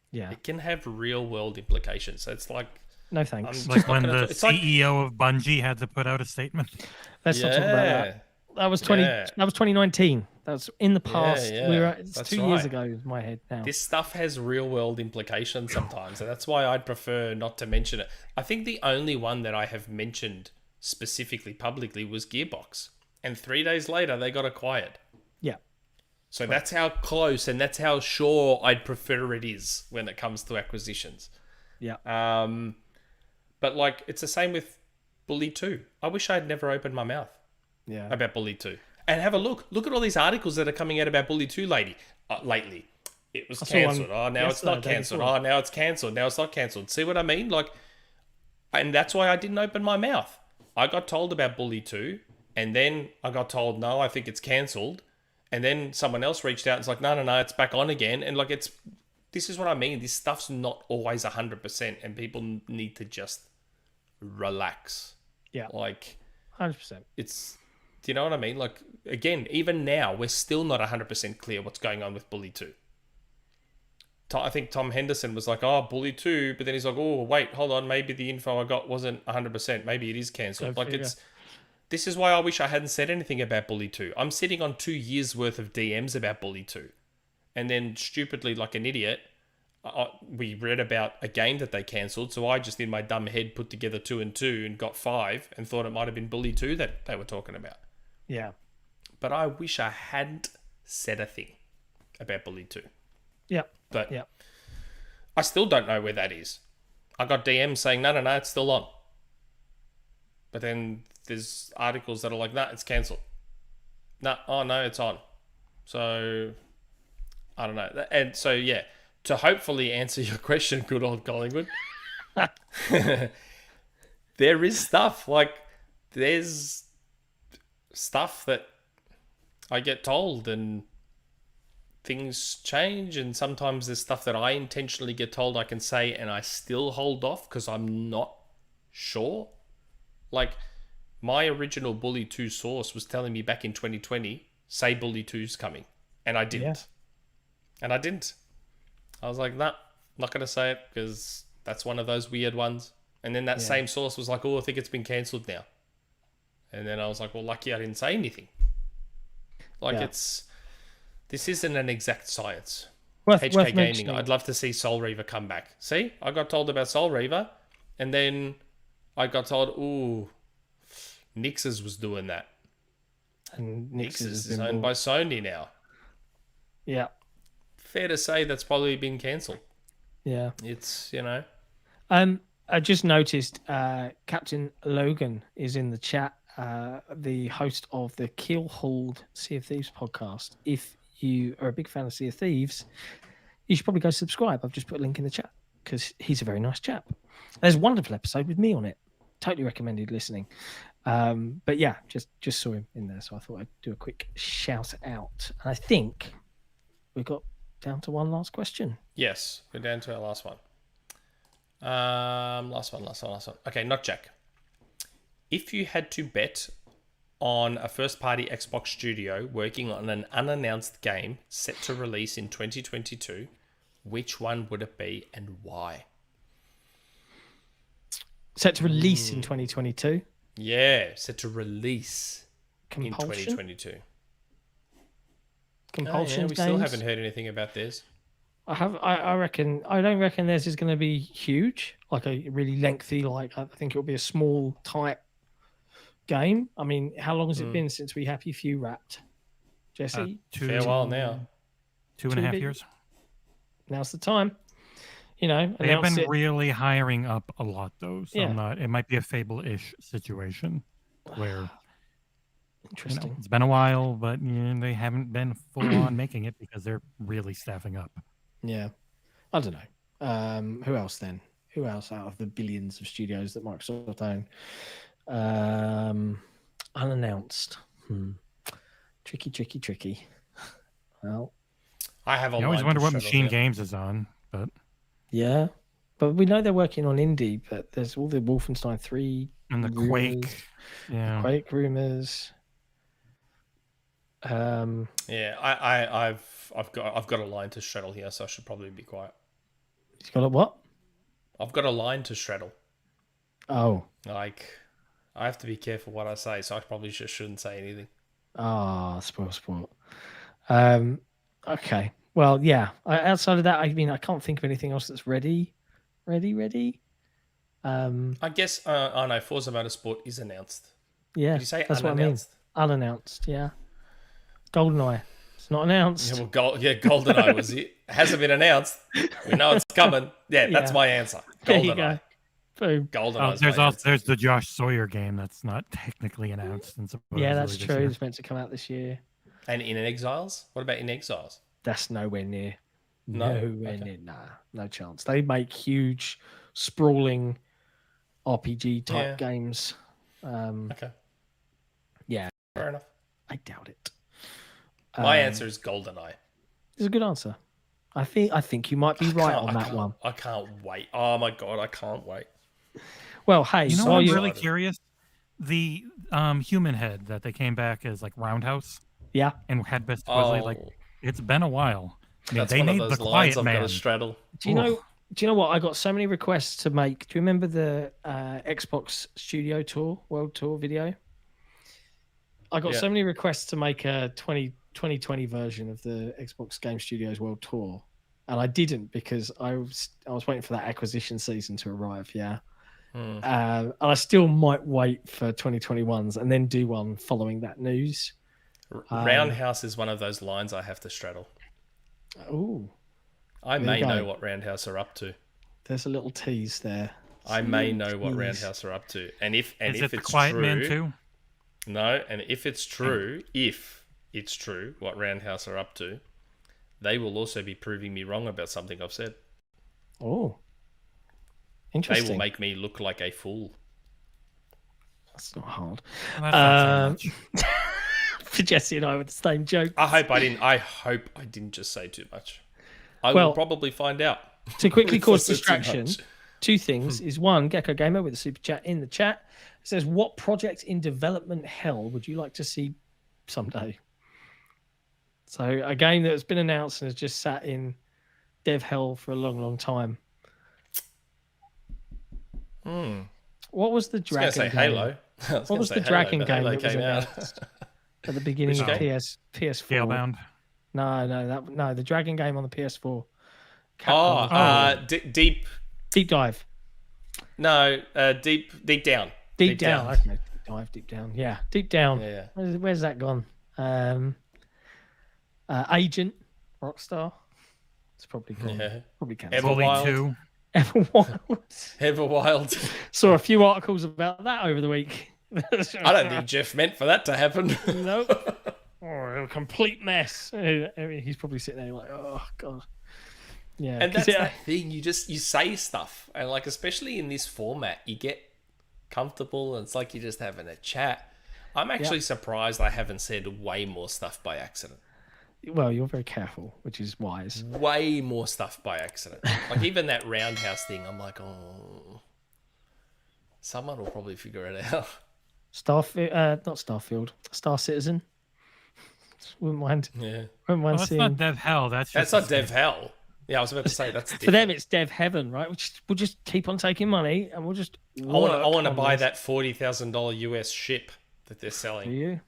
Yeah, it can have real world implications. So it's like, No thanks. I'm Like just not when gonna the it's like CEO of Bungie had to put out a statement. Let's not talk about that. That was 2019. That's in the past. Yeah, It's that's 2 years right. ago in my head now. This stuff has real world implications sometimes, and that's why I'd prefer not to mention it. I think the only one that I have mentioned specifically publicly was Gearbox, and 3 days later they got acquired. Yeah. So that's how close and that's how sure I'd prefer it is when it comes to acquisitions. Yeah. But like it's the same with Bully 2. I wish I'd never opened my mouth about Bully 2. And have a look. Look at all these articles that are coming out about Bully 2 lately. It was cancelled. Oh, now it's not cancelled. Oh, now it's cancelled. Now it's not cancelled. See what I mean? Like, and that's why I didn't open my mouth. I got told about Bully 2, and then I got told, no, I think it's cancelled. And then someone else reached out and it's like, no, it's back on again. And like, this is what I mean. This stuff's not always 100%, and people need to just relax. Yeah. Like, 100%. Do you know what I mean? Like, again, even now, we're still not 100% clear what's going on with Bully 2. I think Tom Henderson was like, oh, Bully 2, but then he's like, oh, wait, hold on, maybe the info I got wasn't 100%. Maybe it is cancelled. Like, this is why I wish I hadn't said anything about Bully 2. I'm sitting on 2 years' worth of DMs about Bully 2. And then, stupidly, like an idiot, we read about a game that they cancelled, so I just, in my dumb head, put together 2 and 2 and got 5 and thought it might have been Bully 2 that they were talking about. Yeah. But I wish I hadn't said a thing about Bully 2. Yeah. But yeah. I still don't know where that is. I got DMs saying, no, it's still on. But then there's articles that are like, it's cancelled. No, it's on. So, I don't know. And so, yeah, to hopefully answer your question, good old Collingwood, there is stuff. Like, there's stuff that I get told and things change, and sometimes there's stuff that I intentionally get told I can say and I still hold off because I'm not sure. Like, my original Bully 2 source was telling me back in 2020, say Bully 2's coming, and I didn't. Yeah. And I didn't. I was like, nah, not going to say it because that's one of those weird ones. And then that same source was like, oh, I think it's been cancelled now. And then I was like, well, lucky I didn't say anything. Like, this isn't an exact science. HK Gaming, I'd love to see Soul Reaver come back. See, I got told about Soul Reaver, and then I got told, ooh, Nix's was doing that. And Nix's is owned by Sony now. Yeah. Fair to say that's probably been cancelled. Yeah. It's, you know. I just noticed Captain Logan is in the chat, the host of the Keelhauled Sea of Thieves podcast. If you are a big fan of Sea of Thieves, you should probably go subscribe. I've just put a link in the chat because he's a very nice chap. There's a wonderful episode with me on it. Totally recommended listening. But yeah, just saw him in there, so I thought I'd do a quick shout out. And I think we got down to one last question. Yes, we're down to our last one. Last one. Okay, not Jack. If you had to bet on a first-party Xbox studio working on an unannounced game set to release in 2022, which one would it be and why? Set to release in 2022? Yeah, set to release Compulsion? in 2022. Compulsion we games? still haven't heard anything about this. I don't reckon theirs is going to be huge, like a really lengthy, like I think it'll be a small, tight game. I mean, how long has it been since we Happy Few wrapped? Jesse? Fair while now. 2.5 years. Now's the time. You know, they have been really hiring up a lot, though. So Yeah. it might be a Fable-ish situation where Interesting. it's been a while, but they haven't been full on making it because they're really staffing up. Yeah. I don't know. Who else then? Who else out of the billions of studios that Microsoft own? Unannounced. Tricky. Well, I have. I always wonder what Machine Games is on, but yeah, but we know they're working on indie. But there's all the Wolfenstein 3 and the rumors, Quake, Quake rumors. Yeah, I've got a line to straddle here, so I should probably be quiet. He's got a what? I've got a line to straddle. Oh, Like, I have to be careful what I say, so I probably just shouldn't say anything. spoil sport. Okay. Well, yeah. Outside of that, I mean, I can't think of anything else that's ready. I guess, oh no, Forza Motorsport is announced. Yeah, Did you say that's what I mean. unannounced? Unannounced. Yeah. Goldeneye. It's not announced. Yeah, well, Goldeneye was it. Hasn't been announced. We know it's coming. Yeah, that's Yeah. my answer. There you Goldeneye. go. Boom. Goldeneye's there's my also answer. there's the Josh Sawyer game that's not technically announced and supposedly Yeah, that's this true. year. It's meant to come out this year. And In Exiles? What about In Exiles? That's nowhere near. No? Nowhere Okay. near. Nah, no chance. They make huge, sprawling RPG type games. Okay. Yeah, Fair enough. I doubt it. My answer is Goldeneye. It's a good answer. I think you might be right on that one. I can't wait. Oh my god, I can't wait. Well, hey, You know so what? I'm you really curious. The human head that they came back as like Roundhouse yeah. and had best supposedly like it's been a while. I mean, That's they one of made those the lines Quiet I've got Man. to straddle. Do you know what? I got so many requests to make. Do you remember the Xbox Studio Tour, World Tour video? I got so many requests to make a 2020 version of the Xbox Game Studios World Tour, and I didn't because I was waiting for that acquisition season to arrive. Yeah, and I still might wait for 2021s and then do one following that news. Roundhouse is one of those lines I have to straddle. Oh, I may know what Roundhouse are up to. there's a little tease there. I may know what Roundhouse are up to, and if Is it the it's Quiet true, Man too? no, and if it's true what Roundhouse are up to, they will also be proving me wrong about something I've said. Oh, They interesting. will make me look like a fool. That's not hard. Well, that's not so much. For Jesse and I with the same joke. I hope I didn't just say too much. I will probably find out. To quickly If I cause said too distraction, much. two things is one, Gecko Gamer with a super chat in the chat says, what project in development hell would you like to see someday? So a game that has been announced and has just sat in dev hell for a long, long time. What was the dragon I was going to say game? Halo. What was the dragon but game Halo that was came out. announced at the beginning of Which game? PS4? Scalebound. No, the dragon game on the PS4. Deep. Deep dive. No, deep down. Deep down. Okay. Deep down. Yeah, deep down. Yeah. Where's that gone? Agent, Rockstar. It's probably gone. Yeah. Probably cancelled. Bully Everwild. 2. Everwild. Everwild. Saw a few articles about that over the week. I don't think Jeff meant for that to happen. Nope. Oh, a complete mess. I mean, he's probably sitting there like, oh god. Yeah. And 'cause that's the thing. You say stuff, and like especially in this format, you get comfortable, and it's like you're just having a chat. I'm actually surprised I haven't said way more stuff by accident. Well, you're very careful, which is wise. Way more stuff by accident. Like even that Roundhouse thing, I'm like, oh, someone will probably figure it out. Starfield, not Starfield, Star Citizen. Wouldn't mind. Yeah, Wouldn't mind Well, that's seeing. not Dev Hell. That's not Dev Hell. Yeah, I was about to say that's For them, it's Dev Heaven, right? We'll just keep on taking money, and we'll just. I want to buy that $40,000 US ship that they're Do selling. you?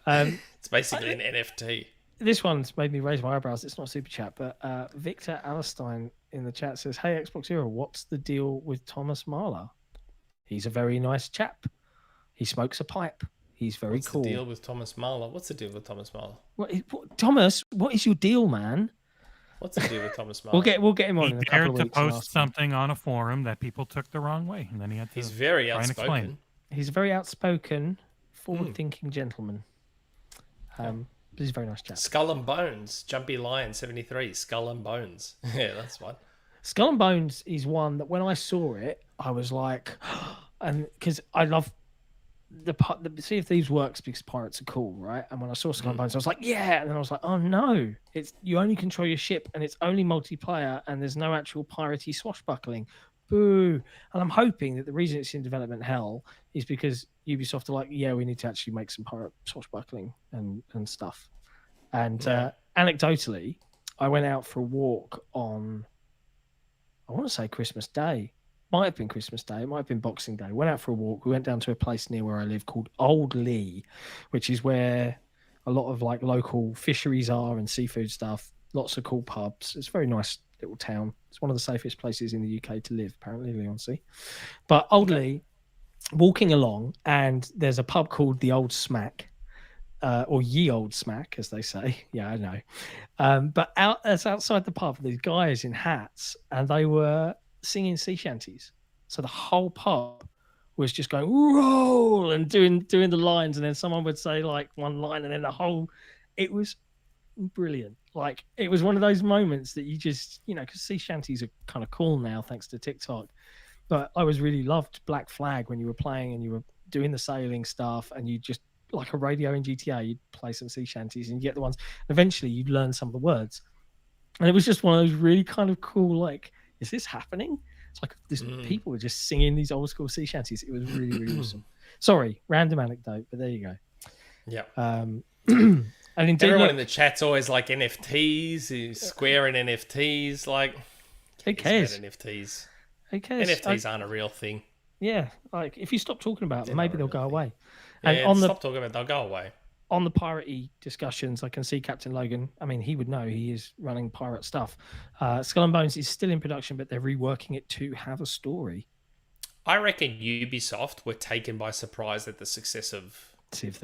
It's basically an NFT. This one's made me raise my eyebrows. It's not a super chat, but Victor Allenstein in the chat says, "Hey, XboxEra, what's the deal with Thomas Mahler? He's a very nice chap. He smokes a pipe. He's very What's cool. the deal with Thomas Mahler? What's the deal with Thomas Mahler? Thomas, what is your deal, man? What's the deal with Thomas Mahler? We'll get him on He in a couple dared of to weeks. and post ask him. something on a forum that people took the wrong way, and then he had to. He's very try and explain. outspoken. He's a very outspoken, forward-thinking gentleman. But he's a very nice chap. Skull and Bones, Jumpy Lion 73, Skull and Bones. Yeah, that's one. Skull and Bones is one that when I saw it, I was like, and because I love the Sea of Thieves works because pirates are cool, right? And when I saw Skull and Bones, I was like, yeah, and then I was like, oh no, it's you only control your ship and it's only multiplayer and there's no actual piratey swashbuckling. Boo! And I'm hoping that the reason it's in development hell is because Ubisoft are like, yeah, we need to actually make some pirate swashbuckling and stuff. And anecdotally, I went out for a walk on, I want to say Christmas Day, Might have been Christmas Day. It might have been Boxing Day. Went out for a walk. We went down to a place near where I live called Old Lee, which is where a lot of like local fisheries are and seafood stuff. Lots of cool pubs. It's a very nice little town. It's one of the safest places in the UK to live, apparently, Leon. But Old Lee, walking along, and there's a pub called the Old Smack. Or Ye Old Smack, as they say. Yeah, I know. But outside the pub, these guys in hats, and they were singing sea shanties. So the whole pub was just going roll and doing the lines, and then someone would say like one line, and then the whole. It was brilliant. Like it was one of those moments that you just, because sea shanties are kind of cool now thanks to TikTok. But I was really loved Black Flag when you were playing and you were doing the sailing stuff, and you just. Like a radio in GTA, you'd play some sea shanties and you get the ones. Eventually, you'd learn some of the words, and it was just one of those really kind of cool. Like, is this happening? It's like this people were just singing these old school sea shanties. It was really, really awesome. Sorry, random anecdote, but there you go. Yeah. And indeed, everyone in the chat's always like NFTs, Square and NFTs. Like, who cares? NFTs. Who cares? NFTs aren't a real thing. Yeah, like if you stop talking about them, maybe they'll go away. Yeah, And stop talking about it, they'll go away. On the piratey discussions, I can see Captain Logan. I mean, he would know. He is running pirate stuff. Skull and Bones is still in production, but they're reworking it to have a story. I reckon Ubisoft were taken by surprise at the success of Sea of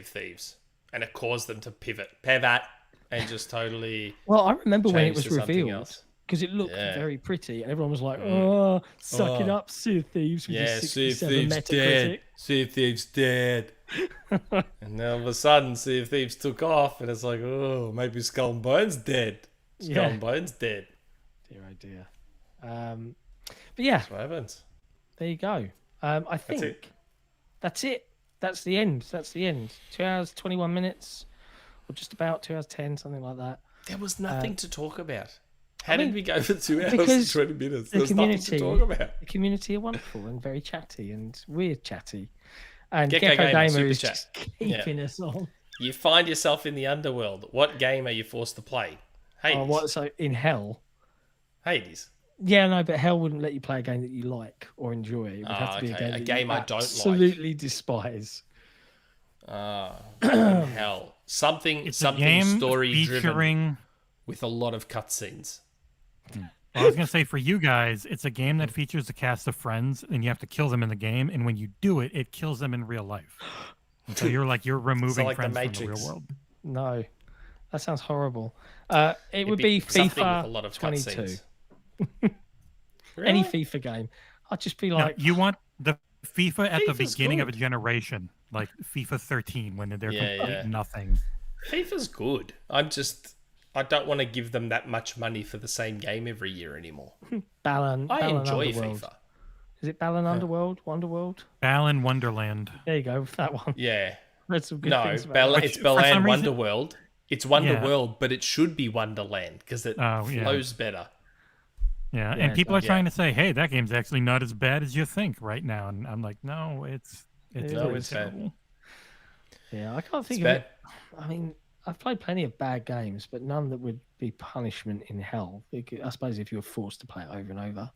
Thieves. And it caused them to pivot, and just totally. Well, I remember when it was to something revealed. else. Because it looked very pretty, and everyone was like, "Oh, suck it up, Sea of Thieves." With your 67 Metacritic. Dead. Sea of Thieves dead. And then all of a sudden, Sea of Thieves took off, and it's like, oh, maybe Skull and Bones dead. Skull and Bones dead. Dear, oh dear. But yeah, that's what happens. There you go. I think that's it. That's the end. 2 hours 21 minutes, or just about 2 hours 10, something like that. There was nothing to talk about. How did we go for 2 hours and 20 minutes? There's nothing to talk about. The community are wonderful and very chatty, and we're chatty. And Gecko Gamer Gamer is Super just keeping us on. You find yourself in the underworld. What game are you forced to play? Hades. So in hell? Hades. Yeah, no, but hell wouldn't let you play a game that you like or enjoy. It would have to be a game I don't like. Absolutely despise. Hell. Something story driven with a lot of cutscenes. Well, I was going to say, for you guys, it's a game that features a cast of friends, and you have to kill them in the game, and when you do it, it kills them in real life. So you're removing friends from the real world. No, that sounds horrible. It would be FIFA with a lot of 22. Really? Any FIFA game. I'd just be like... No, you want the FIFA at FIFA's the beginning good. of a generation, like FIFA 13, when they're complete nothing. FIFA's good. I don't want to give them that much money for the same game every year anymore. Balan enjoy Underworld. FIFA. Is it Balan Underworld? Wonderworld? Balan Wonderland. There you go, that one. Yeah. Read some good things about it. It's Balan Wonderworld. It's Wonderworld, but it should be Wonderland because it flows better. Yeah, and people are trying to say, hey, that game's actually not as bad as you think right now. And I'm like, no, it's terrible. Yeah, I can't think of it. I mean, I've played plenty of bad games, but none that would be punishment in hell. I suppose if you were forced to play it over and over.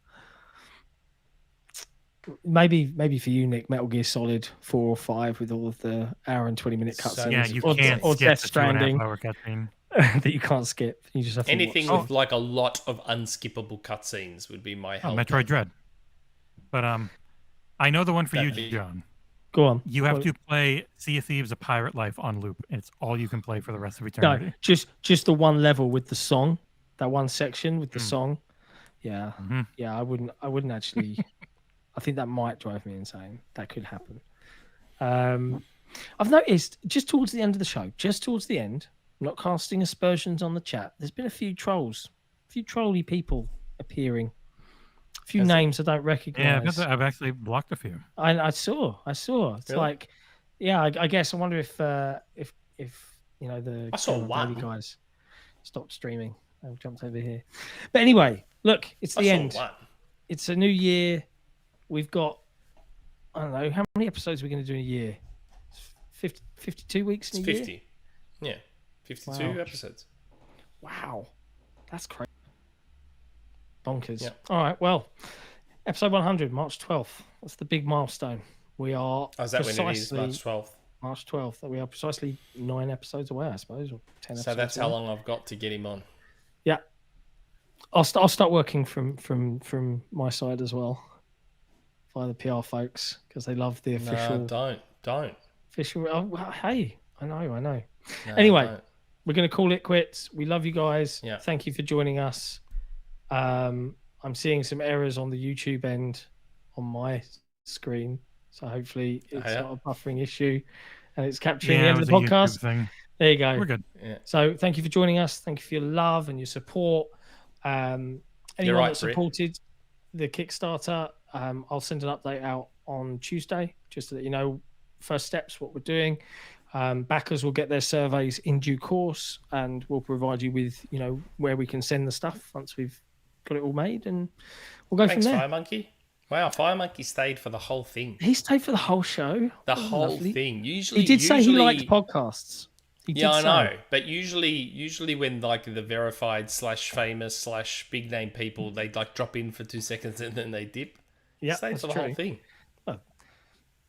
Maybe for you, Nick, Metal Gear Solid 4 or 5 with all of the hour and 20-minute cutscenes. Yeah, you can't or skip Death the Stranding 2.5-hour cutscene. that you can't skip. You just have to anything watch. with like a lot of unskippable cutscenes would be my hell. Metroid Dread. But I know the one for you, John. Go on. You have to play Sea of Thieves: A Pirate Life on loop. It's all you can play for the rest of eternity. No, just the one level with the song, that one section with the song. Yeah, yeah. I wouldn't actually. I think that might drive me insane. That could happen. I've noticed just towards the end of the show, I'm not casting aspersions on the chat. There's been a few trolls, a few trolly people appearing. A few names I don't recognize. Yeah, I've actually blocked a few. I saw. It's really? Like, yeah. I guess I wonder if you know the I saw one guys stopped streaming. I jumped over here. But anyway, look, it's the end. It's a new year. We've got, I don't know, how many episodes are we going to do in a year? 52 weeks in a year? 50. Yeah, 52 episodes. Wow, that's crazy. Bonkers. Yeah. All right, well, Episode 100, March 12th. That's the big milestone. We are Oh, is that when it is? March 12th. March 12th. We are precisely 9 episodes away, I suppose, or 10 episodes. So that's away. how long I've got to get him on. Yeah. I'll start working from my side as well, via the PR folks, because they love the official. No, don't. Official. Oh, well, hey, I know. No, Anyway, don't. we're going to call it quits. We love you guys. Yeah. Thank you for joining us. I'm seeing some errors on the YouTube end on my screen, so hopefully it's not a buffering issue and it's capturing the end of the podcast. There you go. We're good. Yeah. So thank you for joining us. Thank you for your love and your support. Anyone that supported the Kickstarter, I'll send an update out on Tuesday just to let you know first steps, what we're doing. Backers will get their surveys in due course, and we'll provide you with, where we can send the stuff once we've got it all made, and we'll go from there. Fire Monkey. Wow, Fire Monkey stayed for the whole thing. He stayed for the whole show. The whole thing. Usually, he did say he liked podcasts. I know, but usually when like the verified /famous /big name people, they like drop in for 2 seconds and then they dip. Yeah, stayed for the whole thing. Oh,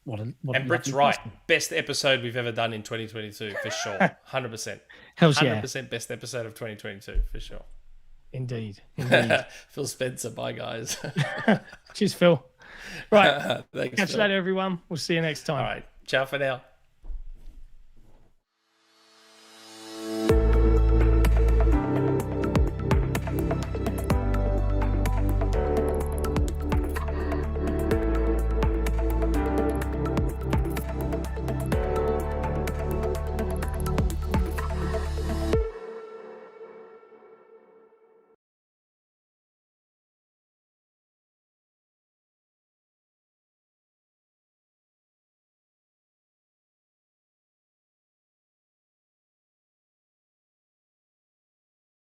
and BRiT's right. Best episode we've ever done in 2022 for sure. 100%. Hells yeah. 100% best episode of 2022 for sure. Indeed. Phil Spencer, bye guys. Cheers, Phil. Right. Thanks, Catch you later, everyone. We'll see you next time. All right. Ciao for now.